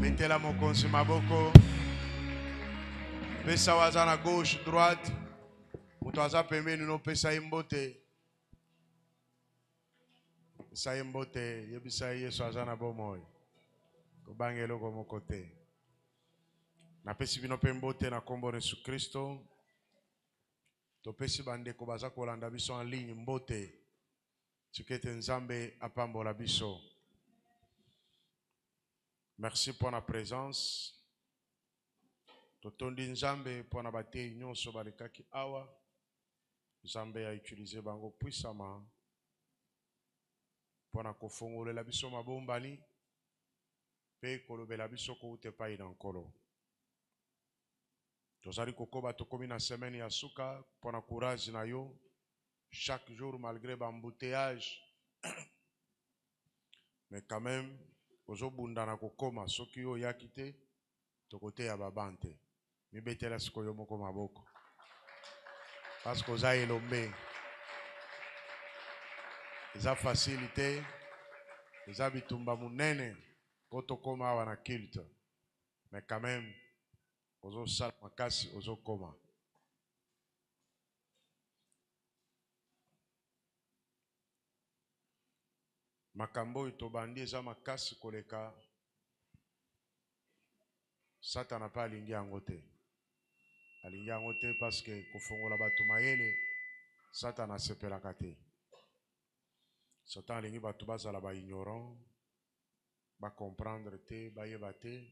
Betela mokonzi maboko. Pesa waza na gauche, droite. Mutu aza pembeni no pesa imbote. Pesa imbote, yebisa Yesu aza na bomoi. Kobangelo ko mokote. Na pesi bino pembote na kombo Yesu Kristo. To pesi bandeko baza kolanda biso en ligne mbote. Tikete nzambe apambola biso. Merci pour la présence. Totondi nzambe pour na bate nyonso balekaki awa. Nzambe a utilisé bango puissamment pour na kofongolela biso mabombani pe kolobela biso ko utepai na nkolo. Tozali kokoba tokomi na semaine ya suka pour na courage na yo chaque jour malgré l'embouteillage. Mais quand même ozobunda na kokoma soki yo yakite tokote ya babante. Mi betela sikoyo moko maboko. Parce que oza elombe. Eza facilité. Eza bitumba munene poto koma awa na culte. Mais quand même ozo sala makasi ozo koma. Makambo itobandi eza makasi koleka Satana pa alingi yango te. Alingi yango te parce que kofongola bato mayele Satana sepelaka te. Satan alingi bato bazala ba ignorant, ba comprendre te, ba yeba te.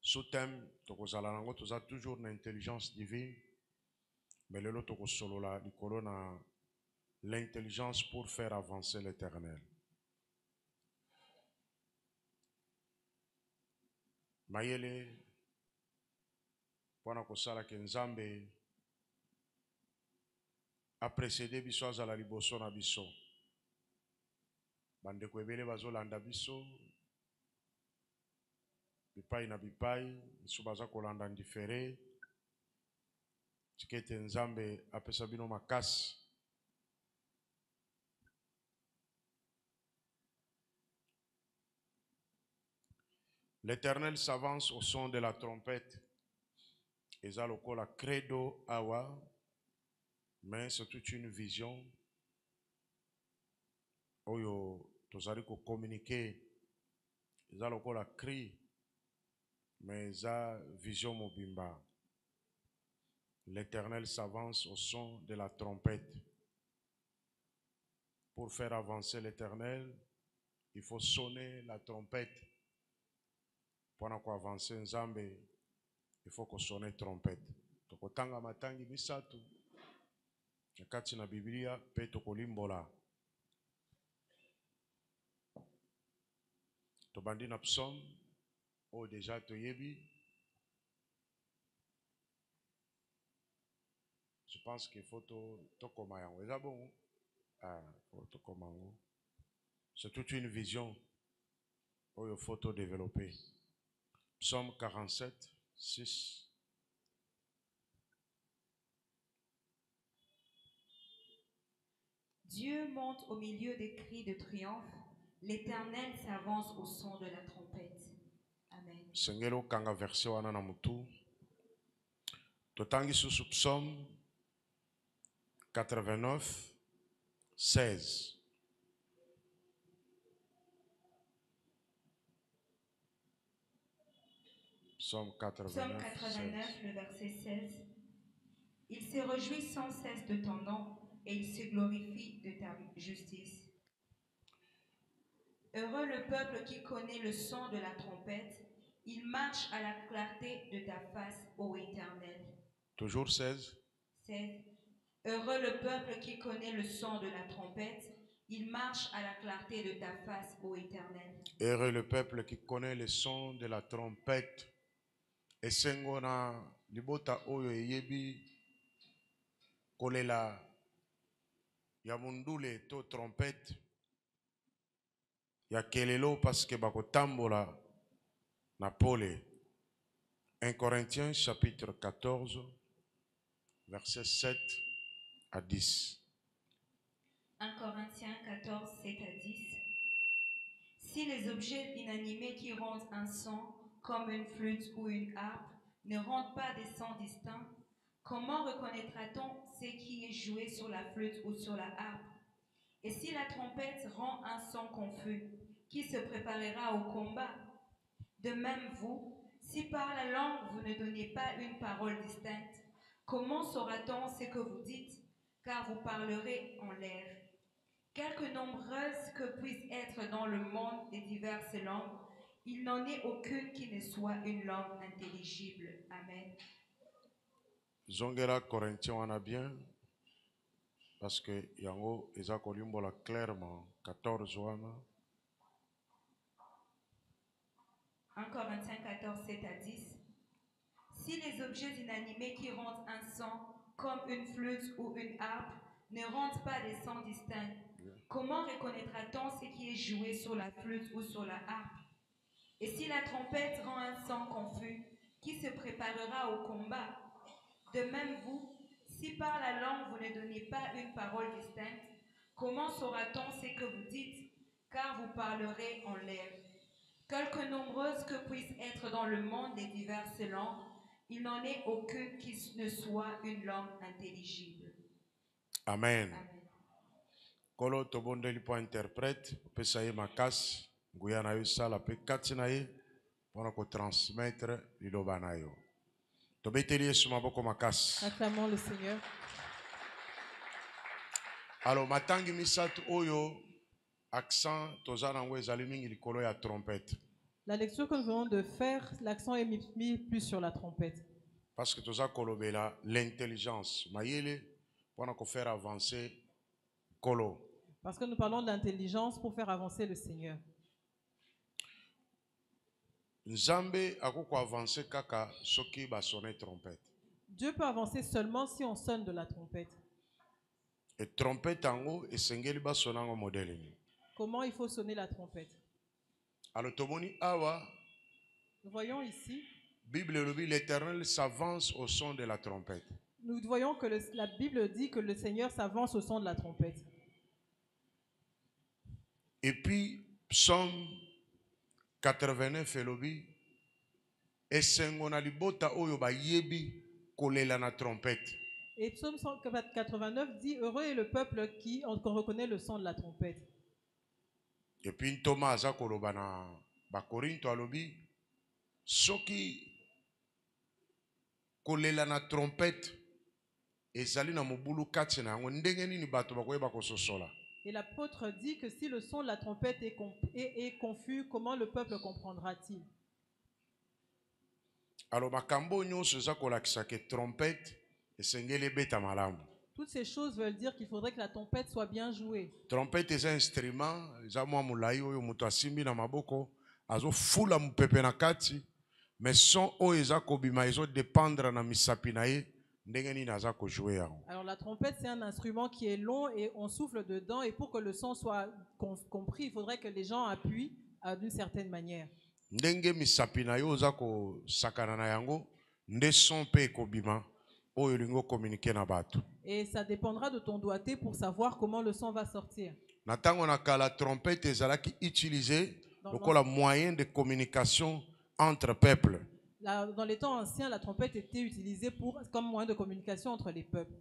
Sous-thème tokozala nango toza toujours na intelligence divine. Mais lelo tokosolola likolo na l'intelligence pour faire avancer l'Éternel. Mayele pona kosala ke nzambe a précédé biso azala liboso na biso. Bandeko ebele bazolanda biso bipai na bipai biso baza kolanda ndifere tikete nzambe apesa bino makasi. L'Éternel s'avance au son de la trompette. Eza lokola credo awa, mais c'est toute une vision. Oyo tozali ko communiquer. Eza lokola cri, mais eza vision mobimba. L'Éternel s'avance au son de la trompette. Pour faire avancer l'Éternel, il faut sonner la trompette. Pour avancer nzambe, il faut qu'on sonne trompette. Tokotanga matangi misatu. Nakati na Biblia pe tokolimbola. Tobandi na psaume o déjà toyebi. Je pense qu'il faut tokoma yango. Eza bon. Ah, faut tokoma yango. C'est toute une vision. Oh, il faut développer. Psaume 47, 6. Dieu monte au milieu des cris de triomphe. L'Éternel s'avance au son de la trompette. Amen. Sengelo kanga verset wana na mutu. Totangi sous psaume 89, 16. Psaume 89, le verset 16. Il se réjouit sans cesse de ton nom et il se glorifie de ta justice. Heureux le peuple qui connaît le son de la trompette. Il marche à la clarté de ta face, ô Éternel. Toujours 16. 16. Heureux le peuple qui connaît le son de la trompette. Il marche à la clarté de ta face, ô Éternel. Heureux le peuple qui connaît le son de la trompette. Et sengona libota oyo yebi kolela ya mundule to trompette ya kelelo parce que bakotambola na pole. 1 Corinthiens chapitre 14 verset 7 à 10. 1 Corinthiens 14, 7 à 10. Si les objets inanimés qui rendent un son, comme une flûte ou une harpe, ne rendent pas des sons distincts, comment reconnaîtra-t-on ce qui est joué sur la flûte ou sur la harpe? Et si la trompette rend un son confus, qui se préparera au combat? De même vous, si par la langue vous ne donnez pas une parole distincte, comment saura-t-on ce que vous dites, car vous parlerez en l'air? Quelque nombreuses que puissent être dans le monde les diverses langues, il n'en est aucune qui ne soit une langue intelligible. Amen. Zongera Corinthiens wana bien parce que yango eza kolimbola clairement 14 wana. 1 Corinthiens 14, 7 à 10. Si les objets inanimés qui rendent un son, comme une flûte ou une harpe, ne rendent pas des sons distincts, comment reconnaîtra-t-on ce qui est joué sur la flûte ou sur la harpe? Et si la trompette rend un son confus, qui se préparera au combat? De même vous, si par la langue vous ne donnez pas une parole distincte, comment saura-t-on ce que vous dites, car vous parlerez en l'air? Quelque nombreuses que puissent être dans le monde les diverses langues, il n'en est aucune qui ne soit une langue intelligible. Amen. Amen. Kolo tobondeli po interprète pesa ye makasi nguya na yo sala pe kati na ye mpona kotransmettre liloba na yo. Tobeteli Yesu maboko makasi. Acclamons le Seigneur. Alors matangi misato oyo accent toza nango ezali mingi likolo ya trompette. La lecture que nous venons de faire, l'accent est mis plus sur la trompette. Parce que toza kolobela l'intelligence mayele mpona kofaire avancer kolo. Parce que nous parlons de l'intelligence pour faire avancer le Seigneur. Nzambe akoko avancer kaka soki basone trompette. Dieu peut avancer seulement si on sonne de la trompette. Et trompette ango esengeli basonango modèle ni. Comment il faut sonner la trompette? Alors tomoni awa Nous voyons ici, Bible lobi l'Éternel s'avance au son de la trompette. nous voyons que la Bible dit que le Seigneur s'avance au son de la trompette. Et puis Psaume 89 elobi esengo na libota oyo bayebi kolela na trompette. Et Psaume 189 dit, heureux est le peuple qu'on reconnaît le son de la trompette. Et puis Thomas aza koloba na bakorinto alobi soki kolela na trompette ezali na mobulu kati na yango ndenge nini bato bakoyeba kososola. Et l'apôtre dit que si le son de la trompette est confus, comment le peuple comprendra-t-il? Alors makambo nyonso eza kolakisa ke trompette esengeli ebeta malamu. Toutes ces choses veulent dire qu'il faudrait que la trompette soit bien jouée. Trompette eza instrument eza mwa mulai oyo moto asimbi na maboko azofula mupepe na kati mais son oyo eza kobima ezodépendre na misapi na ye ndenge nini aza kojouer yango. Alors la trompette, c'est un instrument qui est long et on souffle dedans, et pour que le son soit compris, il faudrait que les gens appuient d'une certaine manière. Ndenge misapi na yo oza kosakana na yango nde son mpe ekobima oyo lingo communiquer na bato. Et ça dépendra de ton doigté pour savoir comment le son va sortir. Na tango na kala trompette ezalaki utilisé lokola moyen de communication entre peuples. Dans les temps anciens, la trompette était utilisée comme moyen de communication entre les peuples.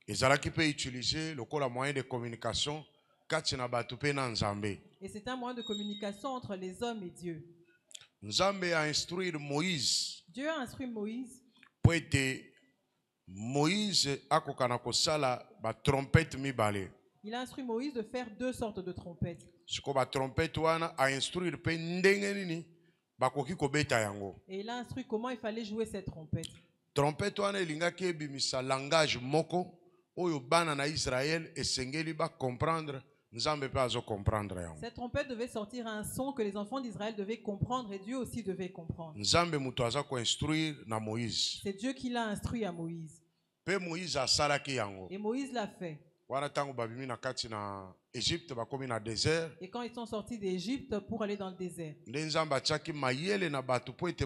Ezalaki pe utilisé lokola moyen de communication kati na bato pe na Nzambe. Et c'est un moyen de communication entre les hommes et Dieu. Nzambe a instruire Moïse Dieu a instruit Moïse po ete Moïse akokana kosala ba trompette mibale. Il a instruit Moïse de faire 2 sortes de trompettes. Siko ba trompette wana a instruire pe ndenge nini bakoki kobeta yango. Et il a instruit comment il fallait jouer cette trompette. Trompette wana elingaki ebimisa langage moko oyo bana na Israël esengeli ba comprendre Nzambe pe azo comprendre yango. Cette trompette devait sortir un son que les enfants d'Israël devaient comprendre et Dieu aussi devait comprendre. Nzambe muto aza ko instruire na Moïse. C'est Dieu qui l'a instruit à Moïse. Pe Moïse asalaki yango. Et Moïse l'a fait. Wana tango babimi na kati na Égypte bakomi na désert. Et quand ils sont sortis d'Égypte pour aller dans le désert, Nde Nzambe atiaki mayele na bato po ete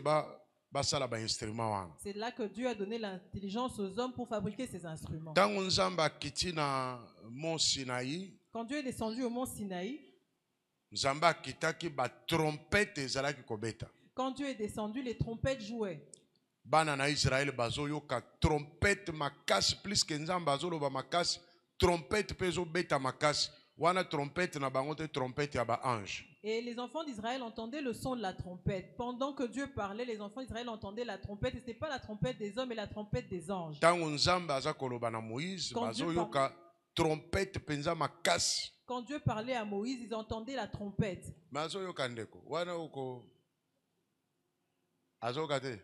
basala ba instrument wana. c'est là que Dieu a donné l'intelligence aux hommes pour fabriquer ces instruments. Tango Nzambe akiti na Mont Sinaï, Quand Dieu est descendu au mont Sinaï, nzambe akitaki batrompete ezalaki kobeta. Quand Dieu est descendu, les trompettes jouaient. Bana na Israël bazoyoka trompete makasi plus que nzambe azoloba makasi trompete pezo beta makasi wana trompete na bango te trompete ya ba ange. Et les enfants d'Israël entendaient le son de la trompette. Pendant que Dieu parlait, les enfants d'Israël entendaient la trompette. Et ce n'était pas la trompette des hommes, mais la trompette des anges. Tango nzambe aza koloba na Moïse bazoyoka trompete penza makasi. Quand Dieu parlait à Moïse, ils entendaient la trompette. Bazoyoka ndeko wana uko azoka te.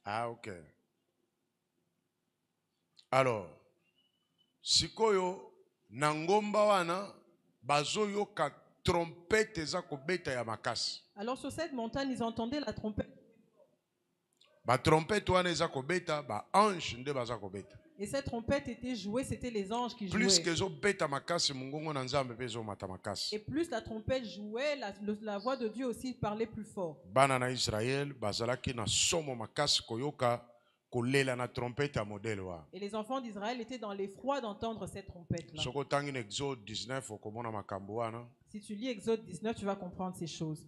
Ah, ok. Alors, sikoyo na ngomba wana bazoyoka trompete eza kobeta ya makasi. Alors sur cette montagne, ils entendaient la trompette. Ba trompete wana eza kobeta ba ange nde baza kobeta. Et cette trompette était jouée, c'était les anges qui jouaient. Plus que zo beta makasi mungongo na nzambe pe zo mata makasi. Et plus la trompette jouait, la voix de Dieu aussi parlait plus fort. Bana na Israël bazalaki na somo makasi koyoka kolela na trompete ya modèle wa. Et les enfants d'Israël étaient dans l'effroi d'entendre cette trompette-là. Soko tangi na Exode 19 okomona makambo wana. Si tu lis Exode 19, tu vas comprendre ces choses.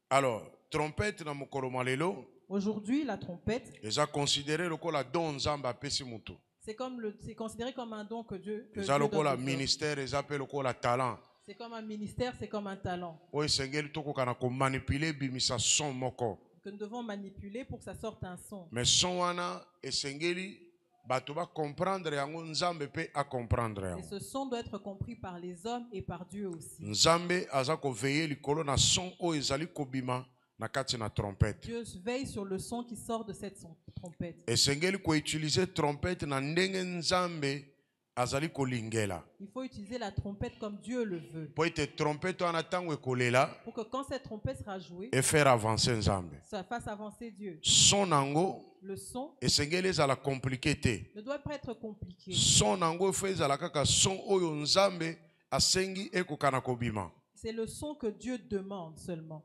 Alors, trompete na mokolo malelo. Aujourd'hui, la trompette, eza considéré lokola don nzambe apesi mutu. c'est considéré comme un don que Dieu eza donne lokola aux hommes. ministère eza pe lokola talent. C'est comme un ministère, c'est comme un talent Oyo esengeli tokoka na komanipuler bimisa son moko. que nous devons manipuler pour que ça sorte un son. Mais son wana esengeli bato ba comprendre yango nzambe pe a comprendre Et yango. ce son doit être compris par les hommes et par Dieu aussi. Nzambe aza ko veiller likolo na son oyo ezali kobima na kati na trompette. Dieu veille sur le son qui sort de cette trompette. Esengeli ko utiliser trompette na ndenge nzambe azali kolingela. Il faut utiliser la trompette comme Dieu le veut. Po ete trompette wana tango ekolela Pour que quand cette trompette sera jouée, et faire avancer nzambe. ça fasse avancer Dieu. Son nango Le son esengeli ezala compliqué te. ne doit pas être compliqué. Son nango efo ezala kaka son oyo nzambe asengi ekoka na kobima. C'est le son que Dieu demande seulement.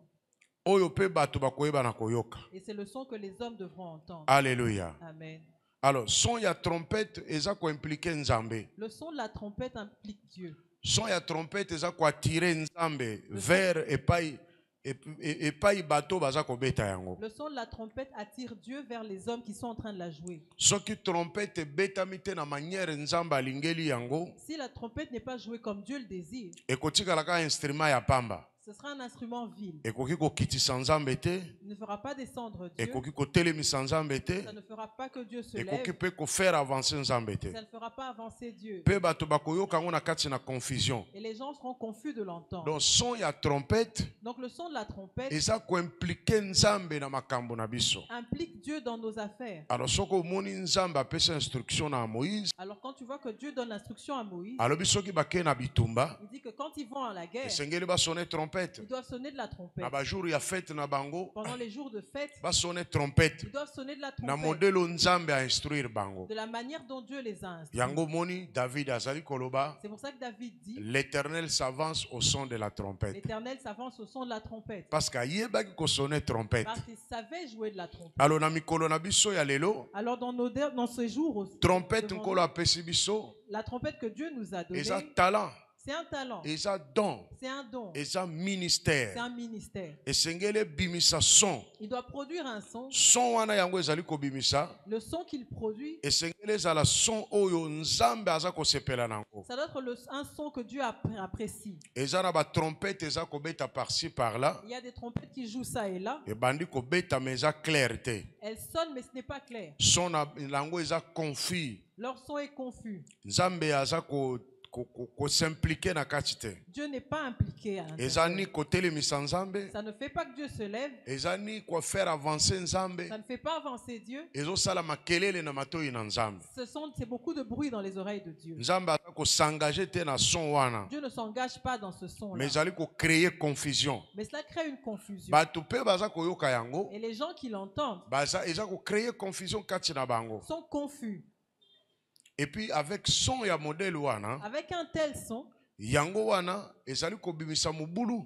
Oyo pe bato bakoyeba na koyoka. Et c'est le son que les hommes devront entendre. Alléluia. Amen. Alors, son ya trompette eza ko impliquer nzambe. Le son de la trompette implique Dieu. Son ya trompette eza ko attirer nzambe vers epai bato baza kobeta yango. Le son de la trompette attire Dieu vers les hommes qui sont en train de la jouer. Soki trompette betami te na manière nzambe alingeli yango, Si la trompette n'est pas jouée comme Dieu le désire, ekotikala ka instrument ya pamba. ce sera un instrument vil. Ekoki kokitisa nzambe te, Il ne fera pas descendre Dieu. ekoki kotelemisa nzambe te, Ça ne fera pas que Dieu se ekoki lève. pe kofaire avancer nzambe te. Ça ne fera pas avancer Dieu. Pe bato bakoyoka yango na kati na confusion. Et les gens seront confus de l'entendre. Donc son ya trompette Donc le son de la trompette eza koimplike nzambe na makambo na biso. implique Dieu dans nos affaires. Alors soki omoni nzambe apesa instruction na Moïse, Alors quand tu vois que Dieu donne l'instruction à Moïse, alobi soki bakei na bitumba il dit que quand ils vont à la guerre, esengeli basone trompette. ils doivent sonner de la trompette. Na bajour ya fête na bango Pendant les jours de fête, basone trompette. ils doivent sonner de la Na trompette. modelo nzambe a instruire bango. De la manière dont Dieu les a instruits. Yango moni David azali koloba, C'est pour ça que David dit, l'Éternel s'avance au son de la trompette. l'Éternel s'avance au son de la trompette. Parce qu'ayebaki kosone trompette. Parce qu'il savait jouer de la trompette. Alors na mikolo na biso ya lelo, Alors dans ces jours aussi, trompette devant nkolo apesi biso, la trompette que Dieu nous a donnée, eza talent, c'est un talent, eza don, c'est un don, eza c'est ministère. un ministère. Esengeli bimisa son. Il doit produire un son. Son wana yango ezali kobimisa, Le son qu'il produit, esengeli ezala son oyo nzambe aza kosepela nango. ça doit être un son que Dieu apprécie. Eza na ba trompette eza kobeta par-ci par-là, Il y a des trompettes qui jouent ça et là. ebandi kobeta mais eza clair te. Elles sonnent, mais ce n'est pas clair. Son na yango eza confus. Leur son est confus. Nzambe aza ko s'impliquer na kati te. Dieu n'est pas impliqué à Eza l'intérieur. ni kotelemisa nzambe, Ça ne fait pas que Dieu se lève. eza ni ko faire avancer nzambe, Ça ne fait pas avancer Dieu. ezosala makelele na matoi na nzambe. C'est beaucoup de bruit dans les oreilles de Dieu. Nzambe aza kosangaje te na son wana, Dieu ne s'engage pas dans ce son-là. mais ezali kocréer confusion. Mais cela crée une confusion. Bato pe baza koyoka yango, Et les gens qui l'entendent eza kocréer confusion kati na bango. sont confus. Et puis avec son ya modèle wana, Avec un tel son, yango wana ezali kobimisa mobulu.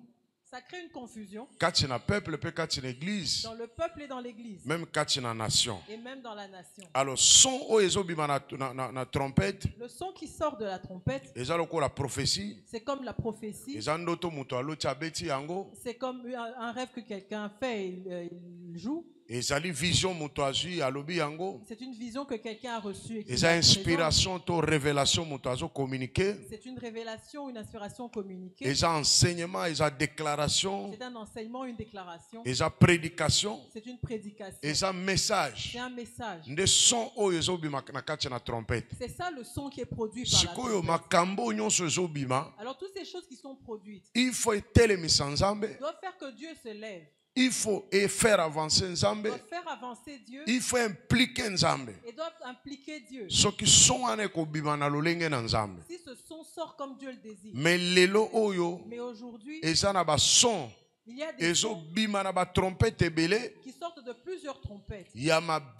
Ça crée une confusion kati na peuple pe kati na église, dans le peuple et dans l'église, même kati na nation. et même dans la nation. Alors son oyo ezobima na trompette, Le son qui sort de la trompette, eza lokola prophétie, c'est comme la prophétie, eza ndoto moto aloti abeti yango, c'est comme un rêve que quelqu'un fait et il joue. ezali vision moto azwi alobi yango, C'est une vision que quelqu'un a reçue. Et qui eza la présente. inspiration to révélation moto azo communiquer, C'est une révélation, une inspiration communiquée. eza enseignement, eza déclaration, C'est un enseignement, une déclaration. eza prédication, C'est une prédication. eza message. C'est un message. Nde son oyo ezobima na kati na trompette. C'est ça le son qui est produit par la Sikoyo trompette. makambo nyonso ezobima, Alors toutes ces choses qui sont produites il faut etelemisa Nzambe, doivent faire que Dieu se lève, il faut faire avancer Nzambe, doivent faire avancer Dieu il faut impliquer Nzambe. et doivent impliquer Dieu. Soki son wana ekobima na lolenge na Nzambe. Si ce son sort comme Dieu le désire. Mais lelo oyo Mais aujourd'hui, eza na ba son il y a des sons ezobima na ba trompette ebele qui sortent de plusieurs trompettes, ya mabe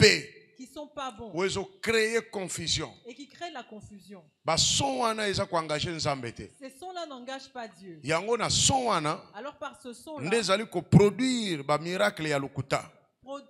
qui sont pas bons oyo ezocreye confusion. et qui créent la confusion. Bason wana eza koengage Nzambe te. Ces sons-là n'engagent pas Dieu. Yango na son wana Alors par ce nde son-là, ezali koproduire bamiracle ya lokuta,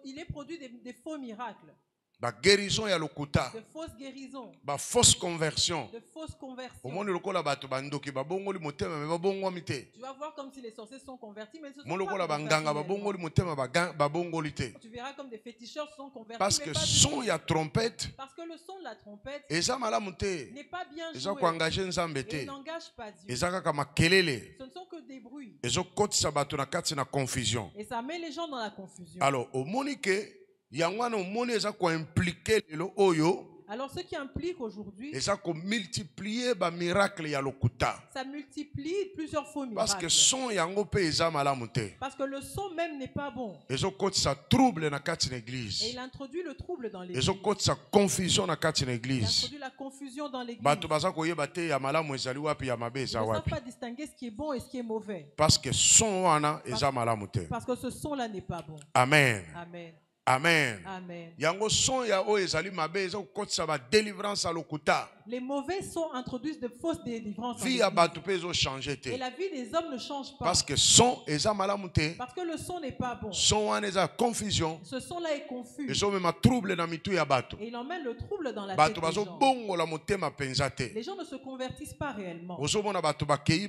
il est produit des faux miracles, baguérison ya lokuta, de fausses guérisons, bafausse conversion. de fausses conversions. Omoni lokola bato bandoki babongoli motema me babongwami te. Tu vas voir comme si les sorciers sont convertis, mais ils ne sont Omoni pas lokola convertis banganga réellement. babongoli motema babongoli te. Tu verras comme des féticheurs sont convertis, Parce mais que pas du son tout. ya trompette Parce que le son de la trompette eza malamu te, n'est pas bien eza joué koengage Nzambe et te, n'engage pas Dieu. eza kaka makelele, Ce ne sont que des bruits ezokotisa bato na kati na confusion. et ça met les gens dans la confusion. Alors omoni ke yango wana omoni eza koimplike lelo oyo Alors ce qui implique aujourd'hui, eza komultiplie bamiracle ya lokuta, ça multiplie plusieurs faux parce que miracles. son yango mpe eza malamu te, Parce que le son même n'est pas bon. ezokotisa trouble na kati na Et église, il introduit le trouble dans l'église. ezokotisa confusion na kati na Il église. introduit la confusion dans l'église. Bato baza koyeba te ya malamu ezali wapi ya mabe Ils eza ne savent wapi, pas distinguer ce qui est bon et ce qui est mauvais. parce que son wana eza malamu te. Parce que ce son-là n'est pas bon. Amen. Amen. Amen. Amen. Yango son ya oyo ezali mabe eza kokotisa ba délivrance à lokuta, Les mauvais sons introduisent de fausses délivrances. en vie ya l'église. bato mpe ezochange Et te, la vie des hommes ne change pas. parce que son eza malamu te. Parce que le son n'est pas bon. Son wana eza confusion, Ce son-là est confus. ezomema trouble na mitu ya bato, Et il emmène le trouble dans la tête bato des gens. bazobongola motema mpenza te. Les gens ne se convertissent pas réellement. Ozomona bato bakei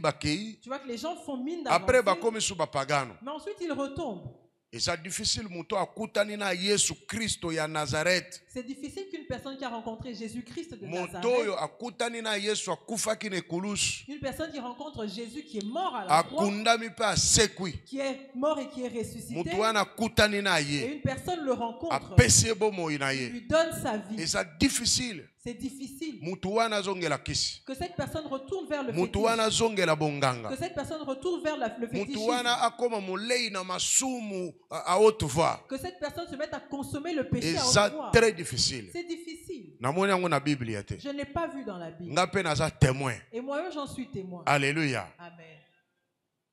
Tu vois que les gens font mine après d'avancer, bakomi su bapagano. mais ensuite ils retombent. Eza difficile moto akutani na Yesu Kristo ya Nazareth, C'est difficile qu'une personne qui a rencontré Jésus-Christ de moto Nazareth, oyo akutani na Yesu akufaki na ekulusu, une personne qui rencontre Jésus qui est mort à la croix, akundami mpe asekwi, qui est mort et qui est ressuscité, moto wana akutani na et ye une personne le rencontre, apesi ye bomoi na ye. lui donne sa vie. Eza difficile C'est difficile moto wana azongela kisi, que cette personne retourne vers le moto fétiche, wana azongela bonganga, que cette personne retourne vers le moto fétichisme, wana akoma molei na masumu a haute voix. que cette personne se mette à consommer le péché à Eza haute voix. très difficile. C'est difficile. Namoni yango na Biblia te. Je ne l'ai pas vu dans la Bible. Nga mpe naza témoin. Et moi-même, j'en suis témoin. Alléluia. Amen.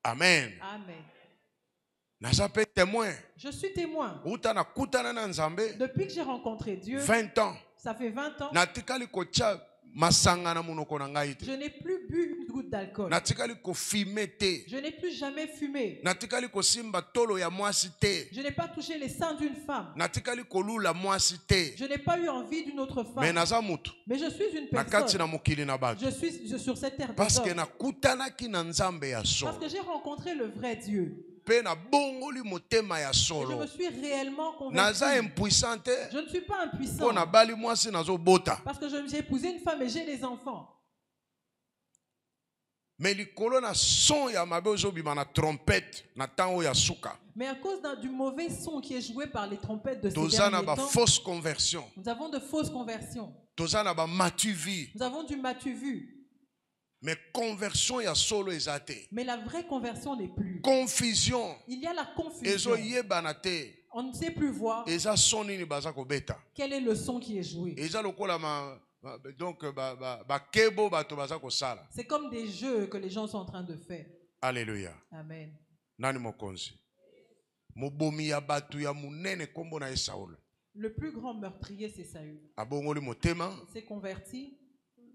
Amen. Amen. Naza mpe témoin. Je suis témoin. Uta nakutana na Nzambe Depuis que j'ai rencontré Dieu, 20 ans. ça fait 20 ans, Natikali kotia masanga na monoko na ngai je te. n'ai plus bu une goutte d'alcool. Natikali kofime te. Je n'ai plus jamais fumé. Natikali kosimba tolo ya mwasi te. Je n'ai pas touché les seins d'une femme. Natikali kolula mwasi te. Je n'ai pas eu envie d'une autre Mais femme. naza mutu. Mais je suis une Na kati personne. na mokili na bato. Je suis sur cette terre Parce que d'hommes. nakutanaki na Nzambe ya Parce solo. que j'ai rencontré le vrai Dieu. Pe na bongoli motema ya Et je solo. me suis réellement converti. Naza impuissant te. Je ne suis pas impuissant. Po na bali mwasi nazobota. Parce que j'ai épousé une femme et j'ai des enfants. Mais likolo na son ya mabe ozobima na trompette na tango ya suka. Mais à cause du mauvais son qui est joué par les trompettes de ces Toza na derniers ba temps, fausse conversion. nous avons de fausses conversions. Toza na ba matu vie. Nous avons du matu vu. Mais conversion ya solo ezate. Mais la vraie conversion n'est plus. Confusion. Il y a la confusion. Ezo yebana te. On ne sait plus voir Eza son nini baza kobeta. quel est le son qui est joué. Eza lokola donc ba kebo bato baza kosala. C'est comme des jeux que les gens sont en train de faire. Alléluia. Amen. Nani mokonzi. Mobomi ya batu ya munene kombo na Saul. Le plus grand meurtrier, c'est Saül. Abongoli motema. Il s'est converti.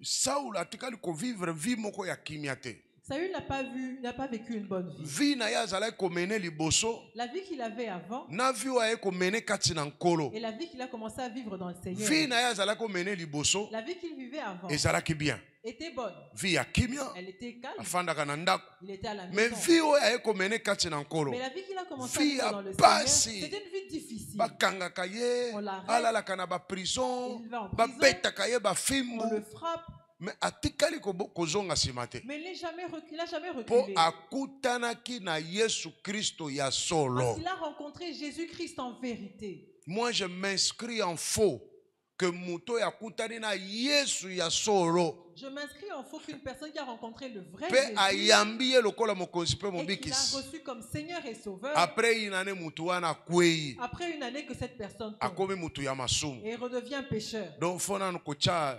Saul atikali ko vivre vie moko ya kimia te. Saül n'a pas vécu une bonne vie. Vie na ya zala komene liboso. La vie qu'il avait avant Na vie wa ye komene kati na nkolo. et la vie qu'il a commencé à vivre dans le Seigneur. Vie na ya zala komene liboso. La vie qu'il vivait avant Ezalaki bien. était bonne. Vie ya kimia. Elle était calme. Afandaka na ndako. Il était à la Mais maison. vie oyo aye komene kati na nkolo. Mais la vie qu'il a commencé à Vie vivre ya dans le Seigneur, pasi. c'était une vie difficile. Bakangaka ye. On l'arrête. Alalaka na ba prison. Il va en prison. Babetaka ye ba On fimbu. le frappe, Mais atikali kozonga simate. mais il n'a jamais Po reculé. akutanaki na Yesu Kristo ya solo. Parce qu'il a rencontré Jésus-Christ en vérité. Moi je m'inscris en faux que muto ya kutani na Yesu ya solo. Je m'inscris en faux qu'une personne qui a rencontré le vrai Pe Jésus ayambi ye lokola mokonzi pe et qu'il a mobikisi. reçu comme Seigneur et Sauveur, Après inane mutu wana kwei. après une année que cette personne tombe Akomi mutu ya masumu. et redevient pécheur. Donc fona no kocha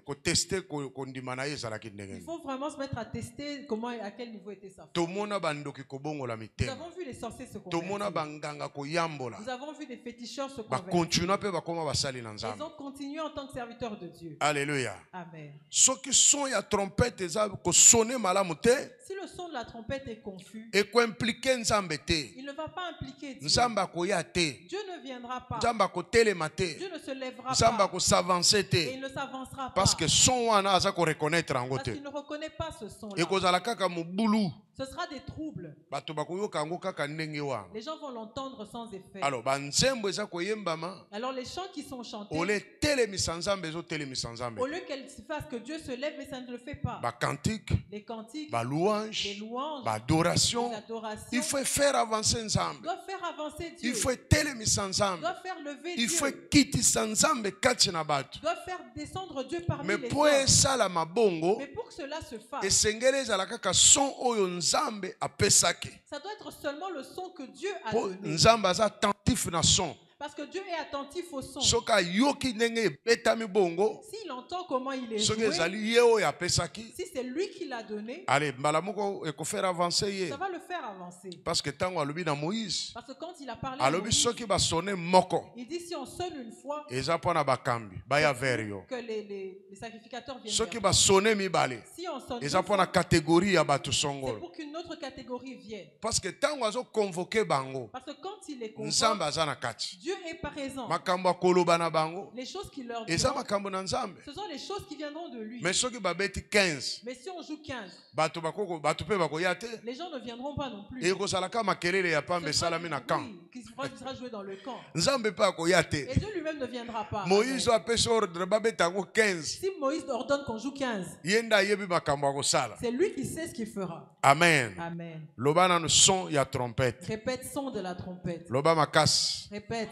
ko tester ko ndima na ye ezalaki Il ndenge. faut vraiment se mettre à tester comment et à quel niveau était sa foi. Tomona bandoki kobongola Nous mitema. avons vu les sorciers se Tomona convertir. banganga koyambola. Nous avons vu des féticheurs se Ba convertir. continue pe bakoma basali na Ils nzambe. ont continué en tant que serviteurs de Dieu. Alléluia. Amen. Soki son ya trompette eza ko sonner malamu te Si le son de la trompette est confus, e ko impliquer nzambe te. il ne va pas impliquer Dieu. Nzambe akoya te. Dieu ne viendra pas. Nzambe akotelema te. Dieu ne se lèvera Nzambe pas. akosavancer Et te. il ne s'avancera pas. Parce que son wana aza ko reconnaître yango Parce te. qu'il ne reconnaît pas ce son-là. Ekozala kaka mobulu. Ce sera des troubles. Bato bakoyoka yango kaka ndenge wana. Les gens vont l'entendre sans effet. Alors banzembo eza koyembama. Alors les chants qui sont chantés, Ole telemisa nzambe ezotelemisa nzambe. au lieu qu'elle se fasse que Dieu se lève, mais ça ne le fait pas. Bakantique, Les cantiques, les balouange, louanges, badoration. les adorations Il faut faire avancer nzambe. doivent faire avancer Dieu. Il faut telemisa nzambe. Doivent faire lever Il Dieu. faut kitisa nzambe kati na bato. Doivent faire descendre Dieu parmi Mais les po hommes. esala mabongo, Mais pour que cela se fasse, esengeli ezala kaka son oyo nzambe apesaki. ça doit être seulement le son que Dieu a Po donné. nzambe aza attentif na son. Parce que Dieu est attentif au son. Soki ayoki ndenge ebetami bongo, S'il entend comment il est soki joué, ezali ye oyo apesaki, si c'est lui qui l'a donné, allez, mbala moko ekofere avancer ye. ça va le faire avancer. Parce que tango alobi na Moïse, Parce que quand il a parlé à alobi Moïse, soki basone moko, il dit si on sonne une fois, eza mpo na bakambi baya vers yo. que les sacrificateurs viennent Soki vers toi. basone mibale, Si on sonne eza une mpo na fois, catégorie ya bato c'est songolo. pour qu'une autre catégorie vienne. Parce que tango azoconvoke bango, Parce que quand il est nzambe content, aza na kati. Dieu est présent. Makambo akoloba na bango, Les choses qui leur eza diront, makambo na nzambe. ce sont les choses qui viendront de lui. Mais soki babeti 15, Mais si on joue 15, bato mpe bakoya te. les gens ne viendront pas non plus. Ekozalaka makelele ya pambe Ce sera esalami na du camp. bruit qui sera joué dans le camp. Nzambe mpe akoya te. Et Dieu lui-même ne viendra pas. Moïse Amen. apesi ordre babeta yango 15. Si Moïse ordonne qu'on joue 15, Ye nde ayebi makambo akosala. c'est lui qui sait ce qu'il fera. Amen. Amen. Loba nanu son ya trompette. Répète son de la trompette. Loba makasi. Répète.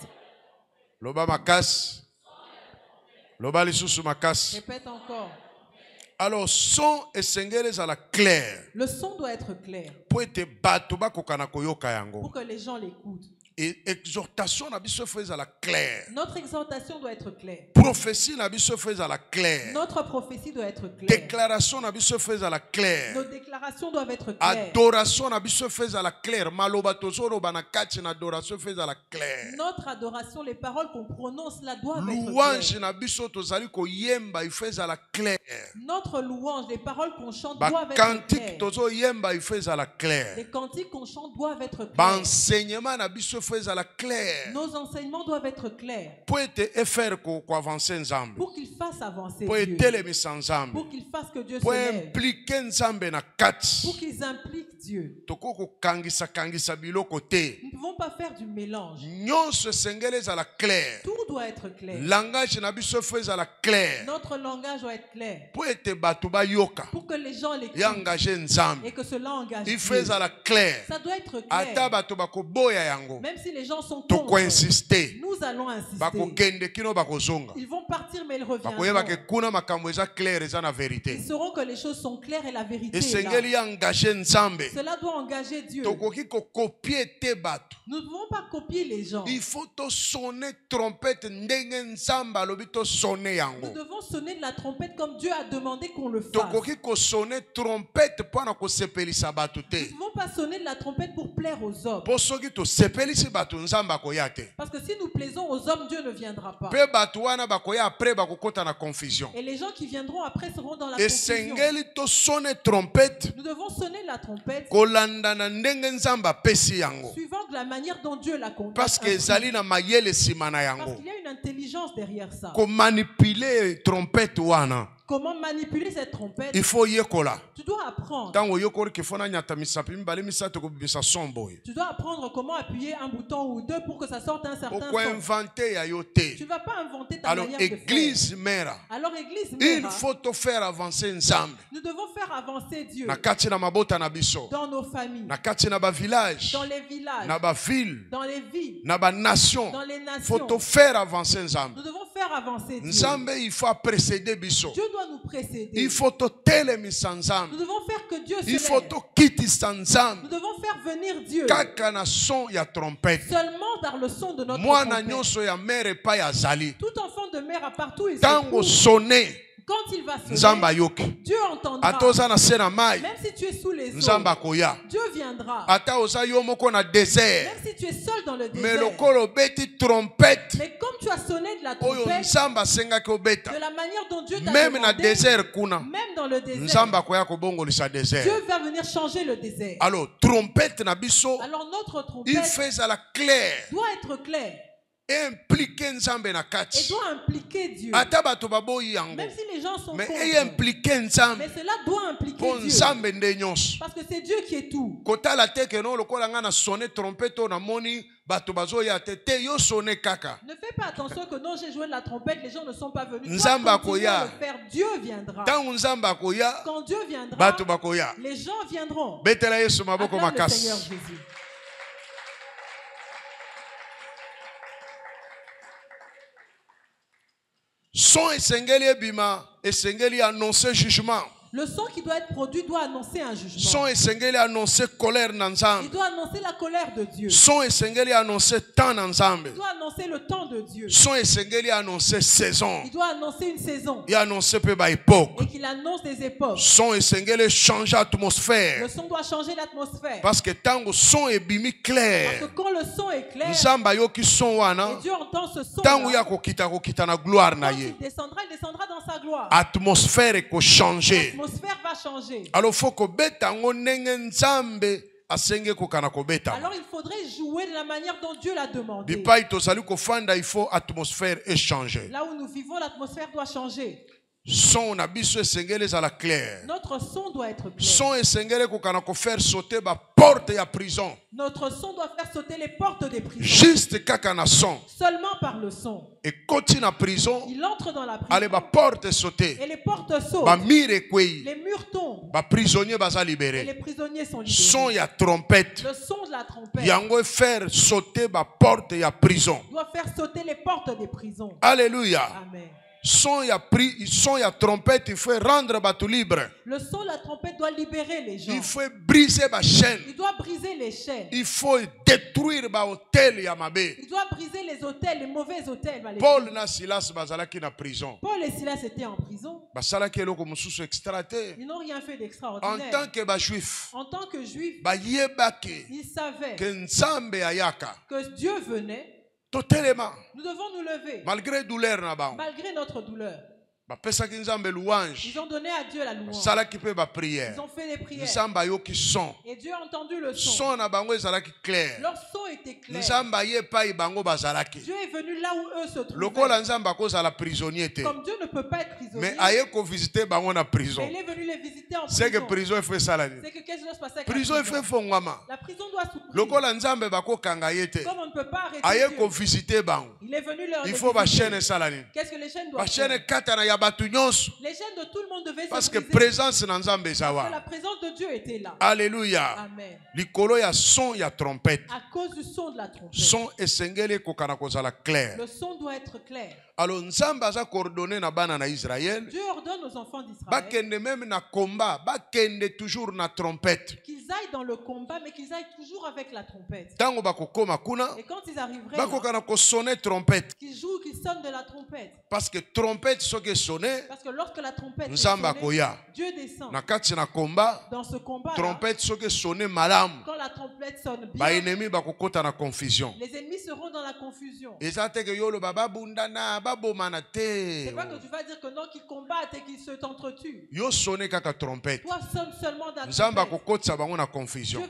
Loba makasi. Loba lisusu makasi. Répète encore. Alors son esengeli ezala clair. Le son doit être clair Po ete bato bakoka na koyoka pour yango. que les gens l'écoutent. Et exhortation na biso fo ezala clair. Notre exhortation doit être claire. Prophétie na biso fo ezala clair. Notre prophétie doit être claire. Déclaration na biso fo ezala clair. Nos déclarations doivent être claires. Adoration na biso fo ezala clair. Maloba tozoloba na kati na adoration fo ezala clair. Notre adoration, les paroles qu'on prononce là doivent être Louange claires. na biso tozali koyemba il faut ezala clair. Notre louange, les paroles qu'on chante doivent être Bakantique claires. tozoyemba il faut ezala clair. Les cantiques qu'on chante doivent être clairs. Banseignement na biso fo ezala clair. Nos enseignements doivent être clairs Po ete efere ko avancer nzambe. pour qu'ils fassent avancer Po Dieu, etelemisa nzambe. pour qu'ils fassent que Dieu se Po lève, implique nzambe na kati. pour qu'ils impliquent Dieu. Toko kangisa biloko te. Nous ne pouvons pas faire du mélange. Nyonso esengeli ezala clair. Tout doit être clair. Langage na biso fo ezala clair. Notre langage doit être clair Po ete bato bayoka. pour que les gens l'écoutent Ya engage nzambe. et que cela engage Il faut Dieu. ezala clair. Ça doit être Ata clair. bato bakoboya yango. Même si les gens sont Toko contre, insister. nous allons insister. Bakokende kino bakozonga. Ils vont partir mais ils Bakoyeba ke reviendront. kuna makambo eza clair eza na Ils vérité. sauront que les choses sont claires et la vérité est là. Esengeli ya engage nzambe. Cela doit engager Dieu. Tokoki kokopie te bato. Nous ne pouvons pas copier les gens. Il faut to sonner trompette ndenge nzambe alobi to sonner Nous yango. devons sonner de la trompette comme Dieu a demandé qu'on le fasse. Tokoki ko sonner trompette mpona kosepelisa bato Nous te. ne pouvons pas sonner de la trompette pour plaire aux hommes. Po soki tosepelisi topesi bato nzambe akoya te. Parce que si nous plaisons aux hommes, Dieu ne viendra pas. Pe bato wana bakoya après bakokota na confusion. Et les gens qui viendront après seront dans la confusion. Esengeli to sonne trompette Nous devons sonner la trompette kolanda na ndenge nzambe apesi yango. suivant de la manière dont Dieu l'a conduit. Parce que ezali na mayele sima na Parce yango. qu'il y a une intelligence derrière ça. Ko manipuler trompette wana. Comment manipuler cette trompette? Il faut yekola. Tu dois apprendre. Tango yokori kifona nyata misapi mbali misatu ko bibisa sombo. Tu dois apprendre comment appuyer un bouton ou deux pour que ça sorte un certain Pourquoi son. inventer ya yote? Tu ne vas pas inventer ta Alors manière de faire. église mera. Alors église, Il mère, faut te faire avancer nzambe. nous devons faire avancer Dieu Na kati na mabota na biso. dans nos familles, Na kati na ba village. dans les villages, Na ba ville. dans les villes, Na ba nation. dans les Faut nations. te faire avancer nzambe. Nous devons faire avancer Dieu. Nzambe il faut précéder biso. Dieu doit nous précéder. Il faut te telemisa Nous nzambe. devons faire que Dieu Il se faut lève. te kitisa nzambe. Nous devons faire venir Dieu Kaka na son ya trompette. seulement par le son de notre Mwana trompette. nyonso ya mere pa ya zali. Tout enfant de mère à partout il se Tango trouve, sonné. quand il va Nzambe sonner, ayoki. Dieu entendra. Ata oza na se na mai. Même si tu es sous les eaux, Nzambe akoya. Dieu viendra. Ata oza yo moko na désert. Même si tu es seul dans le Mais désert. lokolo beti trompette. Mais comme tu as sonné de la Oyo trompette, nzambe asengaki obeta. de la manière dont Dieu t'a Même na demandé, désert kuna. même dans le désert, Nzambe akoya kobongolisa désert. Dieu va venir changer le désert. Alors trompette na biso. Alors notre Il trompette fait à la claire. doit être claire Impliquer nzambe na et kati. doit impliquer Dieu. Ata bato baboyi yango. Même si les gens sont Mais contre, eye impliquer nzambe. mais cela doit impliquer Po Dieu. nzambe nde nyonso. Parce que c'est Dieu qui est tout. Kotala te ke no lokola nga na sonner trompette o na moni bato bazoya te te yo sonner kaka. Ne fais pas attention que non, j'ai joué de la trompette, les gens ne sont pas venus. Nzambe Toi, continue akoya. à le faire, Dieu viendra. Tango nzambe akoya Quand Dieu viendra, bato bakoya. les gens viendront. Betela Yesu maboko Acclame le Seigneur makasi. Jésus. Son esengeli ebima esengeli annoncer jugement. Le son qui doit être produit doit annoncer un jugement. Son esengeli annoncer colère na Il nzambe. doit annoncer la colère de Dieu. Son esengeli annoncer temps na nzambe. Il doit annoncer le temps de Dieu. Son esengeli annoncer saison. Il doit annoncer une saison. Il annoncer pe ba époque. Et qu'il annonce des époques. Son esengeli changer atmosphère. Le son doit changer l'atmosphère. Parce que tango son ebimi Parce clair. que quand le son est clair, Nzambe ayoki son et wana. Dieu entend ce son, Tango ya kokita na gloire na quand ye. il descendra dans sa gloire. Atmosphère eko changer. L'atmosphère va changer. Alors faut kobeta ngo ndenge nzambe asenge kokana kobeta. Alors il faudrait jouer de la manière dont Dieu l'a demandé. Bipai tozali kofanda il faut atmosphère échanger. Là où nous vivons, l'atmosphère doit changer. Son na biso esengeli ezala clair. Notre son doit être clair. Son esengeli kokana ko faire sauter ba porte ya prison. Notre son doit faire sauter les portes des prisons. Juste kaka na son. Seulement par le son. Et koti na prison, Il entre dans la prison. ale ba porte sauter. Et les portes sautent. Ba mire kwei. Les murs tombent. Ba prisonnier baza Et les libéré. prisonniers sont Son libérés. ya trompette. Le son de la trompette Yango faire sauter ba porte ya prison. doit faire sauter les portes des prisons. Alléluia. Amen. Son ya trompette, il faut rendre bato libre. Le son de la trompette doit libérer les gens. Il faut briser ba chaîne. Il doit briser les chaînes. Il faut détruire ba hôtel ya mabe. Il doit briser les hôtels, les mauvais hôtels. Paul na Silas bazalaki na prison. Paul et Silas étaient en prison. Basalaki eloko mosusu extra te. Ils n'ont rien fait En d'extraordinaire. tant que ba juif, En tant que juifs, bayebaki ils savaient que nzambe ayaka. que Dieu venait. Totelema Nous devons nous lever malgré douleur na bango. malgré notre douleur. Bapesaki nzambe louange. Ils ont donné à Dieu la louange. Salaki pe ba Ils prière. ont fait des prières. Nzambe ayoki son. Et Dieu a entendu le son. Son na bango ezalaki clair. Leur son était clair. Nzambe ayepai bango bazalaki. Dieu est venu là où eux se Lokola trouvaient. nzambe akozala prisonnier te. Comme Dieu ne peut pas être prisonnier, Mais aye ko visiter bango na prison. mais il est venu les visiter en C'est que prison. prison fait ça là. C'est que quelque chose se passait avec la Prison prison. fait fongwama. La prison doit s'ouvrir. Lokola nzambe bako kanga yete. Comme on ne peut pas arrêter Aye Dieu, ko visiter bango. il est venu leur Il faut ba visiter. chaîne ça là. Qu'est-ce que les chaînes Ba doivent faire? chaîne katana ya batu nyonso. Les chaînes de tout le monde devaient Parce se que briser. présence na nzambe Parce que la zawa. présence de Dieu était là. Alléluia. Amen. Likolo ya son ya trompette. À cause du son de la trompette. Son esengeli kokana kozala clair. Le son doit être clair. Alors nzambe aza coordonné na bana na Israël. Dieu ordonne aux enfants d'Israël Bakende même na combat, bakende toujours na trompette. qu'ils aillent dans le combat, mais qu'ils aillent toujours avec la trompette. Tango bakokoma kuna, Et quand ils arriveraient, là, bakokana ko sonner trompette qu'ils jouent, qu'ils sonnent de la trompette. parce que trompette soki sonné, Parce que lorsque la trompette est Nzamba sonnée, koya. Dieu descend. Na kati na komba, Dans ce combat, trompette soki sonné malamu. quand la trompette sonne Ba bien, ennemi bakokota na confusion. les ennemis seront dans la confusion. Eza te ke yolo baba bundana babomana te. C'est pas que tu vas dire que non, qu'ils combattent et qu'ils s'entretuent. Yo sonné kaka trompette. Toi sonne seulement dans la Nzamba trompette. kokotisa bango na confusion. Dieu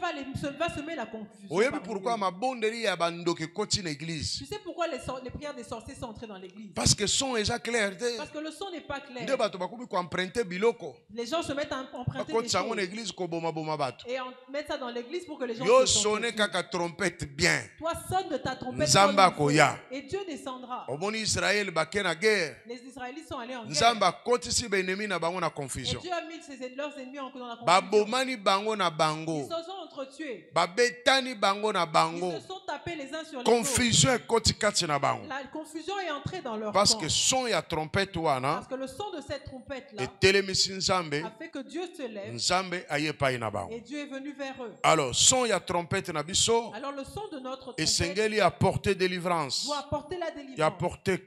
va semer la confusion. Oyebi parmi pourquoi eux. mabondeli ya bandoki koti na église? Tu sais pourquoi les prières des sorciers sont entrées dans l'église? Parce que son eza clair te. Parce que le son n'est pas clair. Nde bato bakomi koemprunte biloko. Les gens se mettent à emprunter des Bakotisa yango na choses église koboma boma bato. et mettent ça dans l'église pour que les gens Yo se sonné s'entretuent. kaka trompette bien. Toi sonne de ta trompette Nzamba comme il faut, koya. et Dieu descendra. Omoni Israël bake na guerre. Les Israélites sont allés en guerre. Nzamba kotisi ba ennemi na bango na Et confusion. Dieu a mis leurs ennemis dans la confusion. Babomani bango na Ils bango. se sont entretués. Babetani bango na bango. Ils se sont tapés les uns sur les autres. Confusion ekoti kati na bango. La confusion est entrée dans leur Parce camp. que son ya trompette wana Parce que le son de cette trompette-là etelemisi Nzambe. a fait que Dieu se lève Nzambe aye pai na bango. et Dieu est venu vers eux. Alors son ya trompette na biso Alors le son de notre trompette esengeli apporter délivrance. doit apporter la Ya délivrance, apporter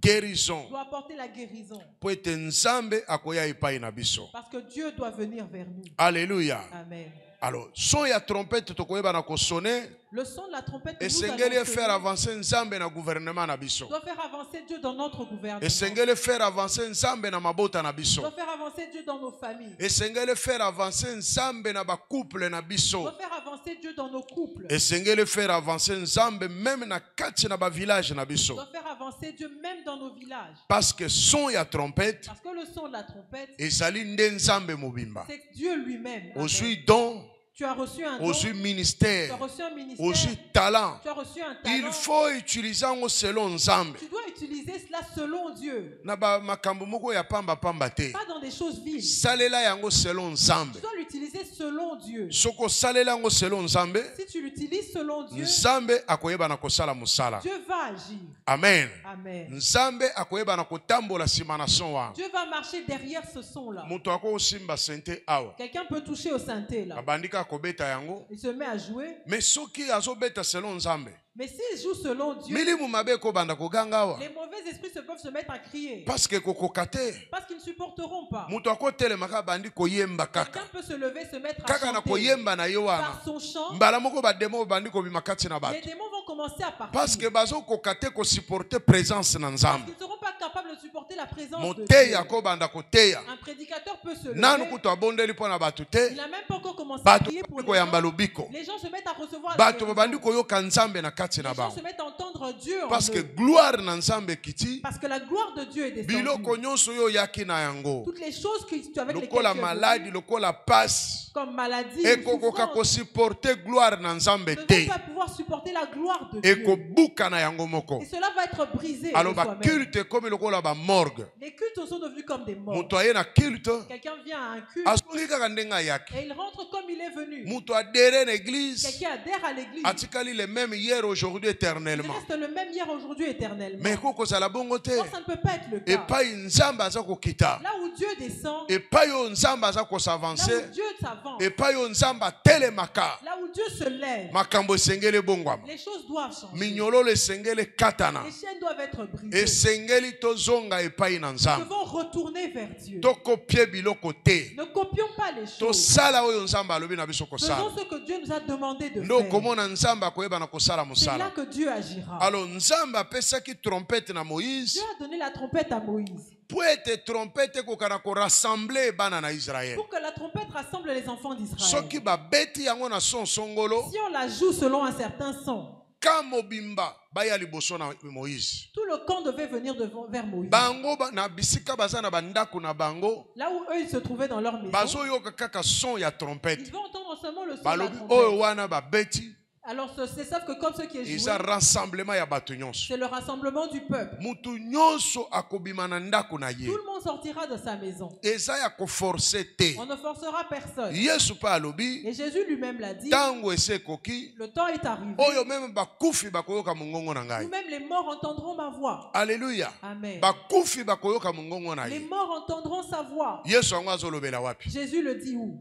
guérison. doit apporter la guérison. Po ete Nzambe akoya epai na biso. Parce que Dieu doit venir vers nous. Alléluia. Amen. Alors son ya trompette tokoyeba na kosone Le son de la trompette que nous esengeli allons faire sonner avancer Nzambe na gouvernement na biso. doit faire avancer Dieu dans notre gouvernement. Esengeli faire avancer Nzambe na mabota na biso. Doit faire avancer Dieu dans nos familles. Esengeli faire avancer Nzambe na ba couple na biso. Doit faire avancer Dieu dans nos couples. Esengeli faire avancer Nzambe même na kati na ba village na biso. Doit faire avancer Dieu même dans nos villages. Parce que son ya trompette Parce que le son de la trompette, ezali nde Nzambe mobimba. c'est Dieu lui-même. Amen. Ozwi don, Tu as reçu un don, ozwi tu ministère, as reçu un ministère, ozwi talent. tu as reçu un Il talent. faut utiliser yango selon Nzambe. Tu dois utiliser cela selon Dieu. Na ba makambo moko ya pamba pamba te. Pas dans des choses viles. Salela yango selon Nzambe. Tu dois l'utiliser selon Dieu. Soko salela yango selon Nzambe, Si tu l'utilises selon Dieu, Nzambe akoyeba na kosala mosala. Dieu va agir. Amen. Amen. Nzambe akoyeba na kotambola sima na son wana. Dieu va marcher derrière ce son-là. Moto akosimba sente awa. Quelqu'un peut toucher au synthé là. Abandika kobeta yango. Il se met à jouer. Mais soki azobeta selon Nzambe. Mais s'il joue selon Dieu, Milimu mabe kobanda koganga awa. les mauvais esprits se peuvent se mettre à crier. Parce que kokoka te. Parce qu'ils ne supporteront pas. Moto akotelemaka bandi koyemba kaka. Quelqu'un peut se lever, se mettre à Kaka na chanter. koyemba na ye wana. Par son chant, Mbala moko bademo bandi kobima kati na les bato. démons vont commencer à partir. Parce que bazokoka te kosupporter présence na Parce Nzambe. qu'ils ne seront pas capables de supporter la présence de Dieu. Moteya kobanda koteya. Un prédicateur peut se Nanu lever. kutu abondeli mpo na bato te. Il n'a même pas encore commencé à Bato prier pour babandi les koyamba gens. lobiko. Les gens se mettent à recevoir la Bato guérison. babandi koyoka Nzambe na kati na Les gens bango. se mettent à entendre Dieu en Parce que eux. gloire na Nzambe kiti. Parce que la gloire de Dieu est Biloko descendue. nyonso oyo oyaki na yango. Toutes les choses avec lesquelles Lokola tu es maladie, venu, lokola passe. comme maladie, ou Ekokoka souffrance, kosupporter gloire na Nzambe ne te. vont pas pouvoir supporter la gloire de Dieu. Ekobuka na yango moko. Et cela va être brisé de Alors ba soi-même. culte ekomi lokola ba morgue. Les cultes sont devenus comme des morts. Moto aye na culte. Quelqu'un vient à un culte Asongi kaka ndenge ayaki. et il rentre comme il est venu. Moto adhéré na église. Quelqu'un adhère à l'église. Atikali le même hier, aujourd'hui, Il éternellement. reste le même hier, aujourd'hui, éternellement. Mais koko zala bongo te. Or, ça ne peut pas être le cas. Epai Nzambe aza kokita. Là où Dieu descend, Epai yo Nzambe aza là kosavancer. où Dieu s'avance, Epai yo Nzambe atelemaka. là où Dieu se lève, Makambo esengeli ebongwama. les choses doivent changer. Minyololo esengeli katana. Les chaînes doivent être brisées. Esengeli tozonga epai na Nous Nzambe. devons retourner vers Dieu. Tokopie biloko te. Ne copions pas les choses. Tosala oyo Nzambe alobi na biso Faisons kosala. ce que Dieu nous a demandé de Ndo faire. komona Nzambe akoyeba na kosala C'est là mosala. que Dieu agira. Alors Nzambe apesaki trompette na Moïse. Dieu a donné la trompette à Moïse Po ete trompette ekokana korassembler bana na Israël. pour que la trompette rassemble les enfants d'Israël. Soki babeti yango na son songolo, Si on la joue selon un certain son, ka mobimba baya liboso na Moïse. tout le camp devait venir vers Moïse. Bango na bisika baza na bandako na bango, Là où eux ils se trouvaient dans leur maison, bazo yoka kaka son ya ils trompette. vont entendre seulement le son de la Balobi oyo trompette. wana babeti, Alors c'est ça que comme ceux qui est joué, eza rassemblement ya bato nyonso. c'est le rassemblement du peuple. Mutu nyonso akobima na ndako na ye. Tout le monde sortira de sa maison. Eza ya koforce te. On ne forcera personne. Yesu pa alobi, Et Jésus lui-même l'a dit, tango ese koki, le temps est arrivé. oyo meme bakufi bakoyoka mongongo na ngai. Nous-mêmes les morts entendront ma voix. Alléluia. Amen. Bakufi bakoyoka mongongo na Les ye. morts entendront sa voix. Yesu yango azolobela wapi? Jésus le dit où?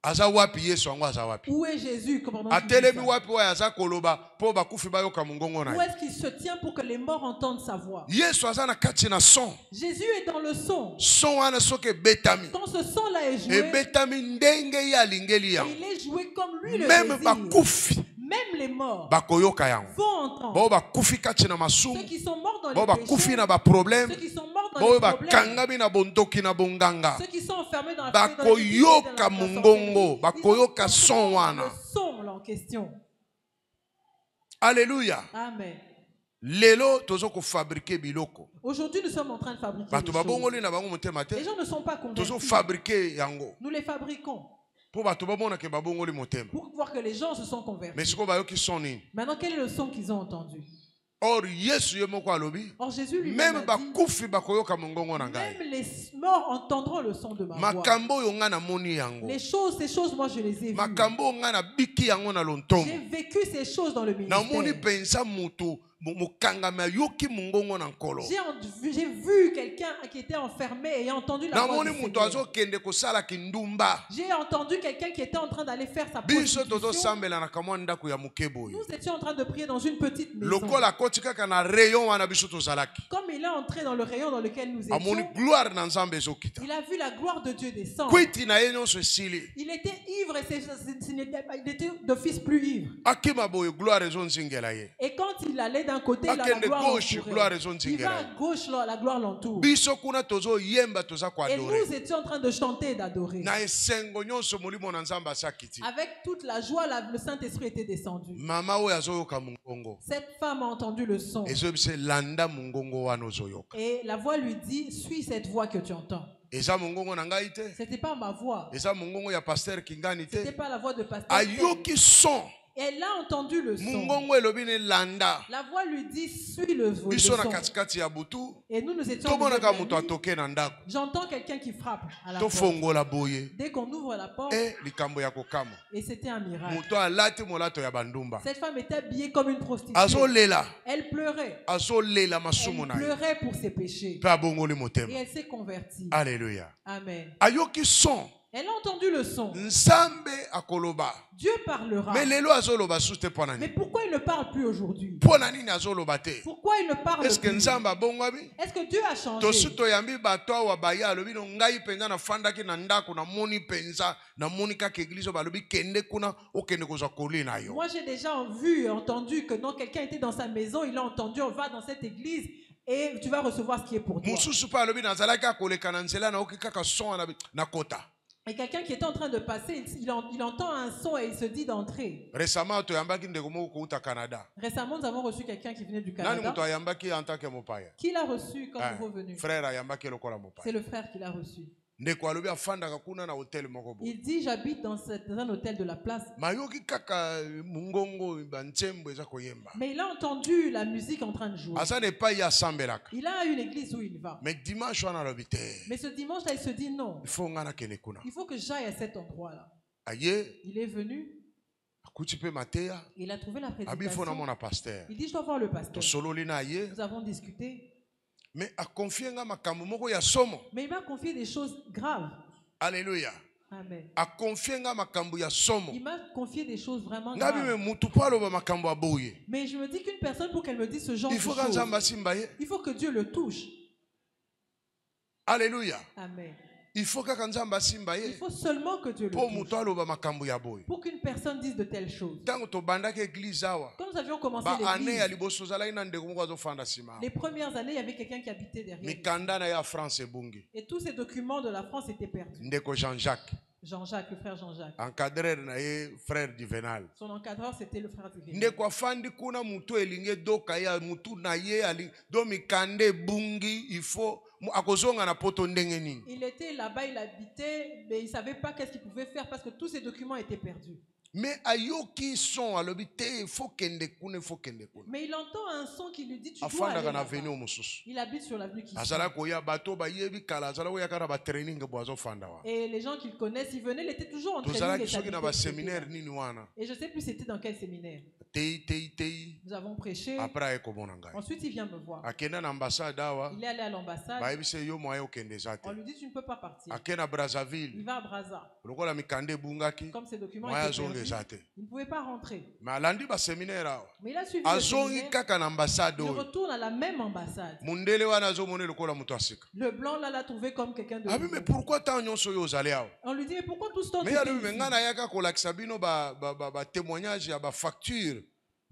aza wapi Yesu yango aza wapi? Où est Jésus pendant qu'il dit Atelemi ça? wapi oyo aza koloba po bakufi bayoka mongongo na Où ye? est-ce qu'il se tient pour que les morts entendent sa voix? Yesu aza na kati na son. Jésus est dans le son. Son wana soki ebetami. Quand ce son-là est joué, Ebetami ndenge ye alingeli yango. il est joué comme lui le Même désire. bakufi Même les morts bakoyoka yango. vont entendre. Bo bakufi kati na Ceux masumu. qui sont morts dans Bo les bakufi péchés, na ba problème. ceux qui sont morts dans Bo les problèmes, bakangami na bondoki na bonganga. ceux qui sont enfermés dans la Bakoyoka mongongo, bakoyoka son wana. le son là en question. Alléluia. Amen. Lelo tozo ko fabriquer biloko. Aujourd'hui, nous sommes en train de fabriquer Bato des choses. babongoli na bango motema te. Les gens ne sont pas Tozo convaincus. fabriquer yango. Nous les fabriquons Po bato babona ke babongoli motema. pour voir que les gens se sont convertis. Mais siko bayoki soni. Maintenant, quel est le son qu'ils ont entendu? Or Yesu ye moko alobi. Or, Jésus lui Même a dit, bakufi bakoyoka mongongo na ngai. même les morts entendront le son de ma voix. Makambo yo nga na moni yango. Les choses, ces choses, moi, je les ai vues. Makambo nga na biki yango na lontomo. J'ai vécu ces choses dans le Na moni ministère. pensa mutu mukangama yoki mongongo na nkolo. J'ai vu quelqu'un qui était enfermé et entendu la Na voix moni du mutu Seigneur. azo kende kosala kindumba. J'ai entendu quelqu'un qui était en train d'aller faire sa Biso tozo prostitution. sambela na kamwa ndako ya mukeboyo. Nous étions en train de prier dans une petite maison. Lokola koti kaka na rayon wana biso tozalaki. Comme il est entré dans le rayon dans lequel nous Amoni étions, gloire na Nzambe ezokita. il a vu la gloire de Dieu descendre. Kwiti na ye nyonso esili. Il était ivre et il était d'office plus ivre. Akima boye gloire ezonzingela ye. Et quand il allait d'un côté, il a la Akende gloire gauche, gloire l'entourait. ezonzingela Il va à ye. gauche, la gloire l'entoure. Biso kuna tozo yemba toza Et koadore. nous étions en train de chanter et d'adorer. Na esengo nyonso molimo na Nzambe asakiti. Avec toute la joie, le Saint-Esprit était descendu. Mama oyo azoyoka mongongo. Cette femme a entendu le son. Ezobise landa mongongo wana ozoyoka. Et la voix lui dit, suis cette voix que tu entends. Eza mongongo na ngai te. C'était pas ma voix. Eza mongongo ya pasteur Kingani C'était te. pas la voix de pasteur. Ayoki son. Elle a entendu le son. Mongongo elobi ne landa. La voix lui dit, suis le Biso na son. katikati ya butu. Et nous étions. Tomonaka moto atoke na ndako. J'entends quelqu'un qui frappe à la porte. Tofongola boye. Dès qu'on ouvre la porte, Likambo ya kokama. et c'était un miracle. Moto alati molato ya bandumba. Cette femme était habillée comme une prostituée. Azolela. Elle pleurait. Azolela Elle masumu na ye. pleurait pour ses péchés. Pe abongoli Et motema. elle s'est convertie. Alléluia. Amen. Ayoki son. Elle a entendu le son. Nzambe akoloba. Dieu parlera. Mais lelo azoloba sute pona Mais nini? pourquoi il ne parle plus aujourd'hui? Pona nini azoloba te? Pourquoi il ne parle Est-ce que plus? Nzambe abongwami? Est-ce que Dieu a changé? Tosu toyambi bato awa baya alobi no ngai penza na fandaki na ndako na moni penza na moni kaka église balobi kende kuna okende kozwa koli na yo. Moi, j'ai déjà vu et entendu que non, quelqu'un était dans sa maison, il a entendu, on va dans cette église et tu vas recevoir ce qui est pour toi. Mususu pa alobi nazalaki akoleka na nzela na oki kaka son na kota. Et quelqu'un qui était en train de passer, il entend un son et il se dit d'entrer. Récemment toyambaki ndeko moko kouta Canada. Récemment, nous avons reçu quelqu'un qui venait du Nani Canada. muto ayambaki en tant que mopaya? Qui l'a reçu comme nouveau venu? Frère ayambaki lokola mopaya. C'est le frère qui l'a reçu. Ndeko alobi afandaka kuna na hotel moko bo. Il dit, j'habite dans un hôtel de la place. Mayoki kaka mungongo banzembo eza koyemba. Mais il a entendu la musique en train de jouer. Asa ne pas ya sambelaka. Il a une église où il va. Mais dimanche wana alobi te. Mais ce dimanche-là, il se dit non. Il faut ngana kene kuna. Il faut que j'aille à cet endroit-là. Aye Il est venu, akuti pe mateya. il a trouvé la Abi fo na prédication. mona pasteur. Il dit, je dois voir le pasteur. To sololi na ye. Nous avons discuté. Mais a confié nga makambo moko ya somo. Mais il m'a confié des choses graves. Alléluia. Amen. A confié nga makambo ya somo. Il m'a confié des choses vraiment Ngabi me graves. mutu po aloba makambo aboye. Mais je me dis qu'une personne, pour qu'elle me dise ce genre de Il faut choses, kanzamba asimba ye. il faut que Dieu le touche. Alléluia. Amen. Il faut kaka nzamba asimba Il ye. faut seulement que Dieu le Po touche. mutu aloba makambo ya boye. Pour qu'une personne dise de telles choses. Tango to bandaki église awa. Quand nous avions commencé Ba ane ya l'église, liboso zalaki na ndeko moko azofanda sima. les premières années, il y avait quelqu'un qui habitait derrière. Mikanda na ya France ebungi. Et tous ces documents de la France étaient perdus. Ndeko Jean-Jacques. Jean-Jacques, le frère Jean-Jacques. Encadreur na ye frère Juvenal. Son encadreur, c'était le frère Divin. Ndeko afandi kuna mutu elinge doka ya mutu na ye ali do mikanda ebungi il faut akozonga na poto ndenge nini. Il était là-bas, il habitait, mais il ne savait pas qu'est-ce qu'il pouvait faire parce que tous ces documents étaient perdus. Mais ayoki son alobi te faut kende kuna faut kende kuna. Mais il entend un son qui lui dit, tu dois Afanda aller kana là-bas. avenue mususu. Il habite sur l'avenue qui Azala koya bato ba yebi kala azala koya kana ba training bo azofanda wa. Et les gens qu'il connaissent, ils venaient, il était toujours en Tozala training. kisoki na ba et séminaire nini wana. je ne sais plus c'était dans quel séminaire. Nous avons prêché. Après aye komona ngai. Ensuite, il vient me voir. Akenda na ambassade awa. Il est allé à l'ambassade. Bayebise yo moye okende zate. On lui dit tu ne peux pas partir. Akena Il Brazzaville. va à Brazza. Lokola mikande bungaki. Comme ses documents Moya étaient zonge perdus, zate. il ne pouvait pas rentrer. Mais alandi ba séminaire awa. Mais il a suivi le Azongi séminaire. kaka na ambassade Il oyo. retourne à la même ambassade. Mundele wana azomone lokola mutu asika. Le blanc là l'a trouvé comme quelqu'un de Abi mais nouveau. pourquoi tant nyonso yo ozali awa? On lui dit mais pourquoi tout ce temps tu Mais es yalo ici? ngana yaka kolakisa bino ba témoignage ya ba facture.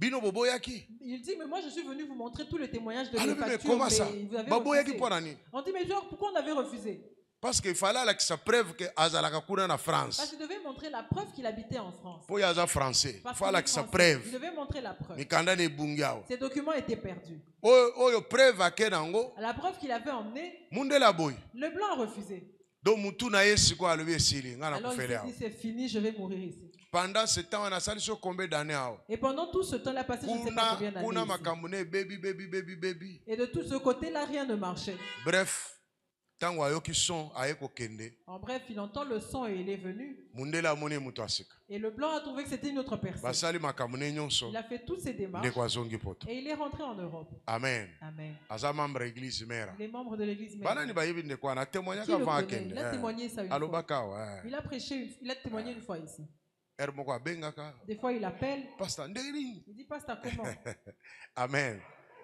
Bino boboyaki. Il dit mais moi je suis venu vous montrer tous les témoignages de Alors, mes mais factures, comment ça? mais vous avez Baboyaki refusé. pour nani? On dit mais genre pourquoi on avait refusé? Parce qu'il fallait que ça preuve que azalaka kuna na Parce France. qu'il devait montrer la preuve qu'il habitait en France. Po yaza français. Il Parce qu'il fallait est que ça français. Il preuve. devait montrer la preuve. Mikanda ne bungiao. Ses documents étaient perdus. Oyo preuve akenango. La preuve qu'il avait emmenée, Mundela boy. le blanc a refusé. Donc mutu na yesi ko alobi esili ngana Alors il kufele s'est dit c'est fini, je vais mourir ici. Pendant ce temps on a sali so combien d'années ao. Et pendant tout ce temps-là passé, je ne sais pas combien Kuna d'années. makamune baby. Et de tout ce côté-là, rien ne marchait. Bref, tango ayoki son ayeko kende. En bref, il entend le son et il est venu. Mundela moni mutu asika. Et le blanc a trouvé que c'était une autre personne. Basali makamune nyonso. Il a fait toutes ses démarches Ndeko azongi poto. et il est rentré en Europe. Amen. Amen. Aza membre église mère. Les membres de l'église même. Banani bayebi ndeko ana témoigner Qui le avant connaît? akende. Il a témoigné ça une fois. Alobaka ouais. Il a prêché, il a témoigné une fois ici. Er moko abengaka. Des fois, il appelle. Pasteur ndeni. Il dit, pasteur, comment? Amen.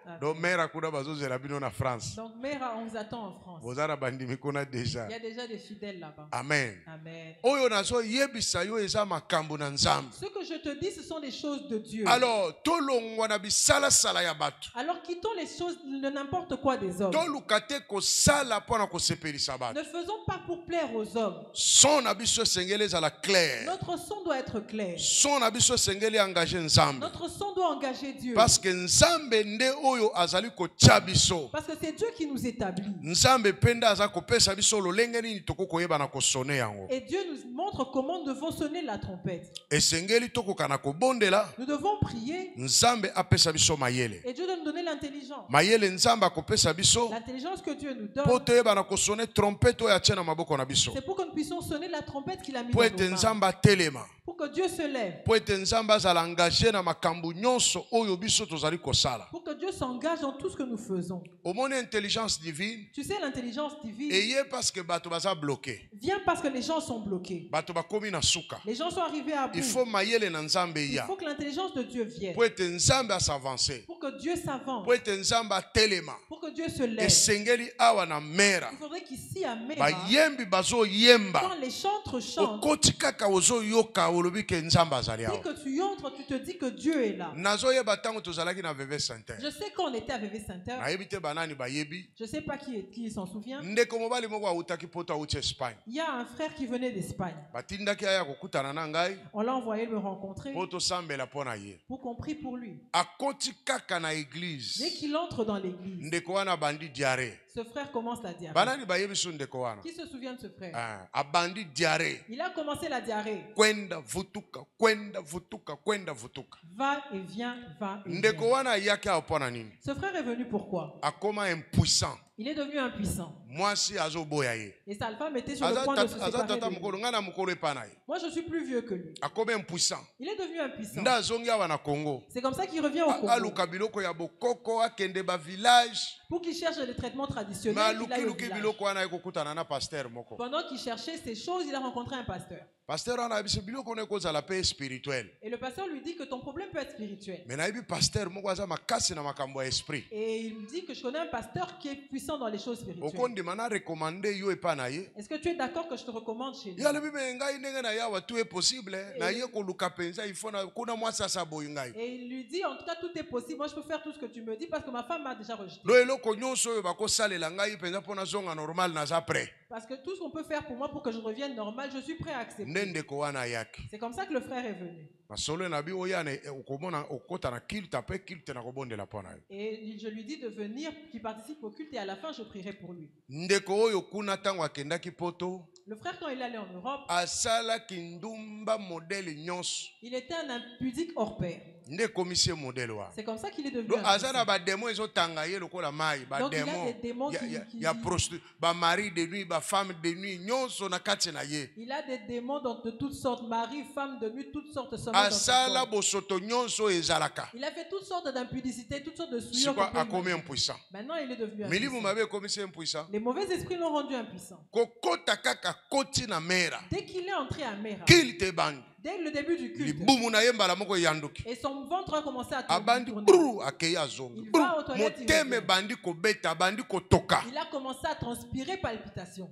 Amen. Donc mère akuna bazozela bino na France. Donc, mère, on vous attend en France. Bozara bandimi kuna déjà. Il y a déjà des fidèles là-bas. Amen. Amen. Oyo nazo yebisa yo eza makambo na Nzambe. Ce que je te dis, ce sont des choses de Dieu. Alors tolongwa na bisala sala ya bato. Alors, quittons les choses de n'importe quoi des hommes. Toluka te kosala pona kosepelisa bato. Ne faisons pas pour plaire aux hommes. Son na biso sengele ezala clair. Notre son doit être clair. Son na biso sengele engagé Nzambe. Notre son doit engager Dieu. Parce que Nzambe nde oyo azali kotia biso. Parce que c'est Dieu qui nous établit. Nzambe penda aza kopesa biso lolenge nini toko koyeba na kosone yango. Et Dieu nous montre comment nous devons sonner la trompette. Esengeli tokoka na kobondela. Nous devons prier Nzambe apesa biso mayele. et Dieu doit nous donner l'intelligence. Mayele Nzambe akopesa biso. L'intelligence que Dieu nous donne, Po toyeba na kosone trompete oyo atia na maboko na biso. c'est pour que nous puissions sonner la trompette qu'il a mise Po dans ete nos mains. Nzambe atelema. Pour que Dieu se lève. Po ete Nzambe azala engagé na makambo nyonso oyo biso tozali kosala. Pour que Dieu s'engage dans tout ce que nous faisons. Omoni intelligence divine. Tu sais, l'intelligence divine Eye parce que bato baza bloqué. vient parce que les gens sont bloqués. Bato bakomi na suka. Les gens sont arrivés à bout. Il faut mayele na Nzambe Il ya. faut que l'intelligence de Dieu vienne. Po ete Nzambe s'avancer. Pour que Dieu s'avance. Po ete Nzambe atelema. Pour que Dieu se lève. Esengeli awa na mera. Il faudrait qu'ici à Mera, Bayembi bazo yemba. quand les chantres chantent, Okoti kaka ozo yoka olobi ke Nzambe azali dès awa. que tu entres, tu te dis que Dieu est là. Nazo yeba tango tozalaki na VV Saint-Terre. Je sais qu'on était à VV Saint-Terre. Nayebi te banani bayebi. Je ne sais pas qui s'en souvient. Ndeko mobali moko awutaki poto awuti Espagne. Il y a un frère qui venait d'Espagne. Batindaki aya kokutana na ngai. On l'a envoyé me rencontrer Poto sambela pona ye. pour qu'on prie pour lui. Akoti kaka na Dès église. qu'il entre dans l'église, Ndeko wana bandi diarrhée. ce frère commence la diarrhée. Banani bayebi so ndeko wana. Qui se souvient de ce frère? Ah, abandi diarrhée. Il a commencé la diarrhée. Kwenda vutuka, kwenda vutuka, kwenda vutuka. Va et vient, va et Ndeko vient. wana yaki apona nini? Ce frère est venu pourquoi? Akoma impuissant. Il est devenu impuissant. Mwasi azoboya ye. Et sa femme était sur le point de se Aza séparer tata de lui. mukolo ngana mukolo epana ye. Moi, je suis plus vieux que lui. Akoma impuissant. Il est devenu impuissant. Nda azongi awa na Congo. C'est comme ça qu'il revient au Congo. Aluka biloko ya bokoko akende ba village. Pour qu'il cherche les traitements Ma traditionnels, il aille au luki village. biloko wana ekokutana na pasteur moko. Pendant qu'il cherchait ces choses, il a rencontré un pasteur. Pasteur wana biso biloko na ekozala pe spirituel. Et le pasteur lui dit que ton problème peut être spirituel. Mais na yebi pasteur moko aza makasi na makambo ya esprit. Et il me dit que je connais un pasteur qui est puissant dans les choses spirituelles. Okondima na recommander yo epana ye. Est-ce que tu es d'accord que je te recommande chez lui? Ya lebi me ngai ndenge na yawa tout est possible. Na ye koluka penza il faut na kuna mwasa sa boyi ngai. Et il lui dit, en tout cas, tout est possible. Moi, je peux faire tout ce que tu me dis parce que ma femme m'a déjà rejeté. Lo eloko nyonso oyo bakosalela ngai penza pona zonga normal naza prêt. Parce que tout ce qu'on peut faire pour moi pour que je revienne normal, je suis prêt à accepter. Ndeko wana yaki. C'est comme ça que le frère est venu. Masolo na bi oyane okomona okota na kilte pe kilte na kobondela pona ye. Et je lui dis de venir, qu'il participe au culte et à la fin, je prierai pour lui. Ndeko oyo kuna tango akendaki poto. Le frère, quand il est allé en Europe, Asala kindumba modèle nyonso. il était un impudique hors pair. Nde komisie modèle wa. C'est comme ça qu'il est devenu Donc un azana puissant. ba démon ezotanga ye lokola mai, ba Donc il y a démon. des démons Ya prostituée, ba mari de nuit, ba femme de nuit, nyonso na kati na ye. Il a des démons donc de toutes sortes, mari, femme, de nuit, toutes sortes de sommeils dans son Asala corps. bosoto nyonso ezalaka. Il a fait toutes sortes d'impudicités, toutes sortes de souillures. Sikwa qu'on peut akomi imaginer. impuissant. Maintenant, il est devenu Milimu impuissant. mabe komisie impuissant. Les mauvais esprits l'ont rendu impuissant. Kokota kaka koti na mera. Dès qu'il est entré à Mera, Kil te bang. dès le début du culte, Libumu na ye mbala moko yanduki. et son ventre a commencé à Abandi tourner. brou akeya azonga. Il va aux toilettes, il Moteme revient. bandi kobeta, bandi kotoka. Il a commencé à transpirer palpitations.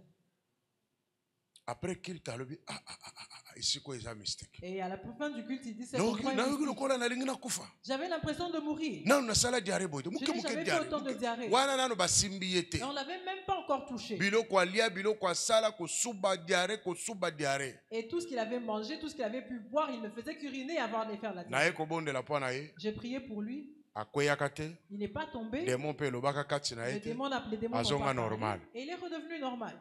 Après qu'il t'a levé, ici quoi est mystique. Et à la fin du culte, il dit c'est Donc, pourquoi il na est le kola na lingi na kufa. J'avais l'impression de mourir. Na na sala diarrhée boy. Je Muke n'ai muke jamais fait diarrhée. autant de diarrhée. Wana nano basimbi yete. Et on ne l'avait même pas encore touché. Bilo kwa lia, bilo kwa sala, ko suba diarrhée. Et tout ce qu'il avait mangé, tout ce qu'il avait pu boire, il ne faisait qu'uriner avant de faire la Na diarrhée. ye kobonde la po na ye. J'ai prié pour lui. Akwea kate. Il n'est pas tombé. Démon pe lobaka kati na Les yete. démons n'ont pas Azonga parlé. normal. Et il est redevenu normal.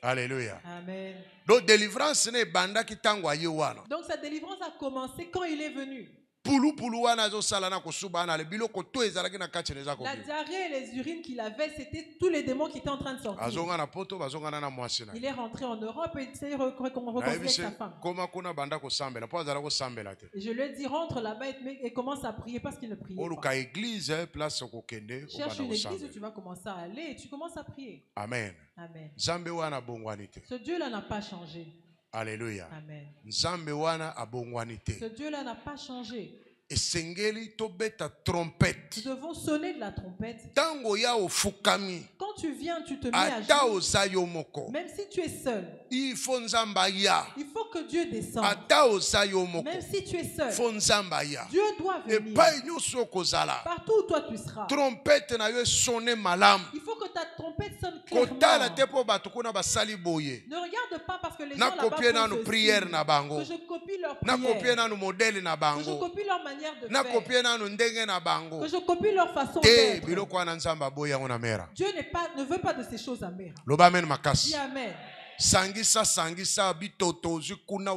Alléluia. Amen. Donc délivrance ne banda ki tango aye wana. Donc sa délivrance a commencé quand il est venu. Pulu wana zo sala na ko suba na le bilo ko to ezalaki na kati neza ko. La diarrhée et les urines qu'il avait, c'était tous les démons qui étaient en train de sortir. Azonga na poto, bazonga na mwasi na. Il est rentré en Europe et il s'est reconstruit avec sa femme. Koma kuna banda ko sambela, po azala ko sambela te. Et je lui ai dit, rentre là-bas et commence à prier parce qu'il ne priait Oluka pas. église place ko kende, Cherche obana une ko église où sambela. tu vas commencer à aller et tu commences à prier. Amen. Amen. Nzambe wana bongwani te. Ce Dieu-là n'a pas changé. Alléluia. Amen. Nzambe wana abongwani te. Ce Dieu-là n'a pas changé. Esengeli tobeta trompette. Nous devons sonner de la trompette. Tango ya ofukami. Quand tu viens, tu te mets à Ata genoux. ozayo moko. Même si tu es seul, Il faut nzamba ya. il faut que Dieu descende. Ata ozayo moko. Même si tu es seul, Faut nzamba ya. Dieu doit Et venir. pas nyonso kozala. Partout où toi tu seras. Trompette na yo sonne malam. Il faut que ta trompette sonne Kotala clairement. te po bato kuna basali boye. Ne regarde pas parce que les Na gens là-bas copie na font no ceci. prière na bango. Que je copie leur Na copie prière. na no modèle na Que je bango. copie leur manière de Na faire. copie na no ndenge na bango. Que je copie leur façon Te d'être. biloko wana nzamba boya ngona mera. Dieu ne veut pas de ces choses à mère. Loba men makasi. Dis Amen. Sangisa bitoto ozikuna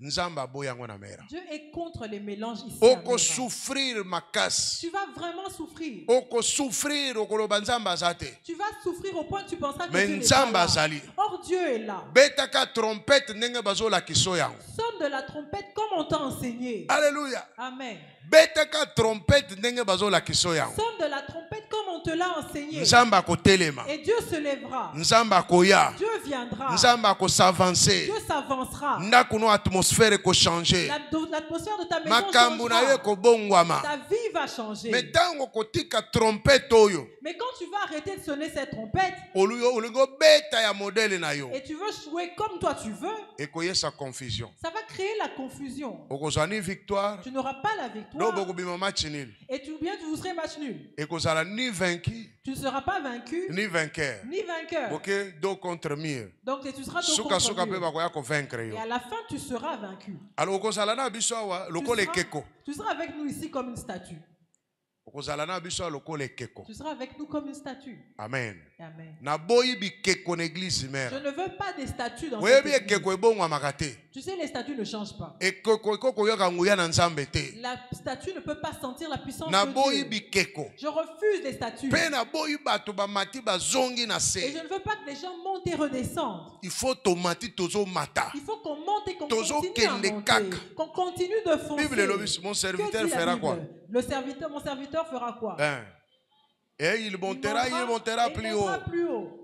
nzamba boya ngona mera. Dieu est contre les mélanges ici. à Oko Mera. souffrir makasi. Tu vas vraiment souffrir. Oko souffrir okoloba nzamba zate. Tu vas souffrir au point que tu penseras que Mais Dieu n'est pas nzamba là. zali. Or Dieu est là. Betaka trompette ndenge bazola kiso yango. Sonne de la trompette comme on t'a enseigné. Alléluia. Amen. Betaka trompette ndenge bazola kiso yango. Sonne de la trompette comme on te l'a enseigné. Nzamba kotelema. Et Dieu se lèvera. Nzamba koya. Dieu viendra. Nzamba ko s'avancer. Dieu s'avancera. Ndakuno atmosphère ko changer. L'atmosphère de ta maison Makambu na ye changera. ko bongwama. Ta vie va changer. Mais tango kotika trompette oyo. Mais quand tu vas arrêter de sonner cette trompette Olingo beta ya modèle na yo. et tu veux jouer comme toi tu veux, Ekoyesa confusion. ça va créer la confusion. Okozani victoire. Tu n'auras pas la Do victoire bokobima match nul. et vous serez match nul. Ekozala ni vaincu Tu ne seras pas vaincu ni vainqueur. ni vainqueur. Ok, do contre mur. Donc tu seras dos Suka contre pe mur. bakoya ko vaincre Et yo. à la fin, tu seras vaincu. Alors okozala na biso awa lokola ekeko. Tu seras avec nous ici comme une statue. Okozala na biso awa lokola ekeko. Tu seras avec nous comme une statue. Amen. Amen. Na boyi bikeko na église Je mère. ne veux pas des statues dans Oyebi cette église. ekeko ebongwamaka te. Tu sais, les statues ne changent pas. Ekeko ekoko yoka nguya na nzambe te. La statue ne peut pas sentir la puissance Na de boyi Dieu. bikeko. Je refuse les statues. Pe na boyi bato bamati bazongi na Et je se. ne veux pas que les gens montent et redescendent. Il faut tomati tozo mata. Il faut qu'on monte et qu'on Tozo continue à kende monter. kaka. Qu'on continue de foncer. Bible lobi mon Que serviteur dit la fera Bible? quoi? Mon serviteur fera quoi? Hein? Et il montera et plus il haut. montera plus haut.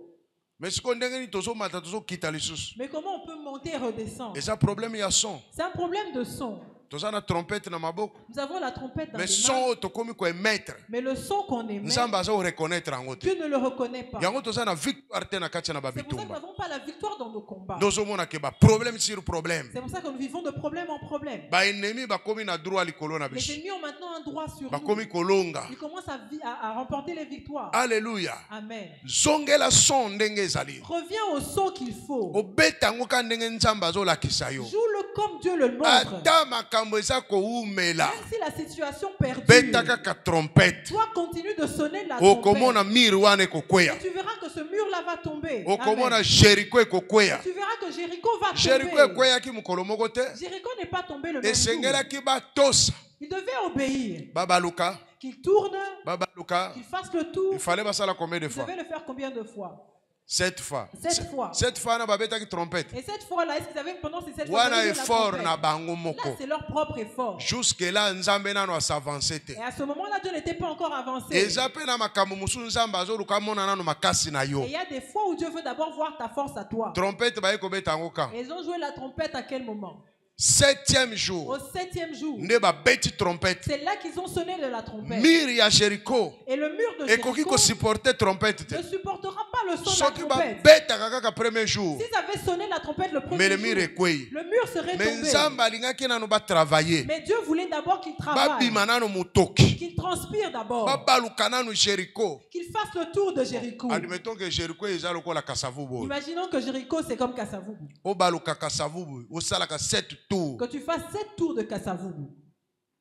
Mais ce qu'on dit tozo mata tozo kita lisusu. Mais comment on peut monter et redescendre? Et ça problème il y a son. C'est un problème de son. Toza na trompette na maboko. Nous avons la trompette dans Mais les mains. son to komi ko émettre. Mais le son qu'on émet, Nzamba za reconnaître ango te. Dieu ne le reconnaît pas. Yango toza na victoire te na kati na C'est pour ça que nous babitumba. n'avons pas la victoire dans nos combats. Dozo mona ke ba problème sur problème. C'est pour ça que nous vivons de problème en problème. Ba ennemi ba komi na droit likolo na Les biso. ennemis ont maintenant un droit sur Ba nous. komi kolonga. Ils commencent à remporter les victoires. Alléluia. Amen. Zongela son ndenge ezali. Reviens au son qu'il faut. Obeta ngo ka ndenge nzamba zo lakisa yo. Joue-le comme Dieu le montre. Ata makambo eza koumela. Même si la situation perdure, Beta kaka trompette. toi continue de sonner la Okomona trompette. mir wana ekokweya. Et tu verras que ce mur-là va tomber. Okomona Amen. Jericho ekokweya. Tu verras que Jéricho va Jericho tomber. ekweyaki mokolo moko te. Jéricho n'est pas tombé le même jour. Esengelaki batosa. Il devait obéir. Babaluka, Qu'il tourne, babaluka. qu'il fasse le tour. Il fallait passer là combien de Il fois? devait le faire combien de fois? 7 fois. 7 fois. 7 fois, on a babeta qui trompette. Et cette fois-là, est-ce qu'ils avaient pendant ces 7 fois Wana ils jouaient la effort trompette? na bango Là, moko. c'est leur propre effort. Jusque là, nzambe nano a s'avancer te. Et à ce moment-là, Dieu n'était pas encore avancé. Eza pe na makambo musu nzambe azoluka mona nano makasi na Et yo. il y a des fois où Dieu veut d'abord voir ta force à toi. Trompette baye kobeta yango ka. Et ils ont joué la trompette à quel moment? 7e Au jour. 7e jour. Nde babeti trompette. C'est là qu'ils ont sonné de la trompette. Mire ya Jericho. Et le mur de Ekoki Jéricho ko supporter trompette te. ne supportera pas le son de la Soki trompette. babeta kaka premier jour. S'ils avaient sonné la trompette le Mais le premier mire jour, ekwei. le mur serait Mais tombé. nzambe alingaki nano ba travailler. Mais Dieu voulait d'abord qu'il travaille, Babima nano mutoki. qu'il transpire d'abord, Babaluka nano Jericho. qu'il fasse le tour de Jéricho. Admettons que Jericho eza lokola kasavubu. Imaginons que Jéricho, c'est comme Kassavubu. Obaluka kasavubu. Osalaka 7 tours. Que tu fasses 7 tours de Kassavubu.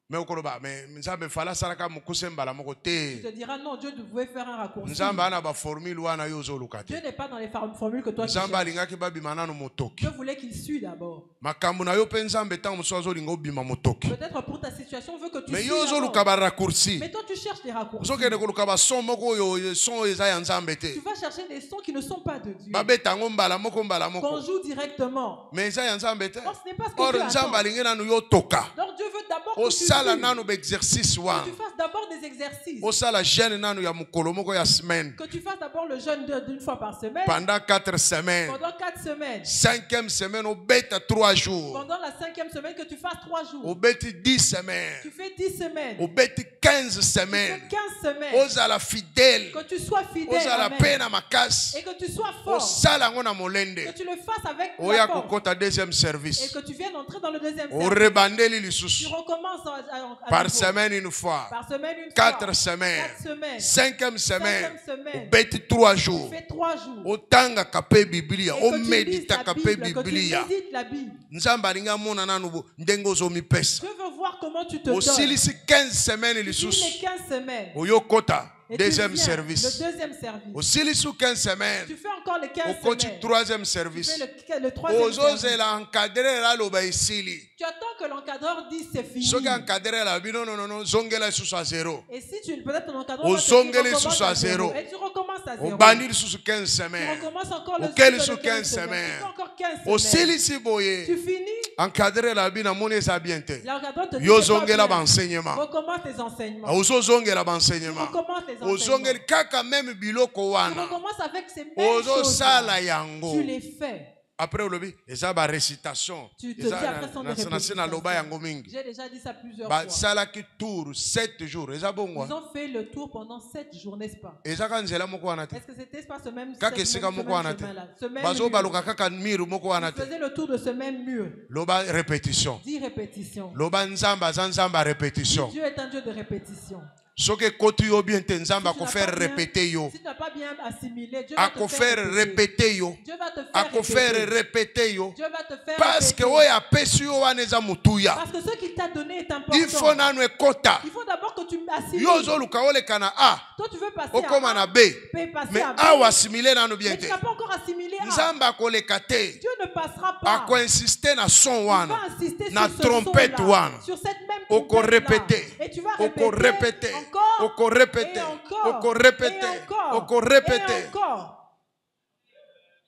Mais okoloba mais nzambe fala salaka mukuse mbala moko Tu te. te diras non, Dieu pouvait faire un raccourci. Nzambe ana ba formule wana yo zoluka Dieu te. n'est pas dans les formules que toi tu Nzambe cherches. alingaki babima nano motoki. Dieu voulait qu'il suit d'abord. Makambo na yo pe nzambe tango mosu azolinga obima motoki. Peut-être pour ta situation, veut que tu Mais suives yo zoluka d'abord. ba raccourci. Mais toi, tu cherches des raccourcis. Ozokende koluka ba son moko oyo son eza ya nzambe te. Tu vas chercher des sons qui ne sont pas de Dieu. Babeta ngo mbala moko Qu'on joue directement. Mais eza ya nzambe te. Or, ce n'est pas ce que Or Dieu nzambe attend. alingi nano yo toka. Donc Dieu veut d'abord que tu Osala suives. nano ba exercice Que wana. tu fasses d'abord des exercices. Osala jeune nano ya mukolo moko ya semaine. Que tu fasses d'abord le jeûne d'une fois par semaine. Pendant 4 semaines. Pendant 4 semaines. 5e semaine, au bête 3 jours. Pendant la 5e semaine, que tu fasses 3 jours. Au bête 10 semaines. Tu fais 10 semaines. Au bête 15 Tu semaines. fais 15 semaines. Oza la fidèle. Que tu sois fidèle. Oza la Amen. peine makas. Et que tu sois fort. Osala ngona molende. Que tu le fasses avec Oya la force. kokota deuxième Et service. que tu viennes entrer dans le deuxième Au service. rebandeli Tu lisusu. recommences à Par nouveau. semaine une fois. Par semaine une 4 fois. semaines. 4 semaines. 5e semaine. 5e semaine. Au bête 3 Tu jours. fais 3 jours. Otanga kape biblia. Et O que tu lises medita la kape Bible, que tu biblia. médites la Bible. Nzamba alinga mona nanu ndenge ozomipesa. Dieu veut voir comment tu te donnes. Osilisi 15 semaines Tu finis lisusu. les 15 semaines. Oyokota. Et Deuxième tu viens, service. Le deuxième service. Osilisu 15 semaines. Tu fais encore les 15 Okoti semaines. troisième Tu service. fais le troisième service. Ozozela encadrer la loba isili. Tu attends que l'encadreur dise c'est fini. Soki encadrer la bi non non non non zongela lisusu à zéro. Et si tu peut-être ton encadreur Au va te dire, zongeli recommence sous à à zéro. zéro. Et tu recommences à zéro. Obandi lisusu 15 Tu semaines. recommences encore le Auquel cycle sous de 15 Tu semaines. fais encore 15 semaines. Osilisi boye. Tu finis. Encadrer la bi na moni eza bien te. L'encadreur te dit Yo c'est pas zongela bien. ba enseignement. Recommence tes enseignements. Ozozongela ba Tu enseignement. recommences tes enseignements. Ozongeli kaka même biloko Tu wana. recommences avec ces mêmes choses. Ozosala yango. Tu les fais. Après au lobby, eza ba récitation. Tu te dis après son de na répétition. loba yango mingi. J'ai déjà dit ça plusieurs Ba fois. salaki tour 7 jours. Eza Ils bongo. ont fait le tour pendant 7 jours, n'est-ce pas? Eza ka nzela moko wana te. Est-ce que c'était pas ce même Kaka cette esika même moko wana te. chemin-là? Ce même Bazo mur. baluka kaka miru moko wana Ils te. faisaient le tour de ce même mur. Loba répétition. 10 répétitions. Loba nzamba za nzamba répétition. Dieu est un Dieu de répétition. Soki koti yo bien te nzamba Si tu ko n'as faire pas bien- répéter yo. Si tu n'as pas bien assimilé, Dieu va te Ako faire répéter yo. Dieu va te faire Ako faire répéter. répéter yo. Dieu va te faire Parce que répéter. oyo apesi yo wana eza mutuya. Parce que ce qu'il t'a donné est important. Il faut nanu ekota. Il faut d'abord que tu assimiles. Yo ozoluka oleka na A. Toi, tu veux passer Okoma à na A, B. puis passer Mais à B. awa assimile nanu bien Mais tu te. n'as pas encore assimilé A. Nzamba akoleka te. Dieu ne passera pas. Ako insister na son Il wana. va insister Na sur ce trompette son-là, wana. sur cette même Oko trompette-là. répéter. Et tu vas Oko répéter répéter. encore, Oko répéter. et encore, Oko répéter. et encore, Oko répéter. et encore,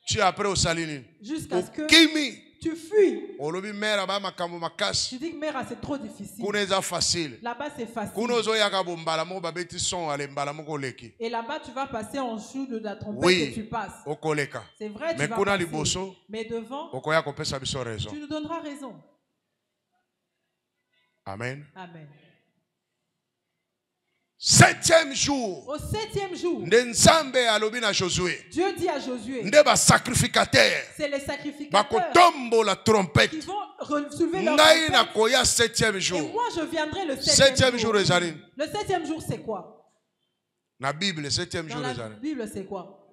Tu après osalini. jusqu'à ce que Okimi. tu fuis. Olobi mera ba makambo makasi. Tu dis que Mera, c'est trop difficile. Kuna eza facile. Là-bas, c'est facile. Kuna ozoyaka bombala moko babeti son ale mbala moko oleki. Et là-bas, tu vas passer en joue de la trompette Oui. et tu passes. Okoleka. C'est vrai, tu Mais vas kuna passer. liboso. Mais devant, Okoya kopesa biso raison. tu nous donneras raison. Amen. Amen. 7e jour. Au 7e jour, Nde nzambe alobi na Josué. Dieu dit à Josué, Nde ba sacrificateur. c'est les sacrificateurs Bakotombola trompette. qui vont soulever leur Ngai na trompette. koya 7e Et jour. moi, je viendrai le 7e 7e jour jour. ezali. Le 7e jour, c'est quoi? Na Bible 7e Dans jour la ezali. Bible, c'est quoi?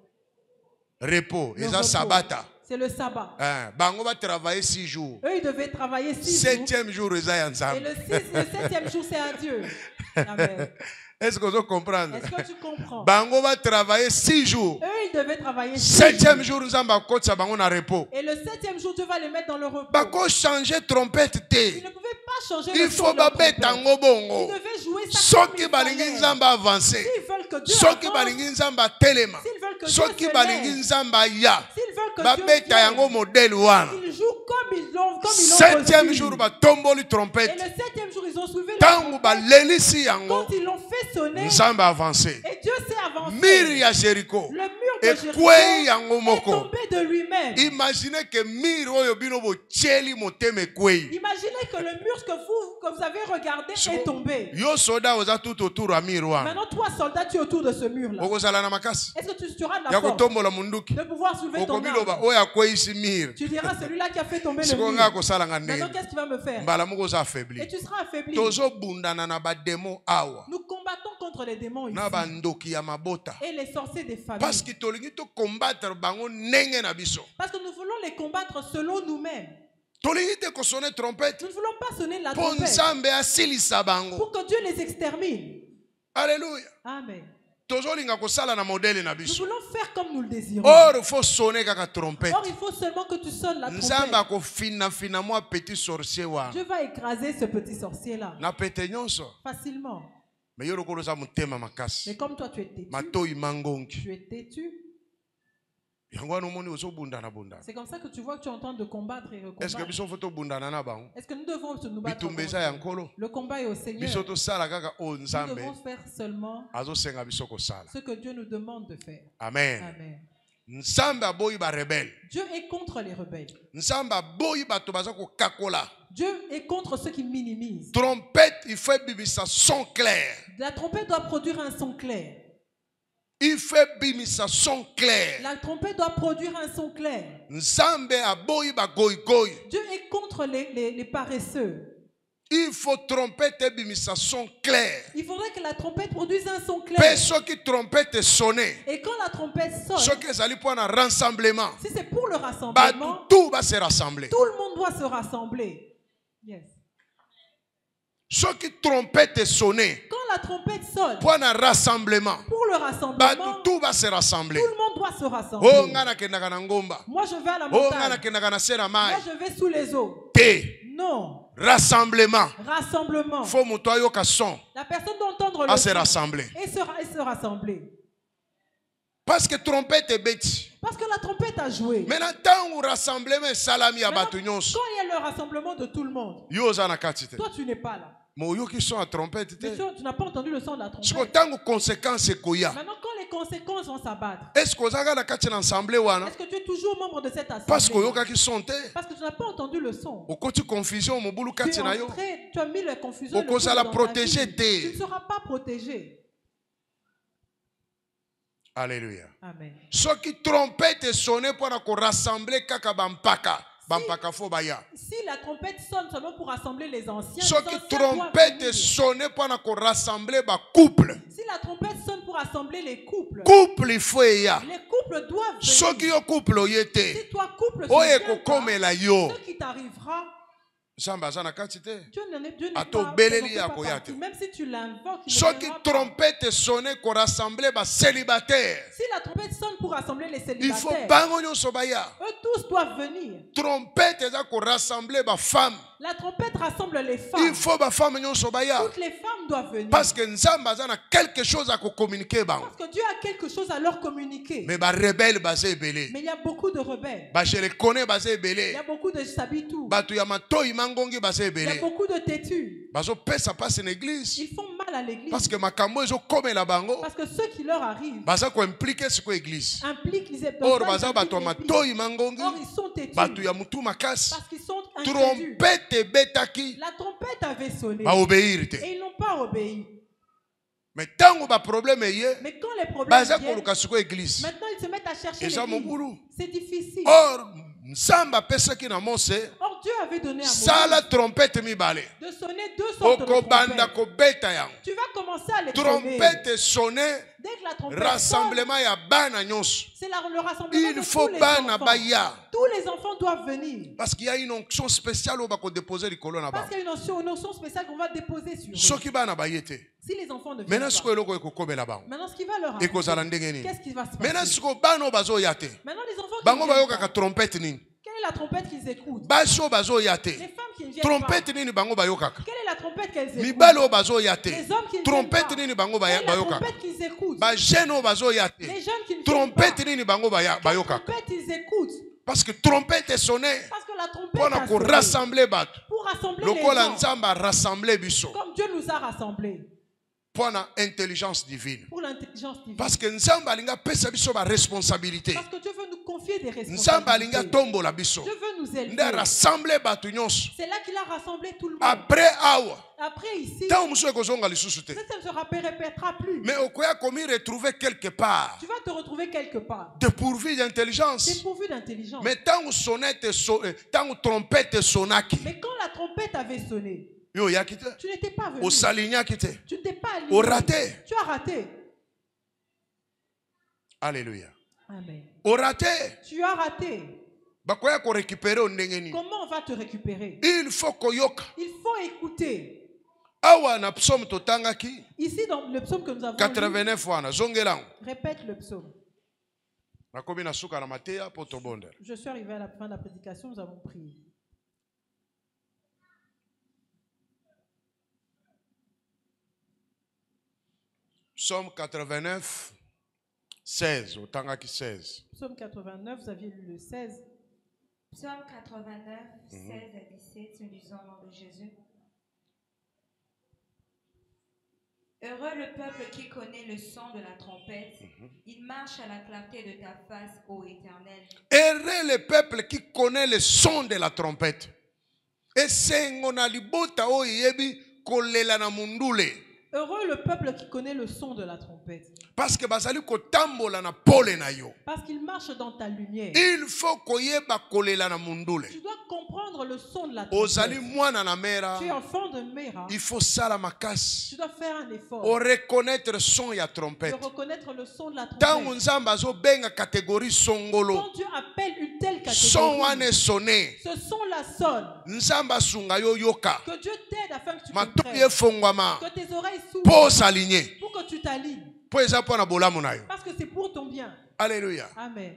Repos. Le Eza repos. sabata. C'est le sabbat. Bango va travailler 6 jours. Eux, ils devaient travailler 6 jours. 7e jour eza ya Et nzambe. le 7e jour, c'est à Dieu. Amen. Est-ce que vous comprenez? Est-ce que tu comprends? Bango va travailler 6 jours. Eux, ils devaient travailler 6 jours. 7e jour, nous avons bango na repos. Et le 7e jour, Dieu va les mettre dans le repos. Bako changer trompette Ils te. ne pouvaient pas changer Il le son faut de leur babé trompette. tango bongo. Ils devaient jouer ça Ceux comme qui il balingi fallait. nzamba avancer. S'ils veulent que Dieu Ceux qui avance, balingi nzamba telema. s'ils veulent que Ceux Dieu qui se balingi lève, nzamba ya. s'ils veulent que Babé Dieu tayango vienne, modèle wana. ils jouent comme ils l'ont 7e reçu. jour ba tomboli Et le trompette. 7e jour, ils ont soulevé le Tango ba trompette. lelisi yango. Quand ils l'ont fait sonner, Nzamba avancer. et Dieu s'est avancé. Miri ya Jericho. Le mur de Et Jéricho kwei yango est moko. tombé de lui-même. Imaginez que miri oyo bino bo tieli moteme kwei. Imaginez que le mur que vous avez regardé est tombé. Yo soda oza tout autour ya miri wana. Maintenant, toi, soldat, tu es autour de ce mur-là. Okozala na makasi. Est-ce que tu auras de la Ya force kotombola munduki. de pouvoir soulever ton Okobiloba arme? oyo akweyisi miri. Tu diras, celui-là qui a fait tomber le Siko mur. nga kosalanga Maintenant, ndenge. qu'est-ce qu'il va me faire? Mbala moko oza Et affaibli. tu seras affaibli. Tozobundana na bademo awa. Nous combattons contre les démons ici Na bandoki ya mabota. et les sorciers des familles. Parce que tolingi to combattre bango ndenge na biso. Parce que nous voulons les combattre selon nous-mêmes. Tolingi te kosone trompette. Nous ne voulons pas sonner la Po trompette nzambe asilisa bango. pour que Dieu les extermine. Alléluia. Amen. Tozolinga kosala na modèle na Nous biso. voulons faire comme nous le désirons. Or faut sonner kaka trompette. Or, il faut seulement que tu sonnes la Nzambe trompette. akofina fina moi petit sorcier wana. Dieu va écraser ce petit sorcier-là Na pete nyonso. facilement. Mais yo lokolo za mutema makasi. Mais comme toi, tu es têtu, Matoi mangongi. tu es têtu, Yango wana omoni ozobundana bundana. c'est comme ça que tu vois que tu es en train de combattre et Est-ce que recombattre. biso foto bundana na bango? Est-ce que nous devons nous battre Bitumba contre eza ya Dieu? nkolo. Le combat est au Seigneur. Biso tosala kaka o Nous nzambe devons faire seulement azosenga biso kosala. ce que Dieu nous demande de faire. Amen. Amen. Nzambe aboyi ba rebelle. Dieu est contre les rebelles. Nzambe aboyi bato baza kokakola. Dieu est contre ceux qui minimisent. Trompette, il faut bimisa son clair. La trompette doit produire un son clair. Il fait bimisa son clair. La trompette doit produire un son clair. Nzambe aboyi ba goy goy. Dieu est contre les paresseux. Il faut trompette bimisa son clair. Il faudrait que la trompette produise un son clair. Personne qui trompette sonner. Et quand la trompette sonne, Ce qui est allé pour un rassemblement. si c'est pour le Bah, rassemblement, tout va se rassembler. tout le monde doit se rassembler. Yes. Ce qui trompette sonner Quand la trompette sonne, pour un rassemblement. pour le Bah, rassemblement, tout va se rassembler. tout le monde doit se Oh, rassembler. ngana kendaka na ngomba. Moi, je vais à la Oh, ngana montagne. kendaka na se na mai. Moi, je vais sous les eaux. Te. Non. Rassemblement. Rassemblement. Faut muto ayoka son La personne doit entendre le à se son rassembler. et se rassembler. Parce que trompette est bête. Parce que la trompette a joué. Maintenant, tant ou rassemblement salami ya Maintenant, batu nyonso. quand il y a le rassemblement de tout le monde, Yo za na kati te. toi, tu n'es pas là. Mo yo ki son à trompette Mais te. tu n'as pas entendu le son de la Siko trompette. tango conséquence koya. Maintenant, quand les conséquences vont s'abattre, Est-ce que ozaga na kati na ensemble wana? est-ce que tu es toujours membre de cette Parce que yo assemblée? ki son te. Parce que tu n'as pas entendu le son. Okoti confusion mo bulu Tu kati es na yo. entré, tu as mis la confusion. Oko za la protéger Tu te. ne seras pas protégé. Alléluia. Amen. Ce qui trompette sonner pour ko rassembler kaka bampaka. Bampaka fo baya. Si la trompette sonne seulement pour rassembler les anciens, Ce les qui anciens doivent trompette venir. sonner pour ko rassembler ba couple. Si la trompette sonne pour rassembler les couples, Couple il faut ya. les couples doivent Ce qui venir. yo couple oyete. Si toi, couple, tu Oye ne viens pas, kokomela yo. ce qui t'arrivera, Nzambe aza na kati te. Dieu n'est Ato pas, beleli ne ya fait pas koya partie. te. Même si tu l'invoques, il ne Ce qui viendra pas. trompette sonner ko rassembler ba célibataire. Si la trompette sonne pour rassembler les Il faut célibataires, bango nyonso baya. eux tous doivent venir. Trompette eza ko rassembler ba femme. La trompette rassemble les femmes. Il faut ba femme nyonso baya. Toutes les femmes doivent venir. Parce que Nzambe aza na quelque chose à communiquer bango. Parce que Dieu a quelque chose à leur communiquer. Mais ba rebelle baza ebele. Mais il y a beaucoup de rebelles. Ba je le connais baza Il y ebele. a beaucoup de sabitou. Bato ya matoi mangongi baza Il y a ebele. beaucoup de têtus. Bazo pesa passe en église. Ils font mal à l'église. Parce que makambo ezo komela bango. Parce que ce qui leur arrive Baza ko impliquer siko église. implique les Or personnes. baza bato ya matoi mangongi. Or, ils sont têtus. Bato ya mutu makasi. Parce qu'ils sont incréduleux. Trompette betaki. La trompette avait sonné. Ba obéir te. Et ils n'ont pas obéi. Mais tango ba problème ye. Mais quand les problèmes Baza viennent, koluka siko église. maintenant ils se mettent à chercher Eza l'église. mobulu. C'est difficile. Or Nzambe apesaki na Mose. Or, Dieu avait donné à Sala Moïse trompette mibale. de sonner deux sortes de Okobanda trompettes. kobeta yango. Tu vas commencer à les sonner. Trompette sonner. Dès que la trompette sonne, Rassemblement ya bana nyonso. c'est le rassemblement Il de faut tous les bana enfants. baya. Tous les enfants doivent venir. Parce qu'il y a une onction spéciale où on va déposer les colonnes Parce là-bas. qu'il y a une onction spéciale qu'on va déposer sur Ce eux. qui va n'abayete. Si les enfants ne viennent Maintenant, pas, ce que là-bas. maintenant ce qui va leur Et qu'on arriver, a l'endengeni. qu'est-ce qui va se Maintenant, passer? ce que bano bazo yate. Maintenant les enfants qui Bango ne viennent bayo pas, kaka trompette nini. quelle est la trompette qu'ils écoutent? Baso bazo yate. Les femmes qui ne viennent Trompette pas, nini bango bayo kaka. quelle est la trompette qu'elles écoutent? Mibalo bazo yate. Les hommes qui ne viennent Trompette pas, nini bango quelle est la bayo kaka. trompette qu'ils écoutent? Ba jeno bazo yate. Les jeunes qui ne viennent Trompette pas, nini bango bayo quelle kaka. trompette ils écoutent? Parce que trompette est sonné. Parce que la trompette Pour a qu'on sonné rassembler bato. pour rassembler Le les col gens, ensemble a rassemblé biso. comme Dieu nous a rassemblés, Pour une intelligence divine. pour l'intelligence divine. Parce que nzamba alinga pesa biso ba responsabilité. Parce que Dieu veut nous confier des Nzamba alinga responsabilités. tombo la biso. Dieu veut nous élever. Nda rassembler bato nyonso. C'est là qu'il a rassemblé tout le monde. Après awa. Après ici, Tant muso ekozonga lisusu te. ça ne se répétera plus. Mais okoya komi retrouver quelque part. Tu vas te retrouver quelque part, Dépourvu d'intelligence. dépourvu d'intelligence. Mais tant sonnette tant trompette sonaki. Mais quand la trompette avait sonné, Yo yakite. tu n'étais pas venu. Au saligna kite. Tu n'étais pas aligné. Au raté. Tu as raté. Alléluia. Amen. Au raté. Tu as raté. Bakoya ko récupérer o ndengeni. Comment on va te récupérer? Il faut koyoka. Il faut écouter. Awa na psaume totangaki. Ici, dans le psaume que nous avons lu, 89 wana zongelango. répète le psaume. Nakomi na suka na mateya po tobonde. Je suis arrivé à la fin de la prédication, nous avons prié. Psaume 89 16 otangaki 16. Psaume 89, vous aviez lu le 16. Psaume 89, 16 à 17, nous lisons au nom de Jésus. Heureux le peuple qui connaît le son de la trompette. Il marche à la clarté de ta face, ô Éternel. Heureux le peuple qui connaît le son de la trompette. Et sengo na libota o yebi kolela na mundule. Heureux le peuple qui connaît le son de la trompette. Parce que bazali kotambola na pole na yo. Parce qu'il marche dans ta lumière. Il faut koyeba kolela na mundule. Tu dois comprendre le son de la Ozali trompette. mwana na mera. Tu es enfant de Mera. Il faut sala makasi. Tu dois faire un effort O reconnaître son ya de trompette. reconnaître le son de la Tango trompette. nzamba azo benga catégorie songolo. Quand Dieu appelle une telle Son wane catégorie, sonné. ce son-là sonne. Nzamba sunga yo yoka. Que Dieu t'aide afin que tu Matoyi comprennes. efongwama. Que tes oreilles s'ouvrent Po s'aligner. pour que tu t'alignes. Po eza po na bolamu na yo. Parce que c'est pour ton bien. Alléluia. Amen.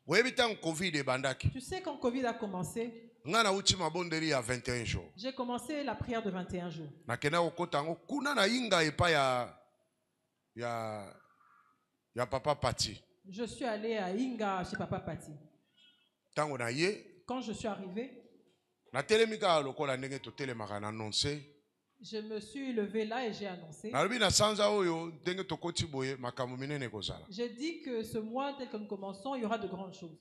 Oyebi tango Covid ebandaki. Tu sais, quand Covid a commencé, Nga na uti mabondeli ya 21 jours. j'ai commencé la prière de 21 jours. Nakenda kokota yango kuna na yinga epa ya papa Pati. Je suis allé à Inga chez Papa Pati. Tango na ye Quand je suis arrivé, natelemi kaka lokola ndenge totelemaka na annonce. je me suis levé là et j'ai annoncé. Nalobi na sanza oyo ndenge tokoti boye makambo minene kozala. J'ai dit que ce mois, tel que nous commençons, il y aura de grandes choses.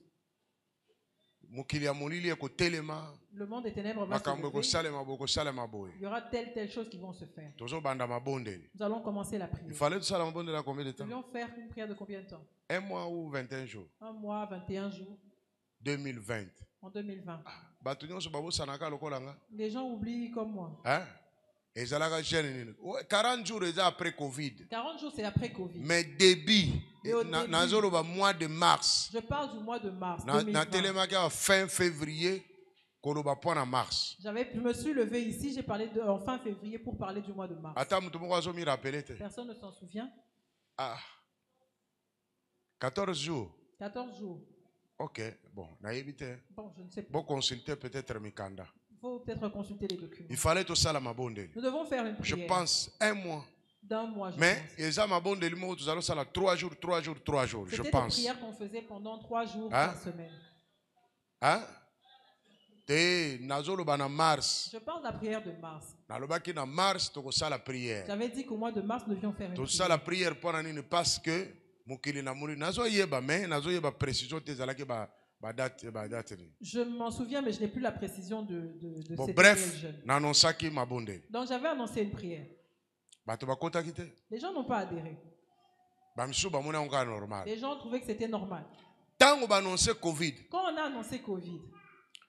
Mokili ya molili ekotelema. Le monde des ténèbres va se Makambo lever. ekosalema bokosalema boye. Il y aura telle chose qui vont se faire. Tozobanda mabondeli. Nous allons commencer la Il prière. fallait tosala mabondeli à combien de Nous temps? devions faire une prière de combien de temps? Un mois ou 21 jours. Un mois, 21 jours, 2020. en 2020. Bato nyonso babosanaka lokola nga. Les gens oublient comme moi. Hein? Ezalaka jeune nini. 40 jours eza après Covid. 40 jours, c'est après Covid. Mais début Et au début, nazoloba mois de mars. je parle du mois de mars Na 2020. telemaki à fin février koloba point mars. Je me suis levé ici, j'ai parlé en fin février pour parler du mois de mars. Ata mutu moko azomi rappeler te. Personne ne s'en souvient. Ah. 14 jours. 14 jours. OK, bon, nayebi te. Bon, je ne sais pas. Bon consulter peut-être mikanda. Il faut peut-être consulter les documents. Il fallait tout ça la mabondeli. Nous devons faire une Je prière pense un mois. d'un mois, je Mais pense. eza mabondeli moko tozalo sala 3 jours, 3 jours, 3 jours, je C'était des pense. prières qu'on faisait pendant 3 jours Hein? par semaine. Hein? Te nazoloba na mars. Je parle de la prière de mars. Nalobaki na mars tokosala prière. J'avais dit qu'au mois de mars, nous devions faire une Tosala prière. prière pour nini parce que mokili na muli nazoyeba mais nazoyeba précision te ezalaki ba date ni. Je m'en souviens, mais je n'ai plus la précision de Bon cette bref, prière jeune. nanonsaki mabondeli. Donc j'avais annoncé une prière. Bato bakotaki te. Les gens n'ont pas adhéré. Bamisu bamona onka normal. Les gens trouvaient que c'était normal. Tango banonce Covid. Quand on a annoncé Covid,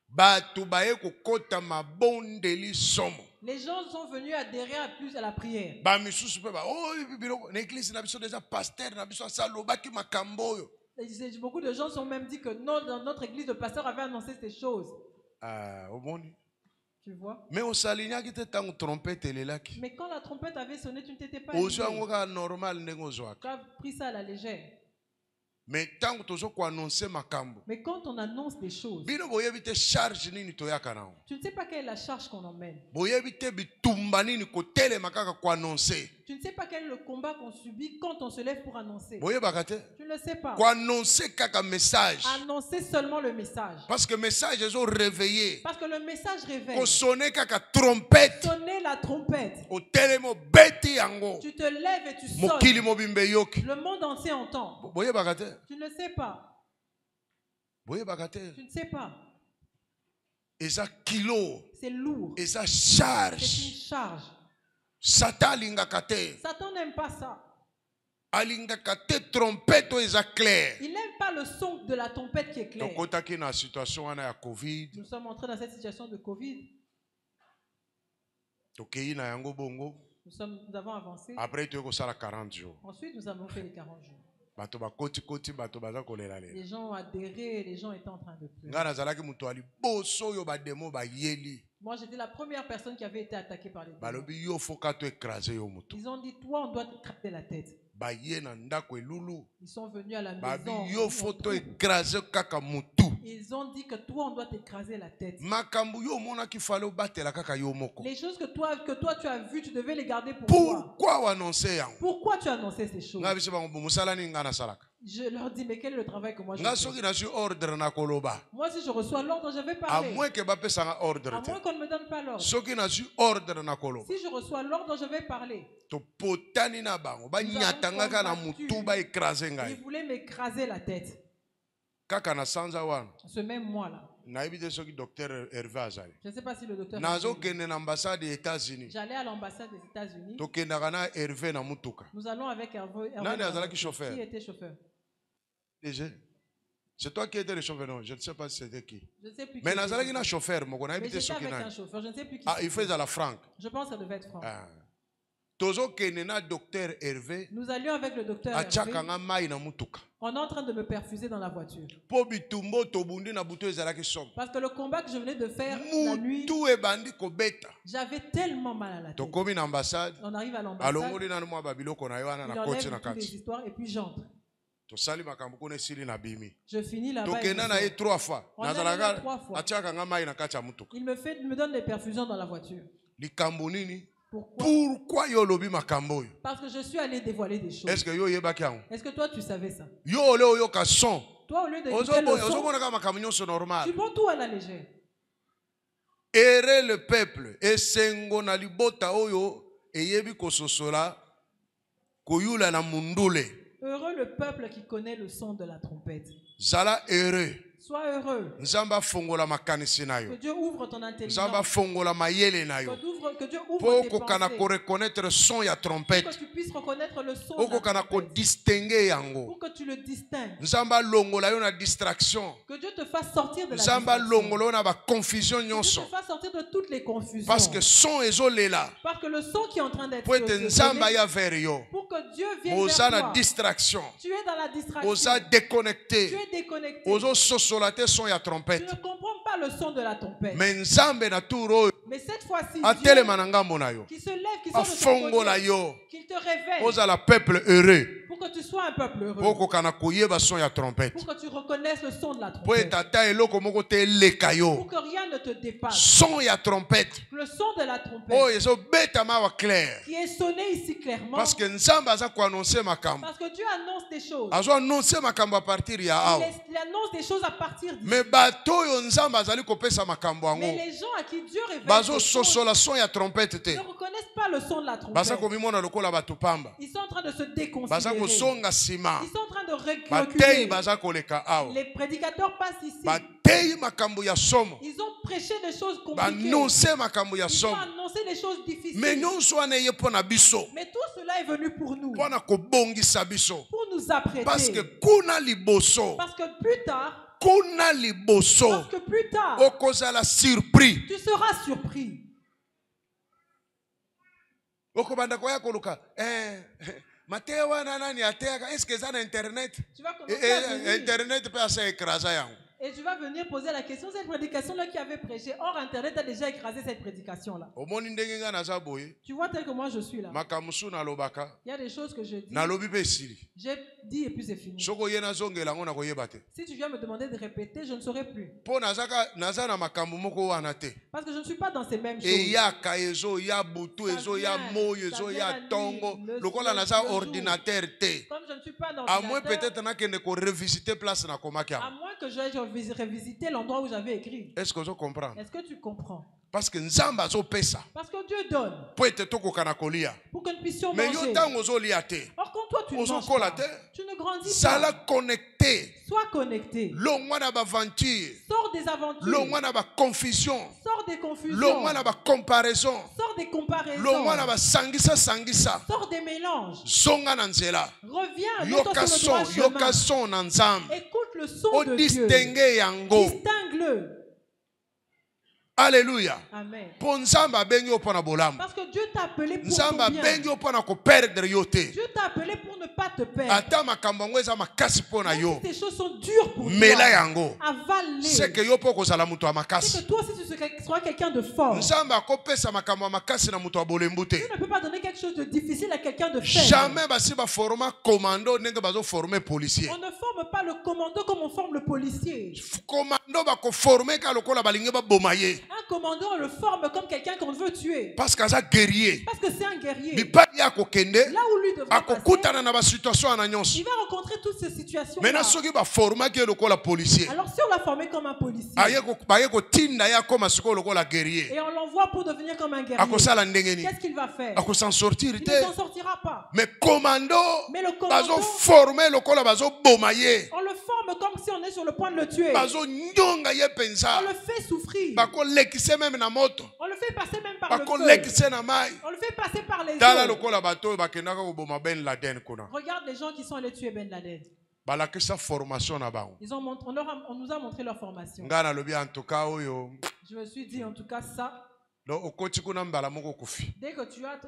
Bato baye kokota mabondeli somo. les gens sont venus adhérer plus à la prière. Bamisusu pe ba oh biloko na église na biso déjà pasteur na biso asalobaki makambo oyo. Beaucoup de gens sont même dit que non, dans notre église, le pasteur avait annoncé ces choses. Au monde. Tu vois? Mais au saligna qui était en trompette et là qui. Mais quand la trompette avait sonné, tu ne t'étais pas Aux élevé. gens normal n'engo Tu as pris ça à la légère. Mais tant que tu as annoncé ma cambo. Mais quand on annonce des choses, Bino boye bite charge nini toyaka nao. tu ne sais pas quelle est la charge qu'on emmène. Boye bite bitumba nini ko tele makaka ko annoncer. Tu ne sais pas quel est le combat qu'on subit quand on se lève pour annoncer. Boye bakate. Tu ne le sais pas. Ko annoncer kaka message. Annoncer seulement le message. Parce que message ils ont réveillé. Parce que le message réveille. Ko sonner kaka trompette. Sonner la trompette. Au tele mo beti yango. Tu te lèves et tu Mokili sonnes. mo bimbe yoki. Le monde entier entend. Boye bakate. Tu ne le sais pas. Boye bakate. Tu ne sais pas. Eza kilo. C'est lourd. Eza C'est charge. une charge. Satan lingaka te. Satan n'aime pas ça. Alingaka te trompette o eza clair. Il n'aime pas le son de la trompette qui est claire. Tokotaki na situation wana ya Covid. Nous sommes entrés dans cette situation de Covid. Tokei na yango bongo. Nous avons avancé. Après tu kosala 40 jours. Ensuite, nous avons fait les 40 jours. Bato bakoti koti bato baza kolela lela. Les gens ont adhéré, les gens étaient en train de pleurer. Nga nazalaki mutu ali boso yo ba demo ba yeli. Moi, j'étais la première personne qui avait été attaquée par les démons. Balobi yo foka to écraser yo mutu. Ils ont dit, toi, on doit te craser la tête. Ba ye na ndako elulu. Ils sont venus à la Babi maison. yo foto écraser kaka mutu. Ils ont dit que toi, on doit t'écraser la tête. Makambu yo mona ki falo batela kaka yo moko. Les choses que toi tu as vues, tu devais les garder pour toi. Pourquoi ou annoncer yango? Pourquoi tu as annoncé ces choses? Nga bisi bango musala ni nga na salaka. Je leur dis, mais quel est le travail que moi je Nga fais? soki na su ordre na koloba. Moi, si je reçois l'ordre, je vais À parler. moins que ba pesa nga ordre À te. moins qu'on ne me donne pas l'ordre. Soki na su ordre na koloba. Si je reçois l'ordre, je vais parler. To potani na bango ba nyatanga ka na mutu ba écraser Ils ngai. voulaient m'écraser la tête. Kaka na sanza wana. Ce même mois-là. Nayebi te soki docteur Hervé azali. Je ne sais pas si le docteur... Nazokende na ambassade des États-Unis. J'allais à l'ambassade des États-Unis. Tokendaka na Hervé na mutuka. Nous allons avec Hervé. Nani azalaki chauffeur? Qui était chauffeur? Déjà. C'est toi qui étais le chauffeur, non? Je ne sais pas si c'était qui. Je ne sais plus qui Mais était nazalaki chauffeur. na chauffeur moko Mais nayebi te j'étais soki avec un nani. chauffeur, je ne sais plus qui Ah, c'était. il faisait la franc. Je pense que ça devait être Franck. Ah. Tozokende na docteur Hervé. Nous allions avec le docteur Hervé. Atiaka nga mai na mutuka. On est en train de me perfuser dans la voiture. Po bitumbo tobundi na buto ezalaki somme. Parce que le combat que je venais de faire la nuit, Mutu ebandi kobeta. j'avais tellement mal à la tête. Tokomi na ambassade. On arrive à l'ambassade, Alongoli nanu mwa babiloko na yo wana il na koti enlève na toutes les kati. histoires et puis j'entre. Tosali makambo kuna esili na bimi. Je finis là-bas. et Tokenda je na ye sors. 3 fois. On est allé Nazalaka 3 fois. atiaka nga mai na kati ya mutuka. Il me donne des perfusions dans la voiture. Likambo nini? Pourquoi? Pourquoi yo lobi makambo yo? Parce que je suis allé dévoiler des choses. Est-ce que yo yebaki yango? Est-ce que toi tu savais ça? Yo ole oyoka son. Toi, au lieu de écouter le son, Ozomona kaka makambo nyonso tu normal. prends tout à la légère. Ere le peuple esengo na libota oyo eyebi kososola koyula na mundule. Heureux le peuple qui connaît le son de la trompette. Zala heureux. Sois heureux. Nzamba fongola makanisi na Que yo. Dieu ouvre ton intelligence. Nzamba fongola mayele na yo. Que Dieu ouvre Po tes kokana pensées. ko reconnaître son ya Pour trompette. que tu puisses reconnaître le son de la Okokana ko trompette. distinguer yango. Pour que tu le distingues. Nzamba longola yo na distraction. Que Dieu te fasse sortir de la Nzamba distraction. longola yo na ba confusion Que Dieu nyonso. te fasse sortir de toutes les confusions. Parce que son ezolela. Parce que le son qui est en train d'être Po ete donné, nzamba ya vers yo. pour que Dieu vienne Oza vers na toi. distraction. Tu es dans la distraction. Oza Tu déconnecté. es déconnecté. Ozo sosola te son ya Tu trompette. ne comprends pas le son de la trompette. Mais nzambe na turo Mais cette fois-ci, atelema Dieu na ngambo na yo. qui se lève, qui sort de ton Afongola côté, yo. qu'il te révèle Ozala peuple heureux. pour que tu sois un peuple heureux. Po kokana koyeba son ya trompette. Pour que tu reconnaisses le son de la Po trompette. etata eloko moko te eleka Pour yo. que rien ne te dépasse. Son ya trompette. Le son de la trompette Oyo ezobetama wa clair. qui est sonné ici clairement. Parce que nzambe aza koannonce makambo. Parce que Dieu annonce des choses. Azo annonce makambo a partir ya awa. Il annonce des choses à partir d'ici. Mais bato oyo nzambe azali kopesa makambo Mais yango. les gens à qui Dieu révèle Bazo des choses sosola son ya trompette te. ne reconnaissent pas le son de la Baza trompette. komimona lokola bato pamba. Ils sont en train de se Baza déconsidérer. kosonga sima. Ils sont en train de Batei reculer. baza koleka awa. Les prédicateurs passent ici. Batei makambo ya somo. Ils ont prêché des choses compliquées. Banonse makambo ya Ils ont somo. annoncé des choses difficiles. Mais nyonso wana eye mpo na biso. Mais tout cela est venu pour nous. Mpo na kobongisa biso. Pour nous apprêter. Parce que kuna liboso. Parce que plus tard, Kuna liboso. parce que plus tard, Okozala surpris. tu seras surpris. Okobanda koya koluka. matewa na nani ateka est-ce que ça na internet Tu vas commencer à venir. internet peut asa écraser yango. Et tu vas venir poser la question, cette prédication-là qui avait prêché, hors Internet a déjà écrasé cette prédication-là. Omoni ndenge nga naza boye. Tu vois tel que moi je suis là. Makamusu na lobaka. Il y a des choses que je dis. Na lobi pe sili. J'ai dit et puis c'est fini. Soko yena zongela ngo na koyeba te. Si tu viens me demander de répéter, je ne saurais plus. Po naza na makambo moko wana te. Parce que je ne suis pas dans ces mêmes choses. Et ya kaezo, ya butu, Ça ezo, ya vient, moyo, ça ezo, vient ya la nuit, tongo. le- Lokola le- naza le jour. ordinateur te. Comme je ne suis pas dans À moins peut-être na kende ko revisiter place na komaki. à moins que j'aille revisiter l'endroit où j'avais écrit. Est-ce que vous comprenez? Est-ce que tu comprends? Parce que nzamba zo pesa. Parce que Dieu donne Po ete toko kana kolia. pour que nous puissions Mais yo manger. tango zo lia te. Or quand toi tu ne Ozo manges kola pas, te. tu ne grandis Sala pas. connecté. Sois connecté. Longwa na ba aventure. Sors des aventures. Longwa na ba confusion. Sors des confusions. Longwa na ba comparaison. Sors des comparaisons. Longwa na ba sangisa sangisa. Sors des mélanges. Zonga na nzela. Reviens. Yoka mets-toi sur le droit son, chemin. yoka son na nzambe. Écoute le son O de Dieu. distingue yango. Distingue-le. Alléluia. Amen. Po nzambe abengi yo mpona bolamu. Parce que Dieu t'a appelé pour Nzambe ton bien. abengi yo mpona koperdre yo te. Dieu t'a appelé pour ne pas te perdre. Ata makambo yango eza makasi mpona Même yo. si ces choses sont dures pour Mela toi, yango. avale-les. C'est que yo mpo kozala moto ya C'est makasi. que toi aussi tu seras quelqu'un de fort. Nzambe akopesa makambo ya makasi na moto ya bolembu te. Tu ne peux pas donner quelque chose de difficile à quelqu'un de faible. Jamais basi baforma commando ndenge bazoforme policier. On ne forme pas le commando comme on forme le policier. Commando bakoforme ka lokola balingi baboma ye. Un commando, on le forme comme quelqu'un qu'on veut tuer. Parce qu'aza guerrier. Parce que c'est un guerrier. Bipai ya kokende Là où lui devrait passer, akokutana na basituation ana nyonso. il va rencontrer toutes ces situations. Maintenant soki baformaki ye lokola policier. Alors si on l'a formé comme un policier Baye kotinda ye akoma sikoyo lokola guerrier. et on l'envoie pour devenir comme un guerrier, Akosala ndenge nini? qu'est-ce qu'il va faire? Akosan sortir Il ne te. s'en sortira pas. Mais commando Mais le bazo commando, former lokola bazo boma ye. on le forme comme si on est sur le point de le tuer. Bazo nyonga ye On penza. le fait souffrir. Bako lekise même na moto. On le fait passer même par le Bako feu. lekise na mai. On le fait passer par les Tala eaux. lokola bato bakendaka koboma Ben Laden kuna. Regarde les gens qui sont allés tuer Ben Laden. Balakisa formation na bango. Ils ont montré, on nous a montré leur formation. Nga na lobi en tout cas oyo. Je me suis dit en tout cas ça, Donc okoti kuna mbala moko kufi. dès que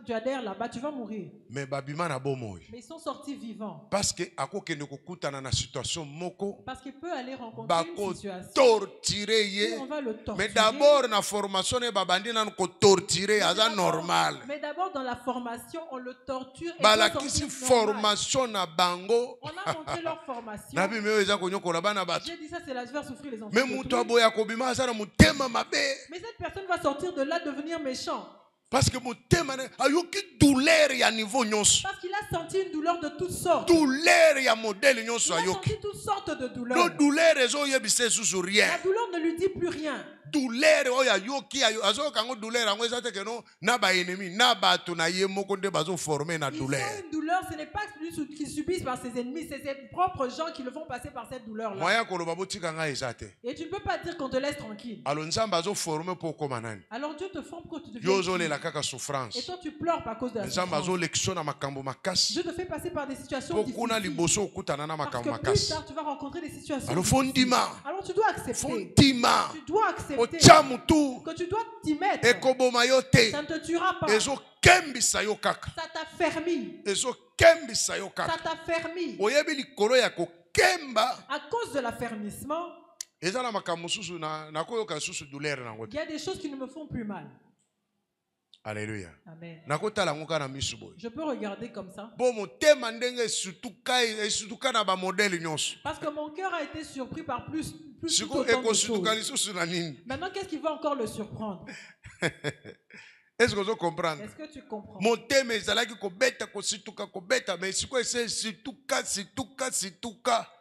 tu adhères là-bas, tu vas mourir. Mais babima na bomoy. Mais ils sont sortis vivants. Parce que akokende kokutana na situation moko Parce qu'il peut aller rencontrer bako une situation torturer où ye. on va le torturer. Mais d'abord na formation ne babandi nan ko torturer aza normal. Mais d'abord dans la formation, on le torture et Balakisi doit sortir normal. formation na bango. On a montré leur formation. Nabi meyo eza konyokola bana bato. J'ai dit ça, c'est la faire souffrir les enfants. Mais d'autrui. mutu aboya kobima aza na mutema mabe. Mais cette personne va sortir de là devenir méchant. Parce que mutema ne ayoki douleur ya niveau nyonso. Parce qu'il a senti une douleur de toutes sortes. Douleur ya modèle Il nyonso a ayoki. senti toutes sortes de douleurs. No douleur ezo yebise susu rien. La douleur ne lui dit plus rien. Douleur oyo ayoki azoyoka ngo douleur yango eza te ke no na ba ennemi na bato na ye moko nde bazo former na Ils douleur. ont une douleur, ce n'est pas lui qui subissent par ses ennemis, c'est ses propres gens qui le font passer par cette douleur-là. Moya koloba botika nga eza te. Et tu ne peux pas dire qu'on te laisse tranquille. Alo nzambe azo former po koma nani. Alors Dieu te forme pour que tu Yo deviennes. ozolela kaka Et souffrance. toi tu pleures par cause de la Nzambe souffrance. azo lekisio na makambo makasi. Dieu te fait passer par des situations Po kuna difficiles. liboso okutana na Parce makambo que plus makasi. tard tu vas rencontrer des situations Alo difficiles. fondima. Alors tu dois accepter. Fondima. Tu dois accepter Otia mutu. que tu dois t'y mettre. Ekoboma yo te. Ça ne te tuera pas. Ezo kembisa yo kaka. Ça t'affermit. Ezo kembisa yo Ça kaka. t'affermit. Oyebi likolo ya kokemba. À cause de l'affermissement, Eza na makambo mosusu na koyoka susu douleur nango il te. y a des choses qui ne me font plus mal. Alléluia. Amen. Nakotala ngo kana misu boy. Je peux regarder comme ça. Bo motema ndenge esutuka na ba modèle nyonso. Parce que mon cœur a été surpris par plus tout Siko autant de ekosutuka choses. lisusu na nini? Maintenant, qu'est-ce qui va encore le surprendre? Est-ce que vous comprenez? Est-ce que tu comprends? Motema ezalaki kobeta kobeta mais siko ese situka.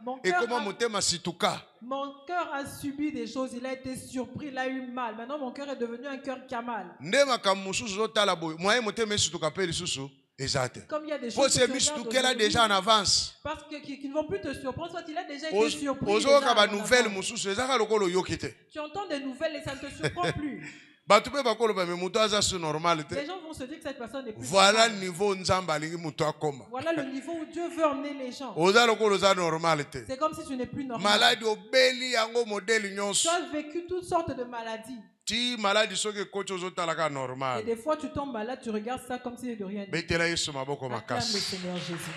Mon Et cœur comment a- motema situka? Mon cœur a subi des choses, il a été surpris, il a eu mal. Maintenant, mon cœur est devenu un cœur qui a mal. Nde makambo mosusu zotala boy. Moye motema esituka pe lisusu ezate. Comme il y a des Po choses se que tu misitukela regardes déjà en aujourd'hui, avance. parce que, qui ne vont plus te surprendre, soit il a déjà été surpris. Ozoka déjà ba en nouvelle avance. mosusu ezaka lokolo yoki te. Tu entends des nouvelles et ça ne te surprend plus. Bato pe bakoloba me mutu aza su normal te. Les gens vont se dire que cette personne n'est plus Voilà le normale. niveau nzambe alingi mutu akoma. Voilà le niveau où Dieu veut emmener les gens. Oza lokolo oza normal te. C'est comme si tu n'es plus normal. Maladi obeli yango modèle Tu nyonso. as vécu toutes sortes de maladies. ti maladie soki ekoti ozotalaka Et normal. des fois, tu tombes malade, tu regardes ça comme si de rien n'était. Betela Yesu maboko Acclame le makasi. Seigneur Jésus.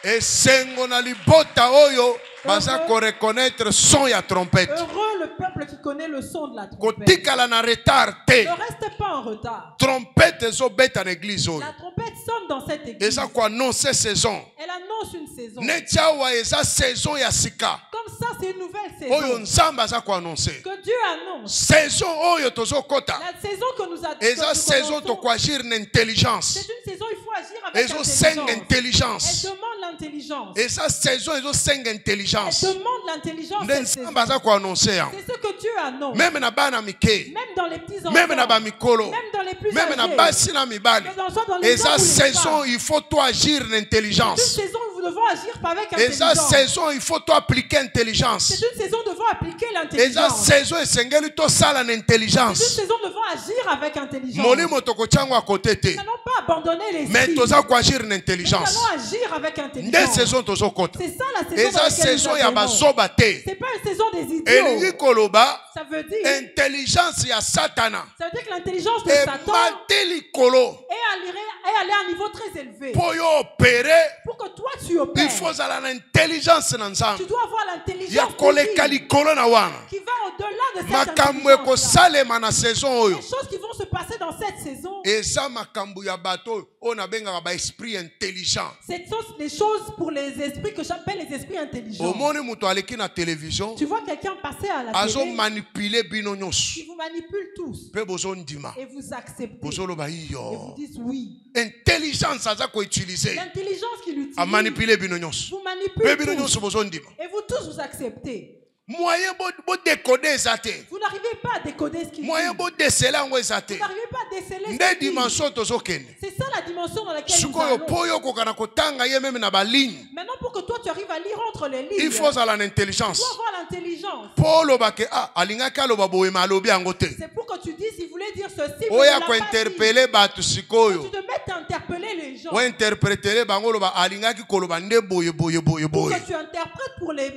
Esengo na libota oyo baza ko reconnaître son ya trompette. Heureux le peuple qui connaît le son de la trompette. Kotikala na retard te. Ne reste pas en retard. Trompette ezobeta na église oyo. La trompette sonne dans cette église. Eza ko annoncer saison. Elle annonce une saison. Neti awa eza saison ya sika. Comme ça, c'est une nouvelle Oyo saison nzambe aza ko annoncer. que Dieu annonce. Saison oyo tozokota. La saison que nous avons. Eza saison to ko agir na intelligence. C'est une saison, il faut agir avec Ezo senga intelligence. intelligence. Elle demande l'intelligence. Eza saison ezo senga intelligence. Elle demande l'intelligence. Nde cette saison. nzambe aza ko annoncer yango. C'est ce que Dieu annonce. Même na bana mike. Même dans les petits enfants. Même na ba mikolo. Même dans les plus Même na âgés. basi na mibali. Mais dans les Eza hommes ou les saison femmes. il faut toi agir na C'est intelligence. une saison où nous devons agir avec Eza intelligence. saison il faut toi appliquer intelligence. C'est une saison où nous devons appliquer Eza l'intelligence. saison esengeli to sala na C'est une intelligence. saison où nous devons agir avec intelligence. Molimo tokochango à côté te. Nous n'allons pas abandonner les Mais toza ko agir na Nous intelligence. allons agir avec Nde intelligence. saison tozokota. C'est ça la saison Eza dans laquelle saison nous ya appelons. bazoba te. C'est pas une saison des Elingi idiots. koloba Ça veut dire, intelligence ya satana. ça veut dire que l'intelligence de Satan Emate likolo. est allée à un niveau très élevé. Po yo opérer. Pour que toi tu opères, Il faut zala na intelligence na nzambe. tu dois avoir Ya l'intelligence koleka divine likolo na wana. qui va au-delà de cette Makambo intelligence. ekosalema na saison oyo. Les choses qui vont se passer dans cette saison, Eza makambo ya bato oyo nabengaka ba esprit intelligent. ce sont des choses pour les esprits que j'appelle les esprits intelligents. Omoni muto aleki na télévision Tu vois quelqu'un passer à la azo télé manipuler bino nyonso. qui vous manipule tous Pe bozo ndima. et vous acceptez Bozoloba et vous iyo. dites oui. Intelligence aza ko utiliser. L'intelligence qu'il utilise A manipuler bino nyonso. vous Pe manipule bino tous nyonso bozo ndima. et vous tous vous acceptez. Moyen bo décoder eza te. Vous n'arrivez pas à décoder ce qu'il dit. Moyen Vous bo déceler yango eza te. n'arrivez pas à déceler ce Nde qu'il dit. dimension tozokende. C'est ça la dimension dans laquelle nous Sikoyo allons. po yo kokana kotanga ye même na ba ligne. Maintenant, pour que toi tu arrives à lire entre les lignes, Il faut zala na tu intelligence. dois avoir l'intelligence. Po lobake alingaki aloba boye malobi yango te. C'est pour que tu dises, il voulait dire ceci, mais il Oya ne ko l'a pas dit. interpeller bato Tu sikoyo. te mets à interpeller les gens. O interpréter bango loba alingaki koloba nde boye boye boye Pour boye. que tu interprètes pour les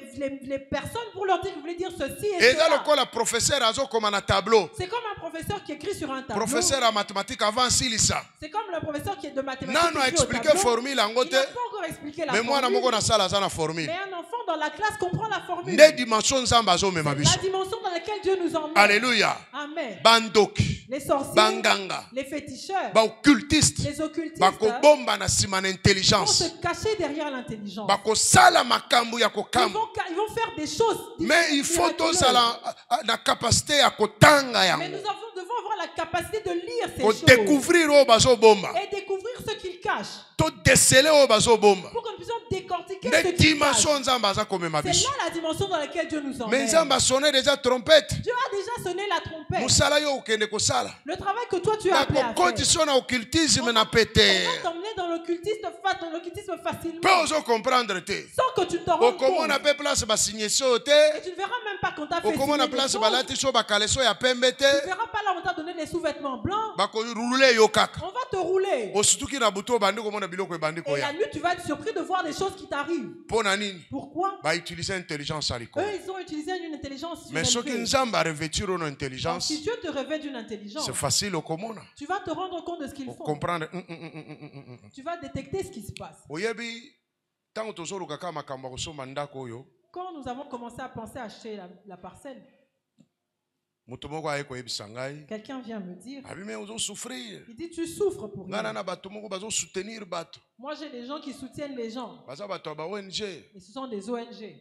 personnes, pour leur dire qu'il voulait dire ceci et Eza cela. lokola professeur azo koma na tableau. C'est comme un professeur qui écrit sur un tableau. Professeur à mathématiques avant silisa. C'est comme le professeur qui est de mathématiques. Nano a qui écrit au expliqué tableau. formule yango Il te. n'a pas encore expliqué la Mais moi na moko formule. na sala za na formule. Mais un enfant dans la classe comprend la formule. Nde dimension nzamba azo mema La biso. dimension dans laquelle Dieu nous emmène. Alléluia. Amen. Bandoki, Les sorciers, banganga, les féticheurs, ba occultiste, les occultistes bakobomba na sima na vont intelligence. se cacher derrière l'intelligence. Bakosala makambo ya Ils kokamba. vont faire des choses. Mais il faut miraculeuses. tozala na capacité ya kotanga Mais yango. nous devons avoir la capacité de lire ces Ko choses découvrir oyo bazobomba. et découvrir ce qu'ils cachent. To déceler oyo bazobomba. Pour que nous puissions décortiquer ce Nde qu'ils cachent. dimension nzamba aza komema C'est biso. là la dimension dans laquelle Dieu nous Mais emmène. nzambe a sonné déjà trompette. Dieu a déjà sonné la trompette. Mosala yo okende kosala. Le travail que toi tu as appelé à faire. Bakokotisa na occultisme na On pete. va t'emmener dans l'occultisme facilement. Pe ozo comprendre te. Sans que tu t'en rendes compte. Okomona pe place basigne so te. Et tu ne verras même pas qu'on t'a fait signer Okomona des place choses. balati so bakale so ya pembe Tu te. ne verras pas là où on t'a donné des sous-vêtements blancs. Bakorule yo kaka. On va te rouler. Osutuki na buto bandi komona biloko ebandi Et la koya. nuit, tu vas être surpris de voir des choses qui t'arrivent. Pona nini? Pourquoi? Ba utiliser intelligence aliko. Eux, ils ont utilisé une intelligence Mais soki surélevée. nzamba revêtir ono Donc, intelligence, si Dieu te revêt d'une intelligence, c'est facile okomona. tu vas te rendre compte de ce qu'ils Pour font. comprendre. Tu vas détecter ce qui se passe. Oyebi tango tozoluka kama makambo kosomba ndako oyo. Quand nous avons commencé à penser à acheter la parcelle, Mutu moko aye koyebisa ngai. quelqu'un vient me dire, Abi me ozo souffrir. il dit, tu souffres pour Ngana rien. na bato moko bazo soutenir bato. Moi, j'ai des gens qui soutiennent les gens. Baza bato ba ONG. Et ce sont des ONG.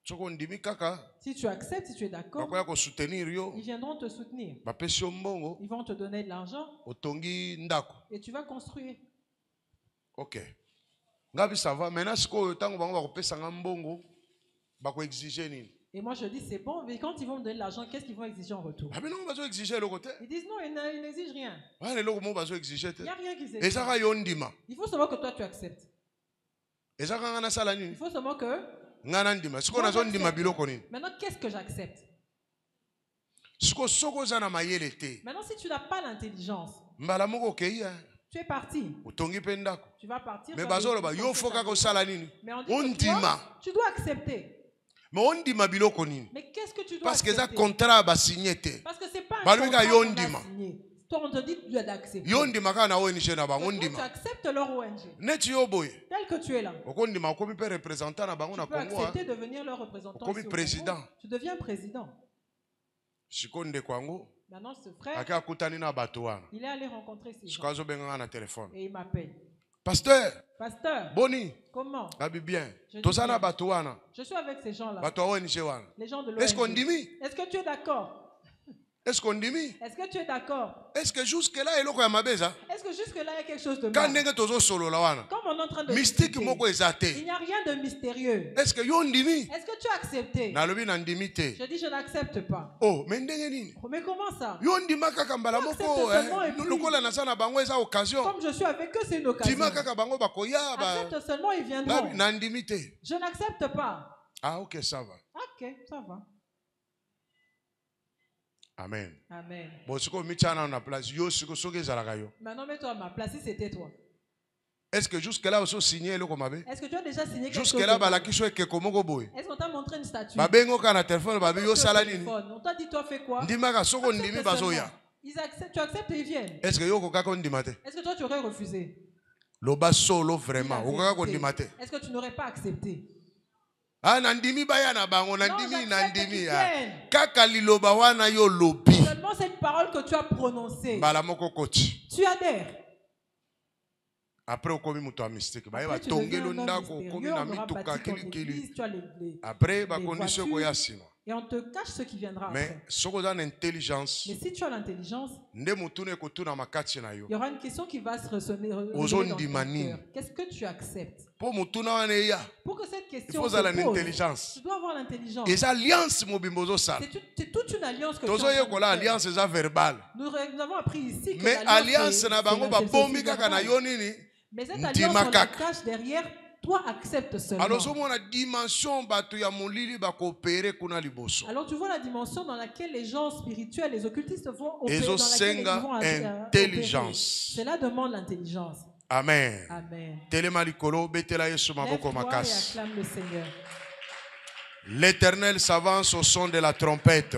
Soko ndimi kaka. Si tu acceptes, si tu es d'accord, Bakoya ko soutenir yo. ils viendront te soutenir. Bapesi yo mbongo. Ils vont te donner de l'argent Otongi ndako. et tu vas construire. Ok. Ngabi ça va. Maintenant siko tango bango bakopesa nga mbongo. Bako exiger nini? Et moi, je dis, c'est bon, mais quand ils vont me donner de l'argent, qu'est-ce qu'ils vont exiger en retour? Abi non bazo exiger le côté. Ils disent, non, ils n'exigent rien. Wana loko mo bazo exiger te. Il n'y a rien qui s'exige. Ezaka yo ndima. Il faut seulement que toi, tu acceptes. Ezaka ngana sala Il nini? faut seulement que... Ngana ndima. Siko Moi, nazo ndima j'accepte. biloko nini? Maintenant, qu'est-ce que j'accepte? Siko soko za na mayele te. Maintenant, si tu n'as pas l'intelligence, Mbala moko okei. tu es parti. Otongi pe ndako. Tu vas partir. Mais dans bazolo des- ba yo foka ko sala nini? Mais on dit que Ondima. toi, tu dois accepter. Mais on dit ma biloko nini? Mais qu'est-ce que tu dois Parce que ça accepter? contrat ba signé té. Parce que c'est pas un Balui ka contrat qu'on yondima. a signé. Toi, on te dit que tu dois l'accepter. Yondima ka na ONG na ba Toi, tu ondima. acceptes leur ONG. Neti yo boye. Tel que tu es là. Okondima okomi pe représentant na bango na Tu peux Congo. accepter de devenir leur représentant. Comme ici au président. Congo. Tu deviens président. Sikonde kwango. Maintenant, ce frère, Aka kutani na bato wana. il est allé rencontrer ces gens. Sikazo benga na téléphone. Et il m'appelle. Pasteur, Pasteur, boni, comment? gabi bien. Je dis Tosana bien. bato wana. Je suis avec ces gens-là. Bato wa ONG wana. Les gens de Est-ce qu'on l'ONG. dimi? Est-ce que tu es d'accord? Est-ce qu'on dimi? Est-ce que tu es d'accord? Est-ce que jusque là eloko ya mabeza? Est-ce que jusque-là, il y a quelque chose de Quand mal? ndenge tozo solo la wana. Comme on est en train de Mystique discuter, moko il ezate. n'y a rien de mystérieux. Est-ce que yo ndimi? Est-ce que tu as accepté? Nalobi na ndimi te. Je dis, je n'accepte pas. Oh, mais ndenge nini? Mais comment ça? Yo ndima kaka mbala Tu moko acceptes seulement et puis- lokola na sana bango eza occasion. Comme je suis avec eux, c'est une occasion. Ndima kaka bango bakoya ba. Accepte seulement, ils viendront. Na ndimi te. Je n'accepte pas. Ah OK, ça va. Ok, ça va. Amen. Amen. Bon, siko michana na place yo siko soki ezalaka yo. Maintenant, mets-toi à ma place si c'était toi. Est-ce que jusque là oso signé eloko mabe? Est-ce que tu as déjà signé quelque chose? Jusque là balaki so ekeko moko boye. Est-ce qu'on t'a montré une statue? Babengo ka na téléphone babi yo sala nini? On t'a dit, toi, fais quoi? Ndimaka soko Accepte ndimi seulement. bazoya. Ils acceptent, tu acceptes et ils viennent. Est-ce que yo kokaka ndima te? Est-ce que toi, tu aurais refusé? Loba solo Dis vraiment. la Okaka vérité. ndima te. Est-ce que tu n'aurais pas accepté? Ah na ndimi baya na bango na Non, ndimi j'accepte na ndimi qu'ils ya. viennent. Kaka liloba wana yo lobi. Seulement cette parole que tu as prononcée. Mbala moko koti. Tu adhères. Après okomi muto a mystique. Baye Après, tu deviens batongelo un homme ndako mystérieux, okomi on na aura mituka bâti ton kilikili. église, tu as Après ba condition voitures. koya sima. et on te cache ce qui viendra Mais après. soko za na intelligence Mais si tu as l'intelligence, nde mutune kotuna makati na yo. il y aura une question qui va se ressonner dans Ozone ton dimani. cœur. Qu'est-ce que tu acceptes? Po mutuna wana ya. Pour que cette Il question faut se avoir pose, l'intelligence. tu dois avoir l'intelligence. Et ça alliance mobimbozo ça. C'est toute une alliance que tu Tozo as yekola alliance eza verbal. Nous avons appris ici que Mais alliance est- na bango c'est ba aussi bombi kaka na verbal. yo nini? Mais cette Ndima alliance, on la kaka. cache derrière, toi accepte seulement. Alors somo na dimension bato ya molili ba coopérer kuna liboso. Alors tu vois la dimension dans laquelle les gens spirituels, les occultistes vont opérer, Ezo dans laquelle ils senga vont intelligence. opérer. Cela demande l'intelligence. Amen. Amen. Telema likolo betela Yesu maboko Lève-toi et makasi. acclame le Seigneur. L'Éternel s'avance au son de la trompette.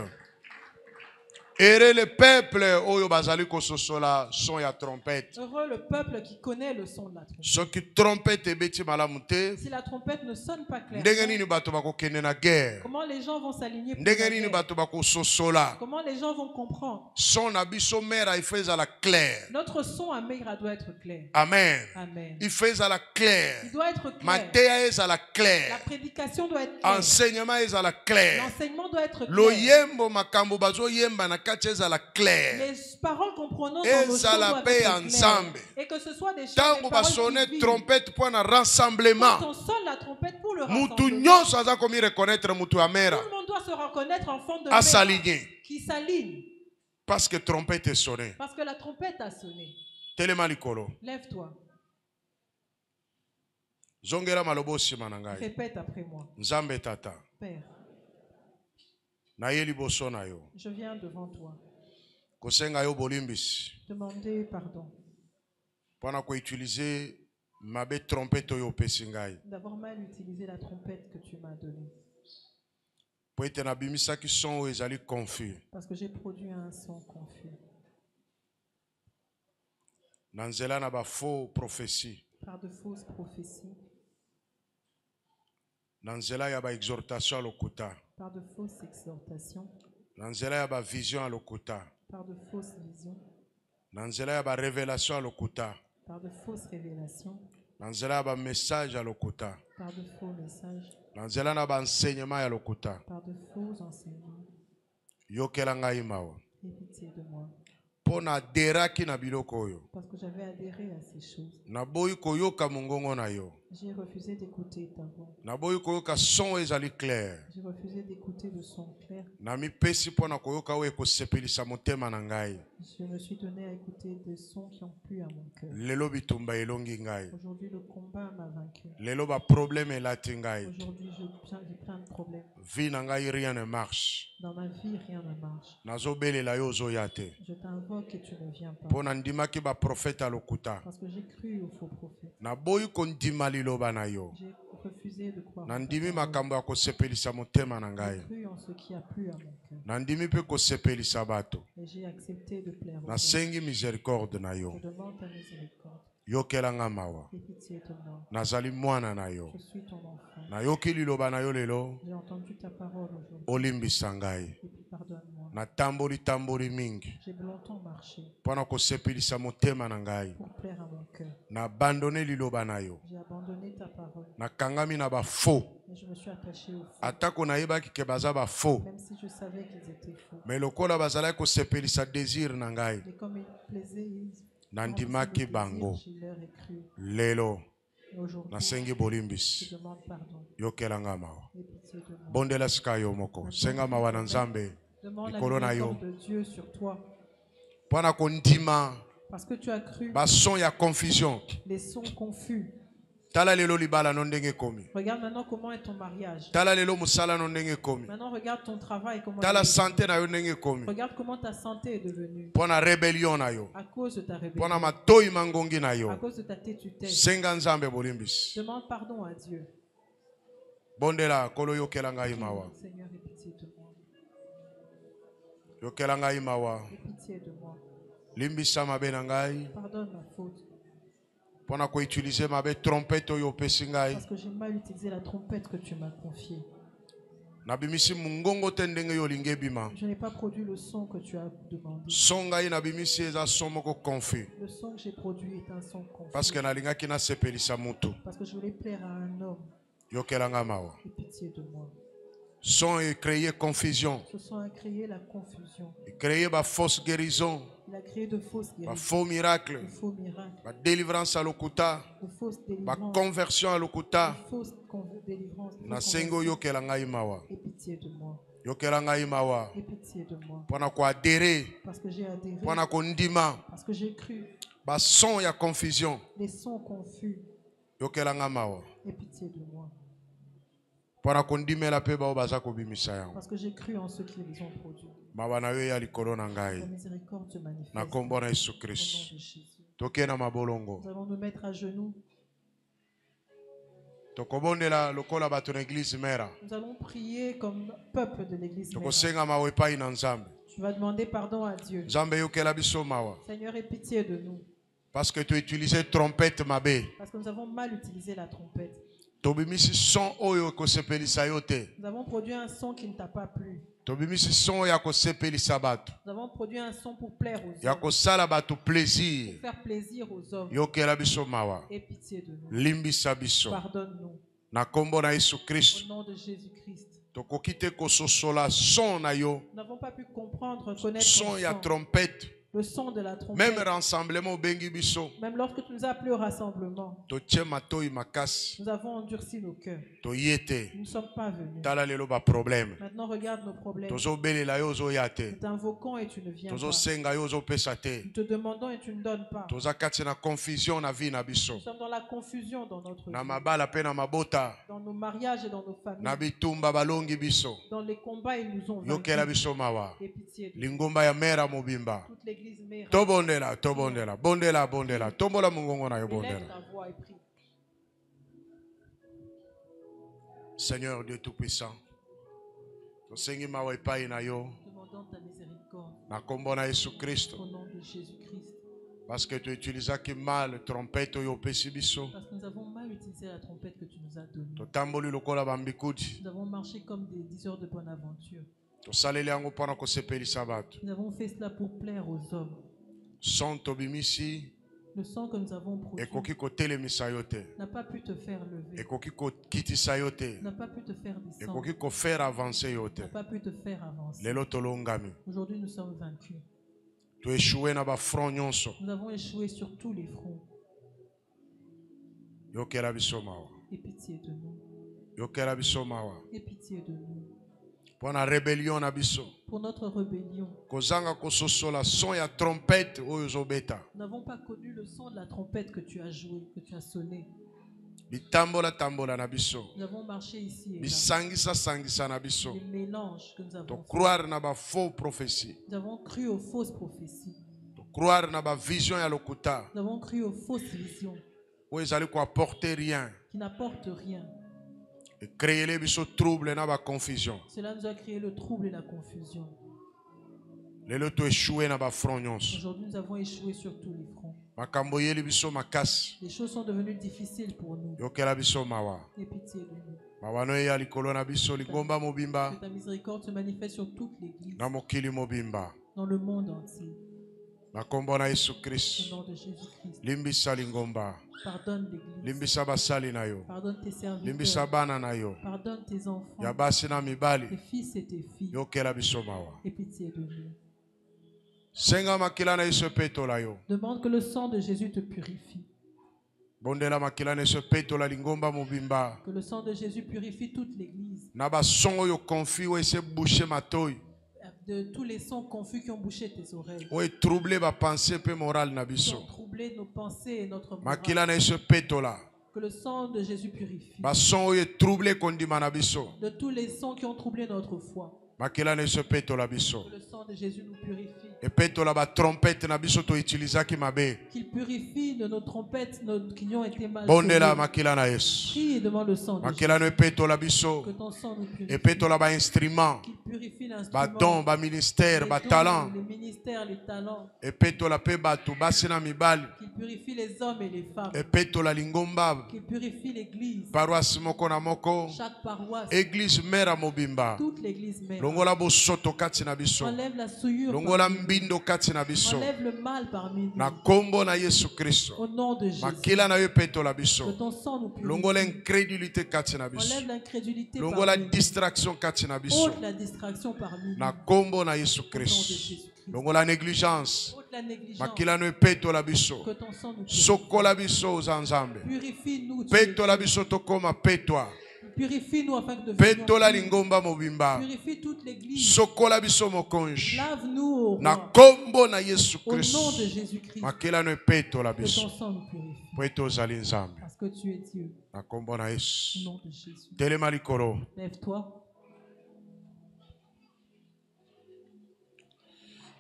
Heureux le peuple oyo bazali kososola son ya trompette. Heureux le peuple qui connaît le son de la trompette. Soki trompette ebeti malamu te, Si la trompette ne sonne pas ndenge clairement, nini bato bakokende na guerre? comment les gens vont s'aligner pour Ndenge la nini guerre? bato bakososola? Comment les gens vont comprendre? Son na biso mère il fait à la claire. Notre son à Meira doit être clair. Amen. Amen. Il fait à la claire. Il doit être clair. Mateya est à la La claire. prédication doit être claire. Enseignement est à la claire. L'enseignement doit être clair. Loyembo makambo bazo yemba na kati est à la claire. Les paroles qu'on prononce Et dans nos ça chants la doivent paix être ensemble. claires. Et que ce soit des chants, Tango des ba paroles sonner qui vivent. trompette pour un rassemblement. Quand on sonne la trompette pour le Mutu rassemblement, nyonso aza komi reconnaître mutu amera. tout le monde doit se reconnaître enfant de À Meira s'aligner. qui s'aligne. Parce que trompette est sonnée. Parce que la trompette a sonné. Telema likolo. Lève-toi. Zongela malobo sima na ngai. Répète après moi. Nzambe tata. Père, Na ye liboso na yo. je viens devant toi. Kosenga yo bolimbisi. Demander pardon Pona ko utiliser mabe trompette oyo opesi ngai. d'avoir mal utilisé la trompette que tu m'as donnée. Po ete nabimisaki son oyo ezali confus. Parce que j'ai produit un son confus. Na nzela na ba faux prophétie. Par de fausses prophéties, Na nzela ya ba exhortation à lokuta. par de fausses exhortations, Na nzela ya ba vision à lokuta. par de fausses visions, Na nzela ya ba révélation à lokuta. par de fausses révélations, Na nzela ya ba message à lokuta. par de faux messages, Na nzela na ba enseignement ya lokuta. par de faux enseignements. Yokela ngai mawa. Aie pitié de moi, Pona deraki na biloko oyo. parce que j'avais adhéré à ces choses. Naboyi koyoka mongongo na yo. J'ai refusé d'écouter ta voix. Naboyi koyoka son oyo ezali clair. J'ai refusé d'écouter le son clair. Namipesi mpona koyoka oyo ekosepelisa motema na ngai. Je me suis donné à écouter des sons qui ont plu à mon cœur. Lelo bitumba elongi ngai. Aujourd'hui, le combat m'a vaincu. Lelo ba problème elati ngai. Aujourd'hui, j'ai plein de problèmes. Vie na ngai rien ne marche. Dans ma vie, rien ne marche. Nazobelela yo ozoya te. Je t'invoque et tu ne viens pas. Mpona ndimaki ba prophète à lokuta. Parce que j'ai cru aux faux prophètes. Naboyi kondima liloba na yo. J'ai refusé refusé de croire en ta Nandimi parole. makambo ya kosepelisa motema na J'ai ngai. cru en ce qui a plu à mon cœur. Nandimi pe kosepelisa bato. Et j'ai accepté de plaire aux hommes. Nasengi miséricorde na Je yo. demande ta miséricorde. Yokelanga mawa. Aie pitié de moi. Nazali mwana na yo. Je suis ton enfant. Nayoki liloba na yo lelo. J'ai entendu ta parole aujourd'hui. Olimbisa ngai. Et puis pardonne-moi. Natamboli mingi. J'ai longtemps marché Mpona kosepelisa motema na ngai. pour plaire à mon cœur. Nabandone liloba na yo. J'ai abandonné ta parole. Nakangami na bafaux. Et je me suis attaché au faux. Atako nayebaki ke baza bafaux. Même si je savais qu'ils étaient faux. Mais lokola bazalaki kosepelisa désir na ngai. Mais comme il plaisait, Nandimaki bango. je leur ai cru. Lelo. Et aujourd'hui, Nasengi je bolimbisi. demande pardon. Yokelanga mawa. Aie pitié de moi. Bondela sika yo moko. Senga mawa na Nzambe. Demande la Likolo na yo. miséricorde de Dieu sur toi. Mpona kondima Parce que tu as cru bason ya confusion. les sons confus. Tala lelo libala no ndenge komi. Regarde maintenant comment est ton mariage. Tala lelo musala no ndenge komi. Maintenant, regarde ton travail. Comment Tala il est. santé na yo ndenge komi. Regarde comment ta santé est devenue. Mpona rébellion na yo. À cause de ta Mpona rébellion. matoyi mangongi na À yo. cause de ta tétutesse. Senga Nzambe bolimbisi. Demande pardon à Dieu. Bondela kolo yokela ngai mawa. Seigneur, aie pitié de moi. Yokela ngai mawa. Aie pitié de moi. Limbisa mabe na ngai. Pardonne ma faute. Mpona koutiliser mabe trompette oyo opesi ngai. Parce que j'ai mal utilisé la trompette que tu m'as confiée. Nabimisi mungongo te ndenge yo olingi ebima. Je n'ai pas produit le son que tu as demandé. Son ngai nabimisi eza son moko confus. Le son que j'ai produit est un son confus. Parce que nalingaki nasepelisa mutu. Parce que je voulais plaire à un homme. Yokela nga mawa. Aie pitié de moi. Son et créer confusion. Ce son a créé la confusion. Et créer ba fausse guérison. Il a créé de fausses Ba guérisons, faux miracle. de faux miracles, Ba délivrance à lokuta. de fausses Ba délivrances, conversion à lokuta. de fausses délivrances. de fausses Nasengo conversions. yokela ngai mawa. Aie pitié de moi. Yokela ngai mawa. Aie pitié de moi. Mpona koadere. Parce que j'ai adhéré. Mpona kondima. Parce que j'ai cru. Ba son ya confusion. Les sons confus. Yokela nga mawa. Aie pitié de moi. Mpona kondimela pe bao baza kobimisa yango. Parce que j'ai cru en ceux qui les ont produits. Mawa na yo ya likolo na La ngai. miséricorde se manifeste. Na Au kombo na Yesu nom Christ. de Jésus. Toke na mabolongo. Nous allons nous mettre à genoux. Tokobondela lokola bato na église mera. Nous allons prier comme peuple de l'église. Mère. Tokosenga mawa epai na Nzambe. Tu vas demander pardon à Dieu. Nzambe yokela biso mawa. Seigneur, aie pitié de nous. Parce que tu utilisais trompette mabe. Parce que nous avons mal utilisé la trompette. Tobimisi son oyo kosepelisa yo te. Nous avons produit un son qui ne t'a pas plu. Tobimisi son ya kosepelisa bato. Nous avons produit un son pour plaire aux Ya hommes. kosala bato Pour plaisir. faire plaisir aux hommes. Yokela biso mawa. Aie pitié de nous. Limbisa biso. Pardonne-nous. Na kombo na Yesu Au Christ. nom de Jésus-Christ. Tokoki te kososola son na yo. Nous n'avons pas pu comprendre, connaître Son ton ya son. trompette. Le son de la trompette. Même rassemblement bengi biso. Même lorsque tu nous as appelés au rassemblement, Totie matoi makasi. nous avons endurci nos cœurs. Toyete. Nous ne sommes pas venus. Tala lelo ba problème. Maintenant, regarde nos problèmes. Tozobelela yo ozoya te. Nous t'invoquons et tu ne viens pas. Tozosenga yo ozopesa te. Nous te demandons et tu ne donnes pas. Toza kati na confusion na vie na biso. Nous sommes dans la confusion dans notre Na vie, mabala pe na mabota. dans nos mariages et dans nos familles. Na bitumba balongi biso. Dans les combats, ils nous ont Yokela vaincus. biso mawa. Aie pitié de nous. Lingomba ya mera mobimba. Toute l'église mère. Tobondela, tobondela, bondela, bondela. Tombola mungongo na yo Élève bondela. ta voix et prie. Seigneur Dieu Tout-Puissant. Tosengi mawa epai na yo. Demandons ta miséricorde Na kombo na Yesu Kristo. au nom de Jésus-Christ. Parce que tu utilisaki mal trompette oyo opesi biso. Parce que nous avons mal utilisé la trompette que tu nous as donnée. Totamboli lokola bambikudi. Nous avons marché comme des diseurs de bonne aventure. Tosaleli yango mpona kosepelisa bato. Nous avons fait cela pour plaire aux hommes. Son tobimisi Le sang que nous avons produit ekoki kotelemisa yo te. n'a pas pu te faire lever, Ekoki kokitisa yo te. n'a pas pu te faire descendre, Ekoki kofaire avancer yo te. n'a pas pu te faire avancer. Lelo tolongami. Aujourd'hui, nous sommes vaincus. Toeshue na bafront nyonso. Nous avons échoué sur tous les fronts. Yokela biso mawa. Aie pitié de nous. Yokela biso mawa. Aie pitié de nous. Mpona rébellion na biso. Pour notre rébellion, Kozanga kososola son ya trompette oyo ozobeta. nous n'avons pas connu le son de la trompette que tu as joué, que tu as sonné. Bitambola tambola na biso. Nous avons marché ici et là. Bisangisa sangisa na biso. Les mélanges que nous avons To fait. croire na ba faux prophétie. Nous avons cru aux fausses prophéties. To croire na ba vision ya lokuta. Nous avons cru aux fausses visions Oyo ezali ko apporter rien. qui n'apportent rien. créer les biso trouble na ba confusion. Cela nous a créé le trouble et la confusion. Lelo to échoué na ba front nyonso. Aujourd'hui, nous avons échoué sur tous les fronts. Makambo yeli biso makasi. Les choses sont devenues difficiles pour nous. Yokela biso mawa. Aie pitié de nous. Mawano ya likolo na biso lingomba mobimba Que ta miséricorde se manifeste sur toute l'Église, na mokili mobimba. dans le monde entier. Na kombo na Yesu Au Christ. nom de Jésus-Christ. Limbisa lingomba. Pardonne l'Église. Limbisa basali na yo. Pardonne tes Limbisa serviteurs. bana na yo. Pardonne tes enfants, Ya basi na tes mibali. fils et tes filles. Yokela biso mawa. Aie pitié de nous. Senga makila na Yesu petola yo. Demande que le sang de Jésus te purifie. Bondela makila na Yesu petola lingomba mobimba. Que le sang de Jésus purifie toute l'Église. Na basongo yo confus o ese boucher matoi. De tous les sons confus qui ont bouché tes oreilles. O troubler ba pensée pe morale na Qui ont biso. troublé nos pensées et notre Makila morale. na Yesu petola. Que le sang de Jésus purifie. Basongo yo troubler kondima na biso. De tous les sons qui ont troublé notre foi. Makila na Yesu petola biso. Que le sang de Jésus nous purifie. Et petola ba trompette na biso to utilizaki mabe. Qu'il purifie de nos trompettes qui ont été mal Bondela sonnées. makila na Yesu. Prie et demande le sang de Jésus. Makila no petola biso. Que ton sang nous purifie. Et petola ba instrument. Qu'il purifie Ba l'instrument. don, ba ministère, les ba dons, talent. les ministères, les talents. Et petola pe batu basi na mibali. Qu'il purifie les hommes et les femmes. Et petola lingomba. Qu'il purifie l'Église. Paroisse moko na moko. Chaque paroisse. Église mère mobimba. Toute l'Église mère. Longola bosoto kati na biso. Enlève la souillure. Longola parmi nous. mbindo kati na biso. Enlève le mal parmi nous. Na kombo na Yesu Kristo. Au nom de Jésus. Makila na yo petola Que biso. ton sang nous purifie. Longola incrédulité kati na biso. Enlève l'incrédulité Longola parmi nous. distraction kati na biso. Ôte la distraction parmi nous. Na kombo na Yesu Au nom de Kristo. Jésus-Christ. Longola négligence. Ôte la négligence. Makila no petola biso. Que ton sang nous purifie. Sokola biso uzanzambe. Purifie-nous. Dieu. Petola biso tokoma petwa. Purifie-nous afin que Petola devenions. lingomba mobimba. Purifie toute l'Église. Sokola biso mokonji. Lave-nous au Na roi. kombo na Yesu Au nom de Kristo. Jésus-Christ. Makila no petola Que biso. ton sang nous purifie. Po ete ozali nzambe. Parce que tu es Dieu. Na kombo na Au Yesu. nom de Jésus. Telema likolo. Lève-toi.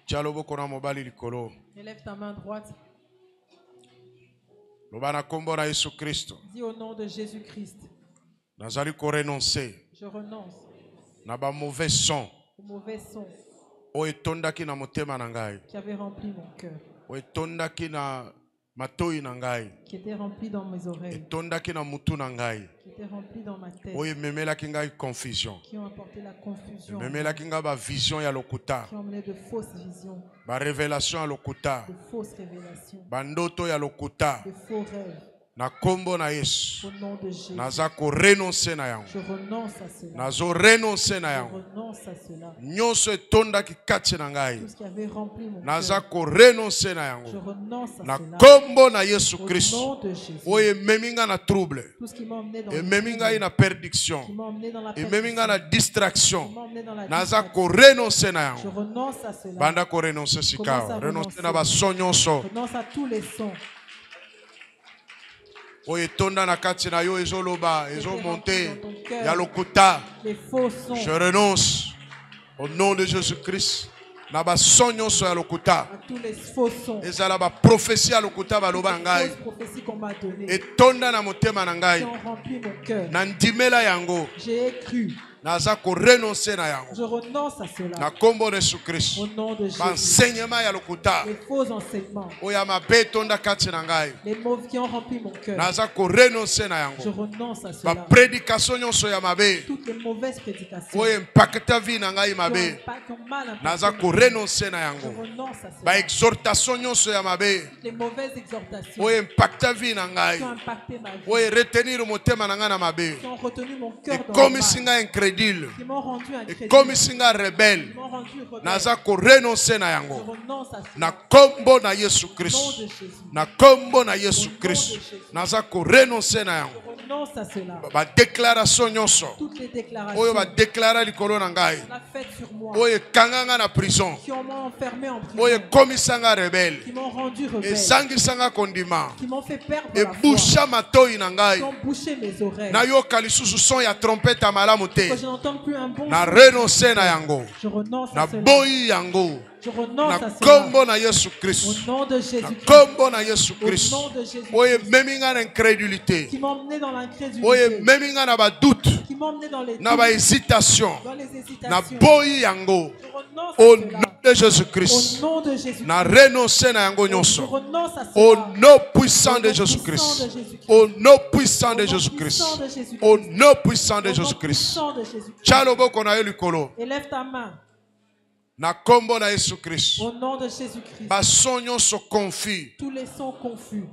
Tia loboko na mobali likolo. Élève ta main droite. Loba na kombo na Yesu Kristo. Dis au nom de Jésus-Christ. Nazali korenoncer Je renonce na ba mauvais son au mauvais son o etondaki na motema na ngai. qui avait rempli mon cœur, O etondaki na matoi na ngai. qui était rempli dans mes oreilles, Etondaki na mutu na ngai. qui était rempli dans ma tête, O ememelaki ngai confusion. qui ont apporté la confusion, Ememelaki ngai ba vision ya lokuta. qui ont mené de fausses visions, Ba révélation ya lokuta. de fausses révélations, Ba ndoto ya lokuta. de faux rêves. Na kombo na Yesu. Au nom de Jésus, Naza ko renoncer na yango. je renonce à cela. Nazo renoncer na Je yango. renonce à cela. Nyonso etondaki kati na ngai. Tout ce qui avait rempli mon Naza cœur, ko renoncer na je yango. renonce à Na cela. kombo na Yesu Au Kristo. nom de Jésus, Oyo ememi nga na trouble. tout ce qui m'a emmené dans Ememi le ngai na perdiction. qui m'a emmené dans la Ememi nga na perdition, qui distraction. m'a emmené dans la Naza distraction. ko renoncer na Je yango. renonce à cela. Banda ko renoncer Commence sikao. à Renoncer renoncer. na baso nyonso. Je renonce à tous les sons. Oyo etonda na kati na yo ezoloba, ezomonte dans ton cœur. ya lokuta. Les faux sons. Je renonce au nom de Jésus-Christ. Na baso nyonso ya lokuta. À tous les faux sons. Ezala ba prophétie ya lokuta baloba Les ngai. fausses prophéties qu'on m'a données. Etonda na motema na Qui ngai. ont rempli mon cœur. Na ndimela yango. J'ai cru. Naza ko renoncer na yango. Je renonce à Na cela. kombo de Jésus-Christ. Au nom de Jésus. Enseignement ya lokuta. Les faux enseignements. Oya mabe etonda kati na ngai. Les mots qui ont rempli mon cœur. Naza ko renoncer na Je yango. renonce à Ba cela. prédication nyonso ya mabe. Toutes les mauvaises prédications. Oyo impacta vie na ngai Qui mabe. ont mal impacté Naza ma ko vie. renoncer na Je yango. renonce à Ba cela. exhortation nyonso ya mabe. Les mauvaises exhortations Oyo impacta vie na ngai. qui ont impacté ma vie. Oyo retenir motema na ngai na mabe. Qui ont retenu mon cœur dans le Ekomisi mal. ngai incrédule. Qui m'ont rendu incrédule. Ekomisi ngai rebelle. Qui m'ont rendu rebelle. Naza ko renoncer na Je yango. renonce à Na cela. kombo na Yesu Au nom Christ. de Jésus. Na kombo na Yesu Christ. Naza ko renoncer na yango. Je renonce à cela. Ba déclaration nyonso. Toutes les déclarations Oyo ba déclara likolo na ngai. qu'on a faites sur moi. Oyo ekanga nga na prison. Qui m'ont enfermé en prison. Oyo ekomisa nga rebelle. Qui m'ont rendu rebelle. Ezangisa nga kondima. Qui m'ont fait perdre la foi. Ebusha matoi na ngai. Qui ont bouché mes oreilles. Nayoka lisusu son ya trompette ya malamu te. Que je n'entends plus un bon Na son. renoncer na yango. Je renonce Na à cela. boyi yango. Je renonce à Na cela. kombo na Yesu Au Christ. nom de Na Jésus-Christ. kombo na Yesu Christ. Au nom de Jésus-Christ. Oye meminga na incrédulité. Qui m'a emmené dans Oye l'incrédulité. meminga na ba doute. Qui m'a emmené dans les Na ba doutes, hésitation. dans les Na hésitations. boyi yango. Je renonce Au à nom cela. de Jésus Au Christ. nom de Jésus-Christ. Na renoncer na yango Je nyonso. renonce à Au cela. nom puissant Au de nom Jésus puissant Christ. de Jésus-Christ. Au nom puissant Au de nom Jésus puissant Christ. de Jésus-Christ. Au nom puissant de Au nom Jésus Christ. puissant de Jésus-Christ. Chalobo kona yo likolo. Élève ta main. Na kombo na Yesu Christ. Au nom de Jésus-Christ. Bason nyonso confus. Tous les sons confus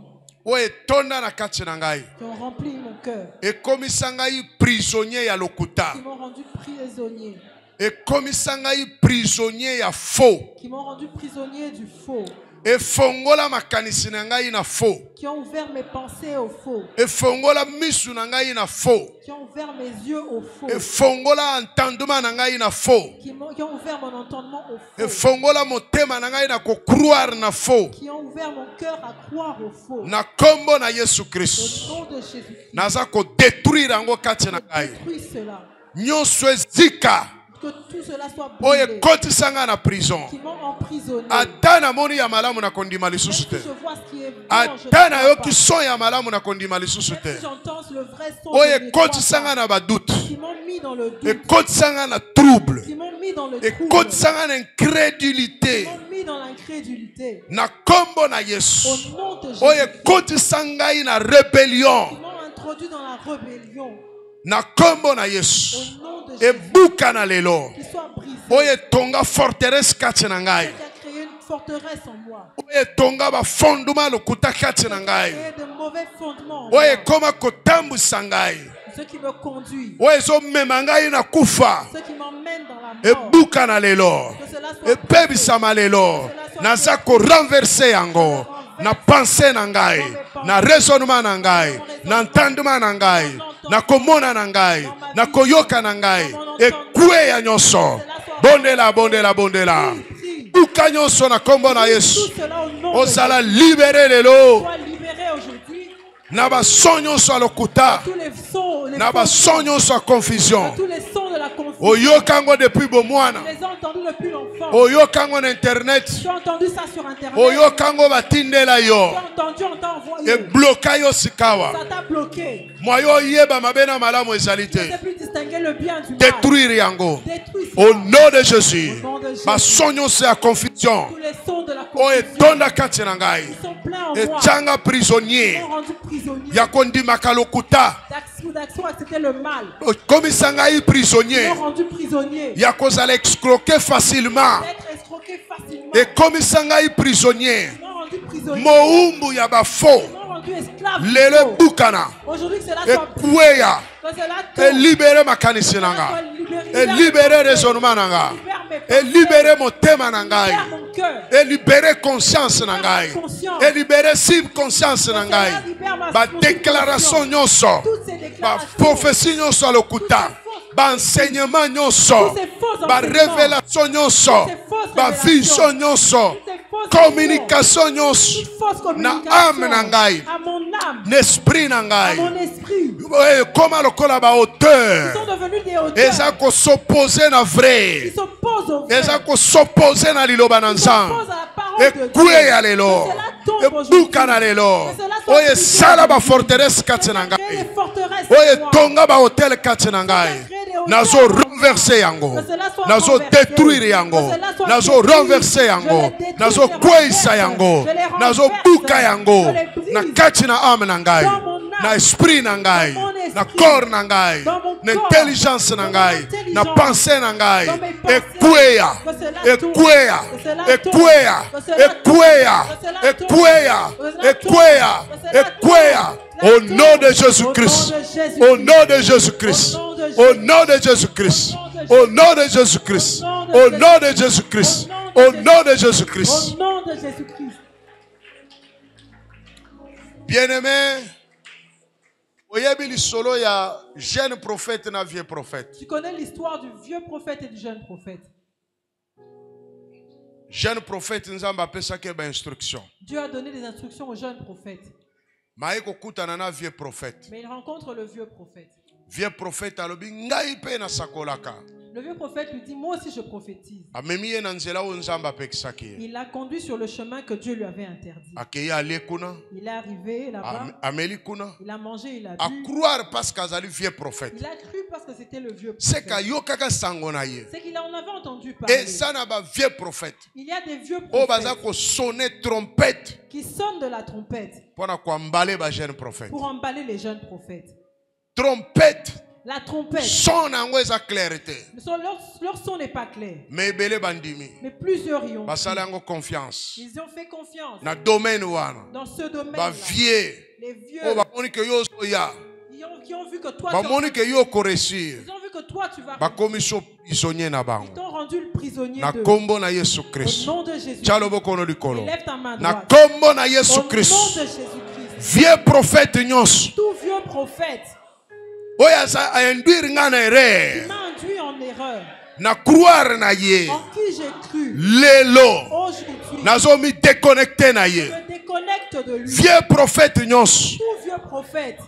Oye tonda na kati na ngai. qui ont rempli mon cœur, Ekomisa ngai prisonnier ya lokuta. qui m'ont rendu prisonnier, Ekomisa ngai prisonnier ya faux. qui m'ont rendu prisonnier du faux, Efongola makanisi na ngai na faux. qui ont ouvert mes pensées au faux, Efongola misu na ngai na faux. qui ont ouvert mes yeux au faux, Efongola entendement na ngai na faux. qui ont ouvert mon entendement au faux, Efongola motema na ngai na kokroire na faux. qui ont ouvert mon cœur à croire au faux. Na kombo na Yesu Christ. Au nom de Jésus-Christ, Naza ko détruire yango kati na ngai. détruis cela, Nyonso ezika. que tout cela soit Oye brûlé, kotisa ngai na prison. qui m'ont emprisonné. Ata namoni ya malamu na kondima Même lisusu si te. je vois ce qui est bon, je Ata ne crois nayoki pas. son ya malamu na kondima lisusu Même te. si j'entends le vrai son, je Oye ne crois kotisa ngai pas. na badoute. Qui m'ont mis dans le doute, Ekotisa ngai na trouble. qui m'ont mis dans le trouble, Ekotisa ngai na qui incrédulité. m'ont mis dans l'incrédulité. Na kombo na Au Yesu. nom de Oye Jésus, kotisa ngai na rébellion. qui m'ont introduit dans la rébellion. Na kombo na Au Yesu. nom de Jésus, Ebuka na lelo. qui soit brisé. Oye tonga forteresse kati na ngai. Qui a créé une forteresse en moi. Oye tonga bafonduma lokuta kati na ngai. Créé de mauvais fondements en Oye moi. koma kotambwisa ngai. Ce qui me conduit, Oye ezomema ngai na kufa. ce qui m'emmène dans la mort. Ebuka na lelo. Que cela soit brisé. Ebebisama lelo. Naza korenverse yango. Na pensée na ngai. Na raisonnement na ngai. Na entendement na ngai. Na komona na ngai. Na koyoka na ngai. Ekue ya nyonso. Bondela, bondela, bondela. Prie. Buka nyonso na kombo na Yesu. Tout cela au nom de Ozala libéré lelo. Sois libéré aujourd'hui. Na bason nyonso ya lokuta. Tous les sons, les Na faux bason sons, nyonso ya confusion. tous les sons de la confusion. Oyokango depuis bomwana. Je les ai entendus depuis l'enfant. Oyokango na internet. J'ai entendu ça sur Internet. Oyokango batindela yo. J'ai entendu, on t'a envoyé. Ebloka yo sikawa. Ça t'a bloqué. Mwayo oyeba mabe na malamu ezali Tu ne te. sais plus distinguer le bien du mal. Détruire yango. Détruis Au ça. nom de Jésus. Au nom de Jésus. Bason nyonso ya confusion. Tous les sons de la Oyo confusion etonda kati na ngai. qui sont pleins en moi. Etianga Ils prisonnier. m'ont rendu prisonnier. Ya kondimaka lokuta. D'action accepter le mal. Komisa ngai Ils prisonnier. m'ont rendu prisonnier. Ya kozala escroquer facilement. D'être escroqué facilement. Ekomisa ngai prisonnier. Ils m'ont rendu prisonnier. Moumbu ya bafo. Ils m'ont rendu esclave. Lelo ebukana. Aujourd'hui, que cela soit pris. Ekweya. Que cela tombe. Elibere makanisi na nga. Elibere raisonnement na nga. Elibere motema na ngai. Libère mon cœur. Elibere conscience na ngai. Elibere subconscience na ngai. Ba déclaration nyonso. Toutes ces Ba déclarations. prophétie nyonso lokuta. Ba enseignement nyonso. Tous ces faux Ba enseignements. révélation nyonso. Ba vision nyonso. Toutes ces fausses Communication nyonso. Toute fausse Na communication. âme na ngai. À mon âme. N'esprit na À ngai. mon esprit. Koma lokola ba Ils hauteur. sont devenus des hauteurs. Eza ko s'opposer na Ils vrai. s'opposent au vrai. Eza ko s'opposer na liloba na Ils s'opposent nzambe. à la parole de Dieu. Ekweya lelo. Que cela tombe aujourd'hui. Ebuka na lelo. Que cela soit Oye brisé sala ba aujourd'hui. forteresse kati na Créer ngai. des forteresses Oye en moi. tonga ba hotel kati na ngai. Nazo renverser yango. Nazo détruire yango. Nazo renverser yango. Nazo kweisa yango. Nazo buka yango. Na kati na âme na ngai. Na esprit na ngai. Na corps na ngai. Na intelligence na ngai. Na pensée na ngai. Ekweya. Ekweya. Ekweya. Ekweya. Ekweya. Ekweya. Ekweya. Au nom de Jésus-Christ. Au nom de Jésus-Christ. Au nom de Jésus-Christ. Au nom de Jésus-Christ. Au nom de Jésus-Christ. Au nom de Jésus-Christ. Au nom de Jésus-Christ. Bien-aimé, oyebi lisolo ya jeune prophète na vieux prophète. Tu connais l'histoire du vieux prophète et du jeune prophète. Jeune prophète nzambe apesaki ba instruction. Dieu a donné des instructions au jeune prophète. Maye kokutana na vieux prophète. Mais il rencontre le vieux prophète. Vieux prophète alobi ngai pe na sakolaka. Le vieux prophète lui dit, moi aussi je prophétise. Amemi ye na nzela oyo Nzambe apekisaki ye. Il l'a conduit sur le chemin que Dieu lui avait interdit. Akei alie kuna, Il est arrivé là-bas, ameli kuna, il a mangé, il a a bu. croire parce qu'azali vieux prophète. Il a cru parce que c'était le vieux C'est prophète. kayokaka sango na ye. C'est qu'il en avait entendu parler. Et ça n'a pas vieux prophète. Il y a des vieux Oh baza prophètes ko sonner trompette qui sonnent de la trompette pour na kwambale ba jeune prophète. pour emballer les jeunes prophètes. Trompette La trompette, son nango eza clarté. leur son n'est pas clair. Mais ebele bandimi. Mais plusieurs y ont Basala cru. yango confiance. Ils ont fait confiance Na domaine wana. dans ce Ba domaine-là. vieux. Les vieux Oh ba moni ke yo ya. qui ont vu que toi, Ba tu moni ke yo ko réussir. ils ont vu que toi, tu vas Ba komisho prisonnier na Ils bango. t'ont rendu le prisonnier Na de kombo na Yesu au Christ. nom de Jésus. Tchalo boko no likolo. Lève ta main Na droite. kombo na Yesu Au nom de Christ. Jésus-Christ. Vieux prophète nyonso. Tout vieux prophète Oya sa a induire nga na qui erreur. m'a induit en erreur, Na croire na ye. en qui j'ai cru, Lelo. aujourd'hui, Nazo mi déconnecté na ye. je me déconnecte de lui. Vieux prophète nyonso. Tout vieux prophète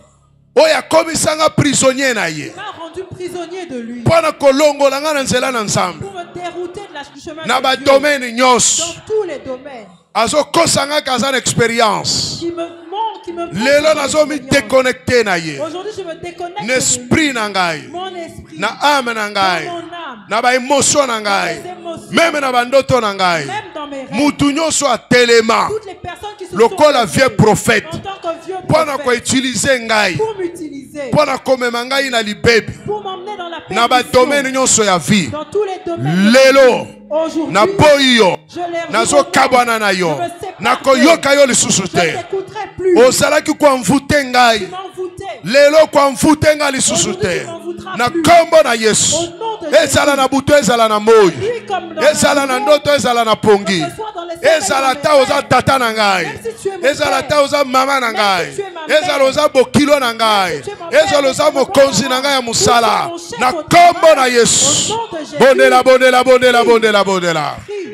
Oya komisanga prisonnier na ye. m'a rendu prisonnier de lui Pona kolongola nga na nzela na Nzambe. pour me dérouter de la chemin Na ba de Dieu domaine nyonso. dans tous les domaines. Azo kosanga kaza na expérience. Qui me manque, qui me manque Lelo de nazo mi l'expérience. déconnecté na ye. Aujourd'hui, je me déconnecte de N'esprit na ngai. lui. Mon esprit, Na âme na dans ngai. mon âme, Na ba émotion na dans ngai. mes émotions, Même na ba ndoto na ngai. même dans mes rêves. Mutu nyonso atelema. Toutes les personnes qui se Lokola sont vieux levées prophète. en tant que vieux Pona ko prophète utiliser ngai. pour m'utiliser, Pona komema ngai na libebi. pour m'emmener dans la Na ba domaine perdition, nyonso ya vie. dans tous les domaines. Lelo. Aujourd'hui, Na boyi yo. je les Nazo kabwana na yo. je me sépare Na d'eux. koyoka yo lisusu Je te. ne t'écouterai plus. Ozalaki koamvute Tu ngai. m'envoûtais. Lelo koamvute ngai lisusu Aujourd'hui, te. tu m'en voudras Na plus. kombo na Yesu. Au nom de Ezala Jésus. na butu, ezala na moi. Lui comme dans Ezala na ndoto, ezala na pongi. que ce soit dans les sommeils, Ezala dans ta les oza rêves. tata na ngai. Même si tu es mon Ezala père. ta oza mama na Même ngai. si tu es ma mère. Ezala oza bokilo na ngai. Même si tu es mon père, Ezala oza tu es mon mokonzi papa. na ngai ya Tu mosala. es mon chef Na au kombo travail. na Yesu. Au nom de Jésus. Bondela, bondela, bondela, bondela, bondela. Prie.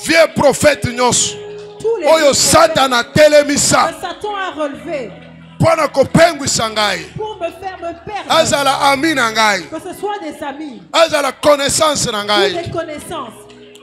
Vieux prophète nyonso. Tous les Oyo vieux Satan prophètes atelemisa. que Satan a relevé Pona kopengwisa ngai. pour me faire me perdre. Azala ami na ngai. Que ce soit des amis Azala connaissance na ou ngai. des connaissances.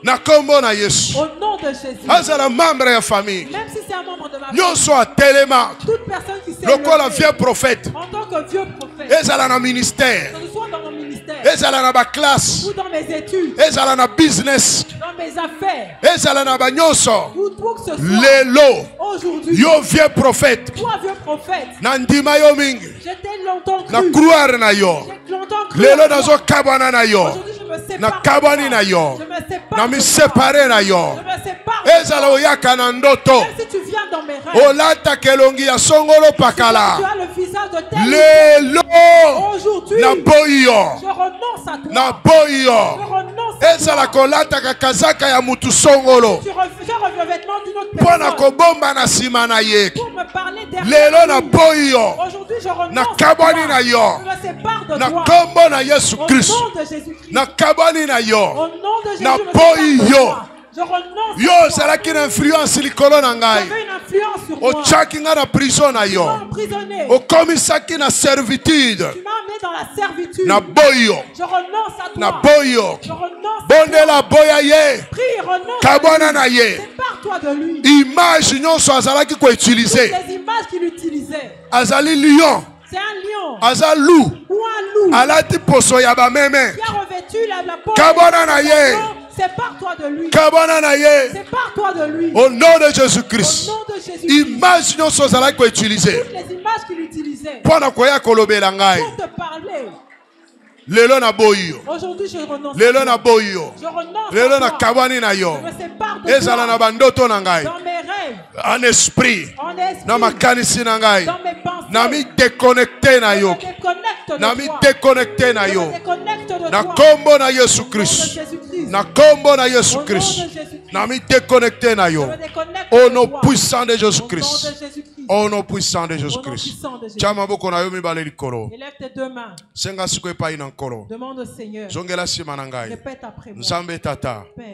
Na kombo na Yesu. Au nom de Jésus. Azala membre ya famille. Même si c'est un membre de ma famille. Nyonso atelema. Toute personne qui s'est Lokola levée vieux prophète. en tant que vieux prophète, Ezala na ministère. que ce soit dans mon ministère Ezala na ba classe. ou dans mes études, Ezala na business. dans mes affaires, Ezala na ba nyonso. ou où que ce soit, Lelo. aujourd'hui, Yo vieux prophète. toi vieux prophète, Na ndima yo mingi. j'étais longtemps Na cru, croire na yo. j'ai longtemps cru Lelo en toi. nazo kabwana na yo. Aujourd'hui je me sépare Na de kabwani toi. na yo. Je me sépare Na de mi toi. séparé na yo. Je me sépare de Ezala toi. oyaka na ndoto. Même si tu viens dans mes rêves, Olata kelongi ya songolo pakala. tu as le visage de tel Lelo. aujourd'hui, Na boyi yo. je renonce à toi. Na boyi Je yo. renonce à Ezala toi. kolataka kazaka ya mutu songolo. Je refais le vêtement d'une autre Pona personne kobomba na sima na ye. pour me parler derrière Lelo na lui. boyi yo. Aujourd'hui, je renonce Na à toi. kabwani na yo. Je me sépare de Na toi. kombo na Yesu Au Christ. nom de Jésus-Christ. Na kabwani na Au yo. nom de Jésus, Na je me boyi sépare de yo. toi. Je renonce Yo à toi. ozalaki na influence likolo na ngai. J'avais une influence sur moi. Otyaki nga na prison na Tu m'as yo. emprisonné. Okomisaki na servitude. Tu m'as amené dans la servitude. Na boyi yo. Je renonce à toi. Na boyi yo. Je renonce à toi. Bondela boya ye. Prie, renonce Kabwana à na lui. ye. Sépare-toi de lui. Image nyonso azalaki koutilize. Les images qu'il utilisait. Azali lion. C'est un lion Aza loup. ou un loup Alati poso ya bameme. qui a revêtu la peau. Kabwana na ye. Sépare-toi de lui. Kabwana na ye. Sépare-toi de lui. Au nom de Au Jésus-Christ. nom de Jésus. Image nyonso azalaki koutilize. Toutes les images qu'il utilisait Pona koya kolobela ngai. pour te parler. Lelo na boyi yo. Aujourd'hui, je renonce. Lelo à na toi. boyi yo. Je renonce. Lelo à na toi. kabwani na yo. Je me sépare de Ezala na toi. bandoto na ngai. Dans mes rêves, En esprit. en esprit, Na makanisi na ngai. dans mes pensées. Na mi déconnecté na Je yo. me déconnecte de Na mi toi. déconnecté na Je yo. me déconnecte de Na toi. kombo na Yesu Au nom de Christ. Jésus-Christ. Na kombo na Au Yesu nom de Christ. Jésus-Christ. Na mi déconnecté na Je yo. me déconnecte Au de nom toi. puissant de Au nom Jésus-Christ. de Jésus-Christ. Au nom puissant de Au nom Jésus-Christ. puissant de Jésus. Tia maboko na yo mibale likolo. Élève tes deux mains. Senga siko epai na nkolo. Demande au Seigneur. Zongela sima na ngai. Répète après moi. Nzambe tata. Père,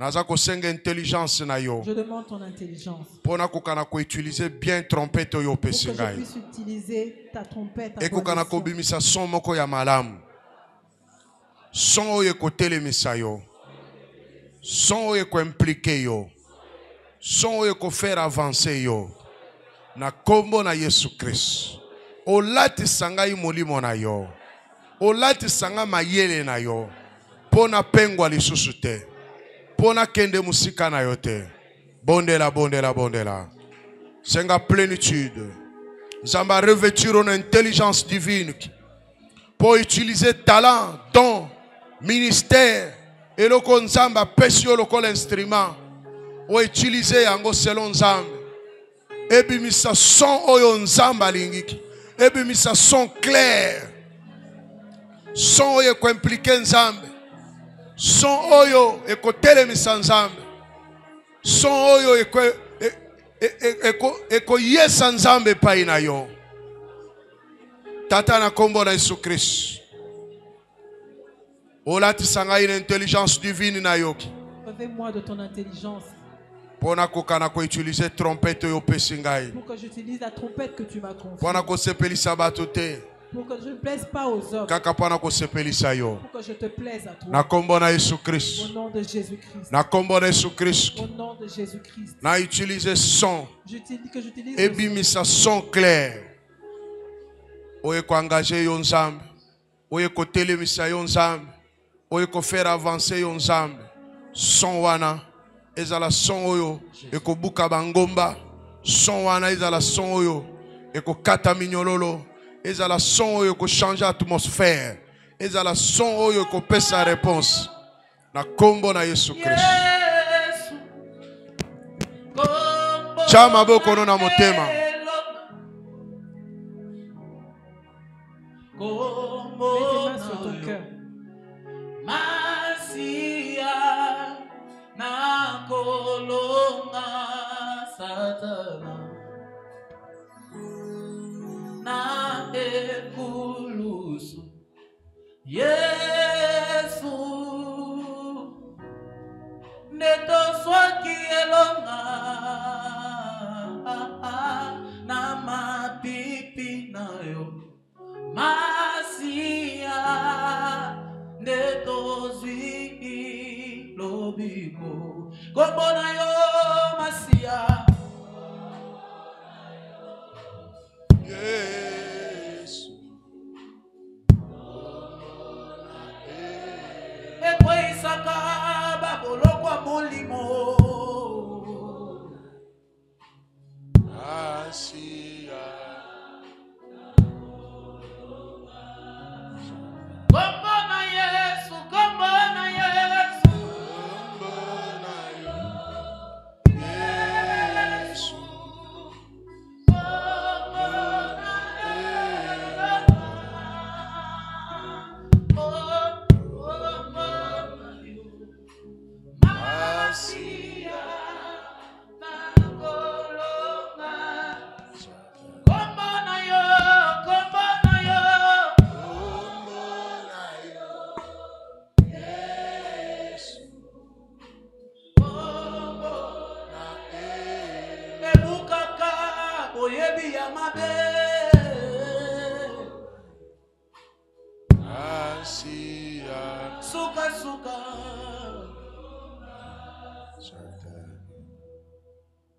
naza kosenga intelligence na yo Je demande ton intelligence pona kokana ko utiliser bien trompette oyo pour que opesi je ngai puisse utiliser ta trompette à ekokana bon escient. kobimisa son moko ya malamu son oyo ekotelemisa yo son oyo ekoimplike yo son oyo ekofaire avancer yo na kombo na Yesu Christ. Olatisa ngai molimo na yo, olatisa ngai mayele na yo pona pengwa lisusu te, pona kende musika na yo te. Bondela, bondela, bondela. Senga plénitude. Nzamba revêtir une intelligence divine pour utiliser talent, don, ministère et le nzamba pesio le instrument ou utiliser yango selon nzambe. Ebimisa son oyo nzamba lingiki. Ebimisa son clair. Son oyo ko impliquer nzambe. Son oyo ekotelemisa nzambe. Son oyo eko yesa nzambe pai na yo. Tata na kombo na Yesu Christ. Olatisa ngai une intelligence divine na yoki. Revêt-moi de ton intelligence Pona kokana ko utiliser trompette yo pesi ngai. pour que j'utilise la trompette que tu m'as confiée. Pona ko sepelisa bato te. Pour que je ne plaise pas aux hommes. Kaka pona ko sepelisa yo. Pour que je te plaise à toi. Na kombo na Yesu Christ. Au nom de Jésus-Christ. Na kombo na Yesu Christ. Au nom de Jésus-Christ. Na utiliser son. Que j'utilise Ebimisa son clair. Oye ko engager yo nzambe. Oye ko telemisa yo nzambe. Oye ko faire avancer yo nzambe. Son wana ezala son oyo eko buka bangomba. Son wana ezala son oyo eko kata minyololo. Ezala son oyo eko changer atmosphère. Ezala son oyo eko pesa réponse. Na kombo na Yesu Christ. Chama boko no na motema. Mets tes mains sur ton cœur. Masia na kolonga satana na ekulusu Yesu neto swaki elonga na mapipi na yo Masia neto zwi lobiko Kombona yo Masia Yes. Ekwe isaka babolokwa molimo Asia. Kombona Yesu, kombona Yesu Yesu.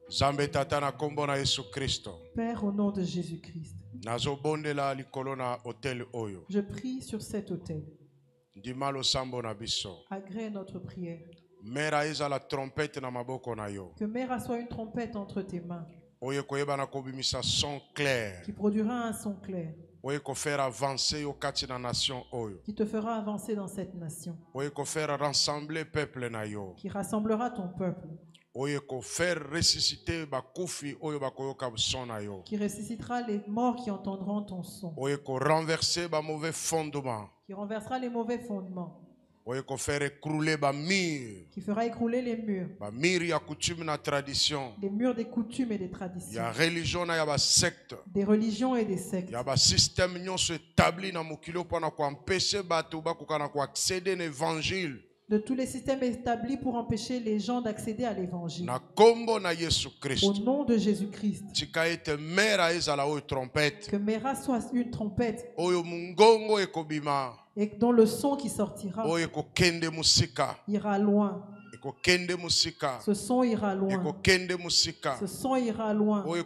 Zambe tata na kombo na Yesu Kristo. Père, au nom de Jésus-Christ, Nazobondela likolo na hotel oyo. je prie sur cet autel. Ndimalo sambo na biso. Agrée notre prière. Mera eza la trompette na maboko na yo. Que Mère soit une trompette entre tes mains Oye koyeba na kobimisa son clair. qui produira un son clair, Oye ko faire avancer yo kati na nation oyo. qui te fera avancer dans cette nation, Oye ko faire rassembler peuple na yo. qui rassemblera ton peuple, Oye ko faire ressusciter bakufi oyo bakoyoka son na yo. qui ressuscitera les morts qui entendront ton son, Oye ko renverser ba mauvais fondements. qui renversera les mauvais fondements, Oye ko faire écrouler ba mur. qui fera écrouler les murs, Ba mur ya coutume na tradition. les murs des coutumes et des traditions, Ya religion na ya ba secte. des religions et des sectes, Ya ba système nyonso établi na mokili pona ko empêcher bato bakoka na ko accéder na évangile. de tous les systèmes établis pour empêcher les gens d'accéder à l'évangile. Na kombo na Yesu Au Christ. nom de Jésus-Christ, Tika ete mera ezala oyo trompette. que Mera soit une trompette Oyo mungongo ekobima. et dont le son qui sortira Oyo ekokende musika. ira loin. Ekokende musika. Ce son ira loin. Ekokende musika. Ce son ira loin, Oyo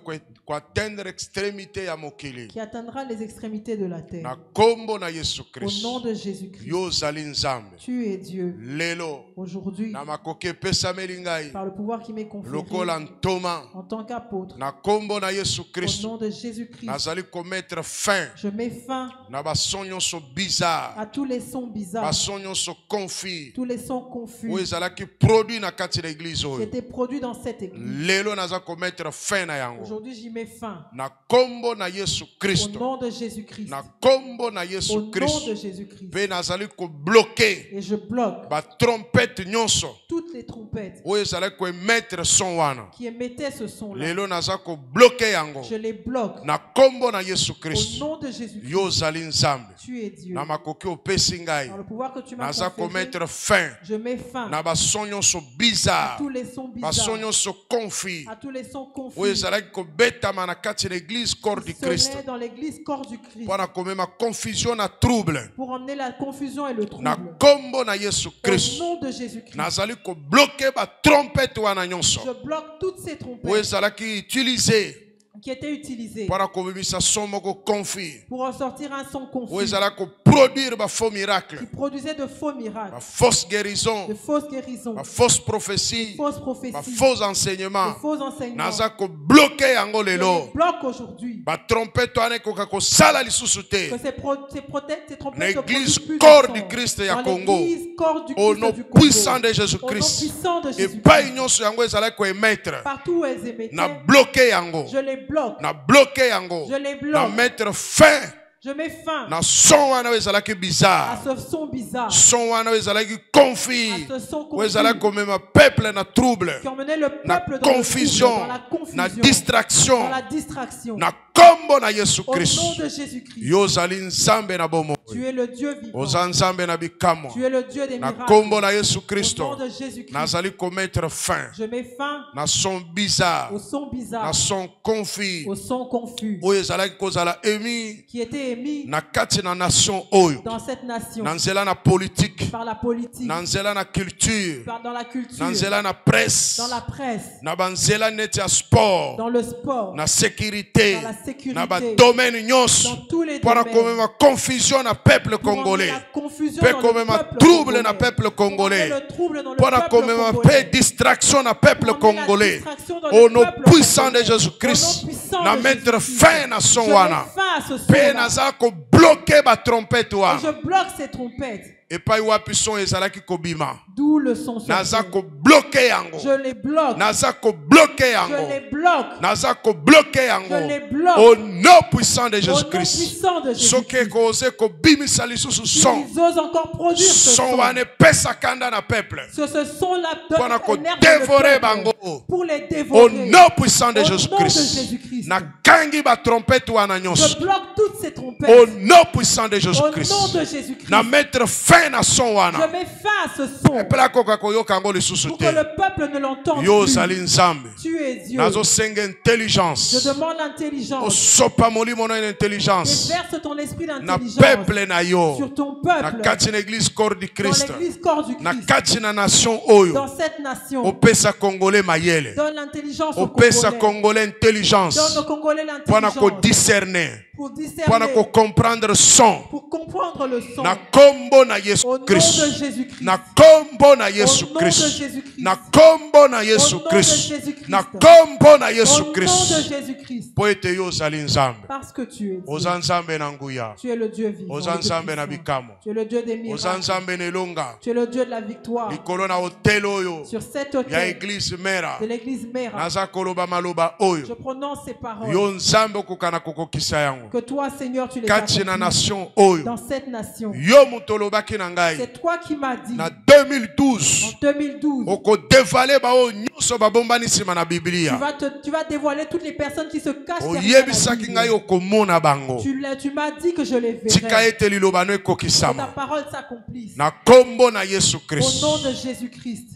atteindre extrémité ya mokili. qui atteindra les extrémités de la terre. Na kombo na Yesu Au Christ. nom de Jésus-Christ, Yo zali nzambe. tu es Dieu. Lelo. Aujourd'hui, Na makoki epesameli ngai. par le pouvoir qui m'est conféré Lokola ntoma. en tant qu'apôtre, Na kombo na Yesu au Christ. nom de Jésus-Christ, Nazali komettre fin. je mets fin Na bason nyonso bizarre. à tous les sons bizarres, Bason nyonso confus. tous les sons confus Oyo ezalaki produit na kati na église qui oyo. étaient produits dans cette église. Lelo naza komettre fin na yango. Aujourd'hui, j'y mets fin. Na kombo na Yesu Au Kristo. nom de Jésus-Christ. Na kombo na Au Yesu nom de Kristo. Jésus-Christ. Pe nazali ko bloquer Et je bloque ba trompette nyonso. toutes les trompettes Oyo ezalaki ko mettre son wana. qui émettaient ce son-là. Lelo naza ko bloquer yango. Je les bloque. Na kombo na Yesu Au Kristo. nom de Jésus-Christ. Yo zali nzambe. Tu es Dieu. Na makoki opesi ngai. Par le pouvoir que tu m'as Naza ko conféré, mettre fin je mets fin na bason nyonso à bizarre. tous les sons Bason bizarres, nyonso confus. à tous les sons Oyo confus. ezalaki kobetama na kati na église corps du Qui Christ. sonnaient dans l'église corps du Christ Mpona komema confusion na trouble. pour emmener la confusion et le Na trouble. kombo na Yesu Au Christ. nom de Jésus-Christ, Nazali kobloke ba trompette wana nyonso. je bloque toutes ces Oyo trompettes ezalaki utilisé qui étaient utilisées mpona kobimisa son moko confus. pour ressortir un son Oyo confus ezalaki koproduire ba faux miracles. qui produisait de faux Ba miracles, fausse de guérison. fausses guérisons, Ba fausse prophétie. fausses Ba prophéties, faux de enseignements. faux enseignements. Naza kobloke yango Je les lelo. bloque aujourd'hui. Ba trompette wana ekoka kosala lisusu te. Que ces trompettes ne L'église produisent plus corps de du son. Christ ya Dans Congo. l'église corps du Au Christ nom du Congo. puissant de Au nom Jésus-Christ. puissant de Epai Jésus-Christ. nyonso yango ezalaki koemettre. Partout où elles émettaient, Na bloqué yango. je les bloque. Na bloqué yango. Je les Na bloque. mettre fin. Je mets fin Na son wana oyo ezalaki à bizarre. ce son bizarre, Son wana oyo ezalaki confus. à ce son Oyo confus ezalaki komema peuple na trouble. qui emmenait le Na peuple dans, confusion. dans la confusion, Na distraction. dans la distraction. Na kombo na Yesu Au nom Christ. de Jésus-Christ, Yo ozali nzambe na bomoi. tu es le Dieu vivant. Oza nzambe na bikamwa. Tu es le Dieu des Na miracles. kombo na Yesu Au nom Kristo. de Jésus-Christ, Nazali komettre fin. je mets fin Na son bizarre. au son bizarre, Na son confus. au son confus Oyo ezalaki kozala émis qui était émis na kati na nation oyo. dans cette nation Na nzela na politique. par la politique, Na nzela na culture. dans la culture, Na nzela na presse. dans la presse, Na banzela neti ya sport. dans le sport, Na sécurité. dans la sécurité, Na badomaine dans nyonso. tous les Mpona domaines, komema confusion na peuple pour emmener congolais. la confusion Mpe dans le komema peuple trouble na congolais, peuple pour congolais. emmener le trouble dans le Mpona peuple komema congolais, mpe distraction na peuple pour emmener la congolais. distraction dans Au le nom peuple puissant de congolais. Au nom Jésus-Christ. puissant Na de mettre Jésus-Christ. fin na son Je wana. mets fin à ce Mpe son-là. naza kobloke batrompete Et wana. je bloque ces trompettes, Epai wapi son ezalaki kobima. d'où le son Naza sorti. kobloke yango. Je les bloque, Naza kobloke je yango. les bloque, Naza kobloke je yango. les bloque. Au nom puissant de Au nom Jésus-Christ. puissant de Soki Jésus-Christ. ekoze kobimisa lisusu son. Ils osent encore produire ce Son son. wana epesa kanda na peuple. Ce son-là Mpona donne énerve kodévorer le bango. peuple pour les Au dévorer. nom puissant de Au nom de Jésus-Christ. Jésus-Christ. Nakangi batrompete wana Je nyonso. bloque toutes ces trompettes. Au nom puissant de Au nom Jésus-Christ. de Jésus-Christ. Na mettre fin na son Je wana. mets fin à ce son Epela koka koyoka yango lisusu pour te. que le peuple ne l'entende Yo plus. ozali nzambe. Tu es Dieu. Nazosenga Je intelligence. demande l'intelligence. Osopa molimo na intelligence. Déverse ton esprit Na d'intelligence peuple na yo. sur ton Na peuple, kati na église corps du dans Christ. l'église corps du Na Christ, kati na nation oyo. dans cette nation. Opesa congolais mayele. Donne l'intelligence aux Opesa Congolais. congolais intelligence. Donne aux Congolais Mpona l'intelligence kodiscerner. pour Mpona discerner, comprendre son. pour comprendre le son. Na kombo na Yesu Au nom de Christ. Jésus-Christ. Na kombo na Yesu Au nom de Christ. Jésus-Christ. Na kombo na Au Yesu nom de Christ. Jésus-Christ. Na kombo na Au Yesu nom de Christ. Jésus-Christ. Po ete yo ozali nzambe. Parce que tu es Dieu. Oza nzambe na nguya. Tu es le Dieu vivant. Oza le Dieu nzambe na puissant. bikamo. Tu es le Dieu des Oza miracles. nzambe na elonga. Tu es le Dieu de la victoire. Likolo na hotel oyo. Sur cet Ya autel église mera. de l'église Mère, Naza koloba maloba je oyo. prononce ces paroles. Yo nzambe okokana kokokisa yango. bango. Que toi, Seigneur, tu les Kati na accomplis nation oyo. dans cette nation. Yo mutolobaki na ngai. C'est toi qui m'as dit Na 2012. en 2012. Oko dévaler ba o nyonso ba bombani sima na Biblia. Tu vas dévoiler toutes les personnes qui se cachent O derrière la yebisaki ngai Bible. okomona bango. Tu m'as dit que je les Tika verrai. ete liloba no Que ta ekokisama. parole s'accomplisse. Na kombo na Yesu Au Christ. nom de Jésus-Christ.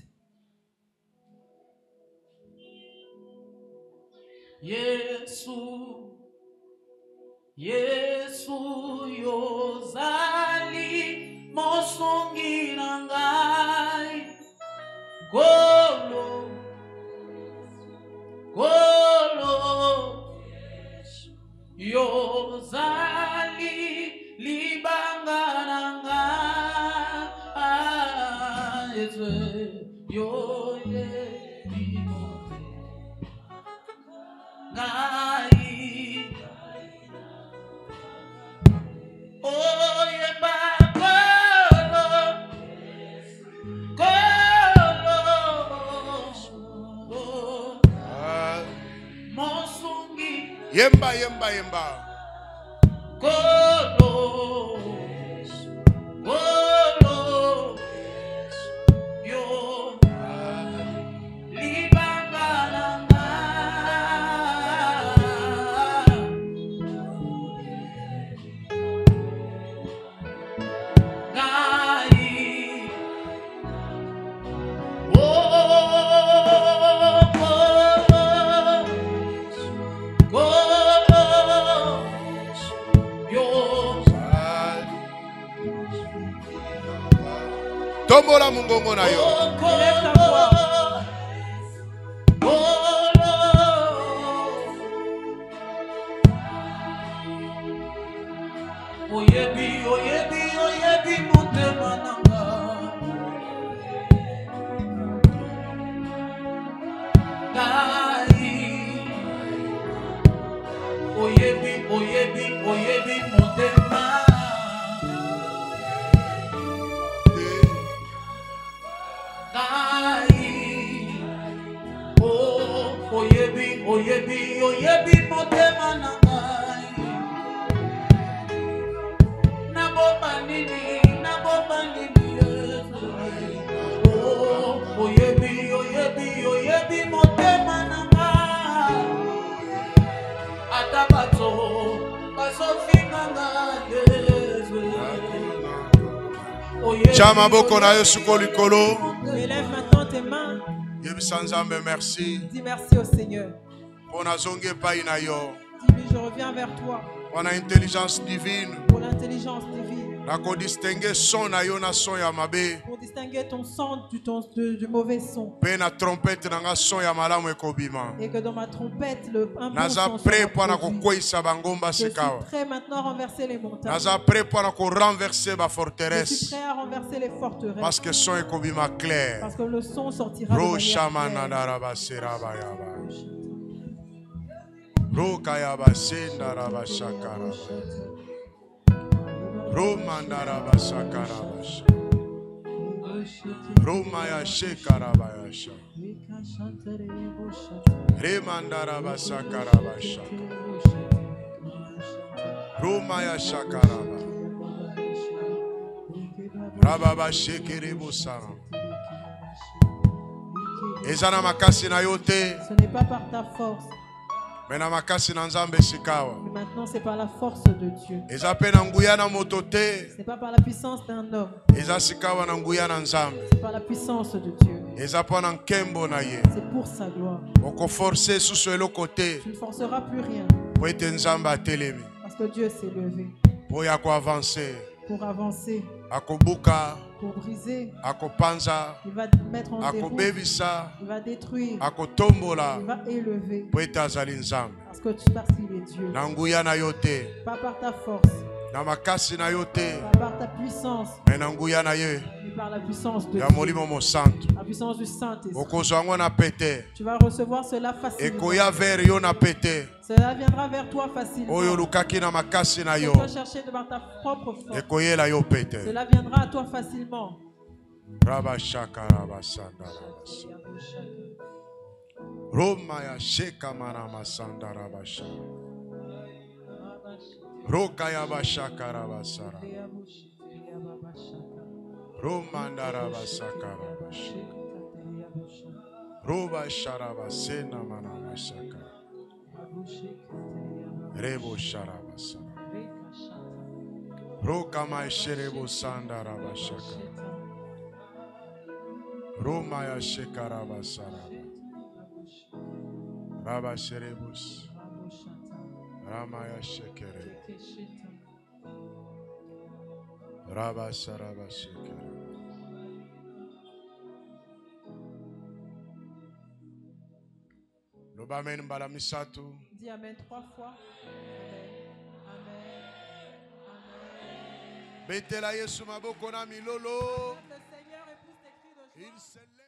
Yesu, Yesu yozali mosungi na ngai. Golo, golo, yozali libanga na ngai. Yesu, yoye bimote. Ngai, oye bagolo, golo, mosungi, Yemba yemba yemba. golo, golo, yo libanga na Tombola mungongo na yo. Élève ta voix. Oyebi, oyebi, oyebi motema nanga. Ngai. Oyebi, oyebi, oyebi motema. Ngai. Oh, oyebi, oyebi, oyebi motema na ngai. Naboba nini, Yesu. Oh, oyebi, oyebi, oyebi motema na ngai. Ata bato bazofinga ngai, Yesu. Oyebi, Chama boko na yo suko likolo. Élève maintenant tes mains. Yebisa Nzambe merci. Dis merci au Seigneur. Pona zonge epai na yo. Dis-lui, je reviens vers toi Pona intelligence divine. pour l'intelligence divine. Na ko distinguer son na yo na son ya mabe. Pour distinguer ton son du mauvais son. Pe na trompette na nga son ya malamu ekobima. Et que dans ma trompette, un bon Naza son prêt sera pona produit. kokwesa bangomba Je suis sikawa. prêt maintenant à renverser les montagnes. Naza prêt pona ko renverser ba Je suis forteresse. prêt à renverser les forteresses. Parce que son ekobima clair. Parce que le son sortira de Ro manière shama claire. nadara basera bayaba. Ro kayaba senda raba shakara. Ro mandara basakara basha. Ro maya shekara bayasha. Re mandara basakara basha. Ro maya shakara ba. Rababa shekere bosara. Ezana makasi na yote. Ce n'est pas par ta force, Mena makasi na Nzambe sikawa. mais maintenant c'est par la force de Dieu. Eza pe na nguya na moto te. Ce n'est pas par la puissance d'un homme, Eza sikawa na nguya na Nzambe. c'est par la puissance de Dieu. Eza pa na nkembo na ye. C'est pour sa gloire. Oko forcer susu eloko te. Tu ne forceras plus rien Po ete Nzambe atelemi. parce que Dieu s'est levé Po ya ko avancer. pour avancer, Akobuka. pour briser. Akopanza. Il va te mettre en déroute, Akobebisa. il va détruire, Akotombola. il va élever Po ete azali Nzambe. parce qu'il est Dieu. Na nguya na yo te. Pas par ta force, Na makasi na yo te. pas par ta puissance, Me na nguya na ye. mais par la puissance de Ya Dieu. molimo mo santo. La puissance du Saint-Esprit. Okozwa yango na pete. Tu vas recevoir cela facilement. Ekoya vers yo na pete. Cela viendra vers toi facilement. Oyo lukaki na makasi na Tu yo. dois chercher devant ta propre force. Ekoyela yo pete. Cela viendra à toi facilement. Raba shaka raba sanda raba sa. Roma ya sheka mana masanda raba sha. Rokayabashakarabasara. Romandarabasakarabash. Roba Sharabasena Manamashaka. Rebo Sharabasara. Rokamai Sherebo Sandarabashaka. Romaya Shekarabasara. Rabba Sherebus. Ramaya Shekere. Rabba Saraba Shekere. Amen. Balamisatu. Dis Amen 3 fois. Amen. Amen. Betela Yesu maboko na milolo. Le Seigneur épouse tes cris de joie. Il se lève.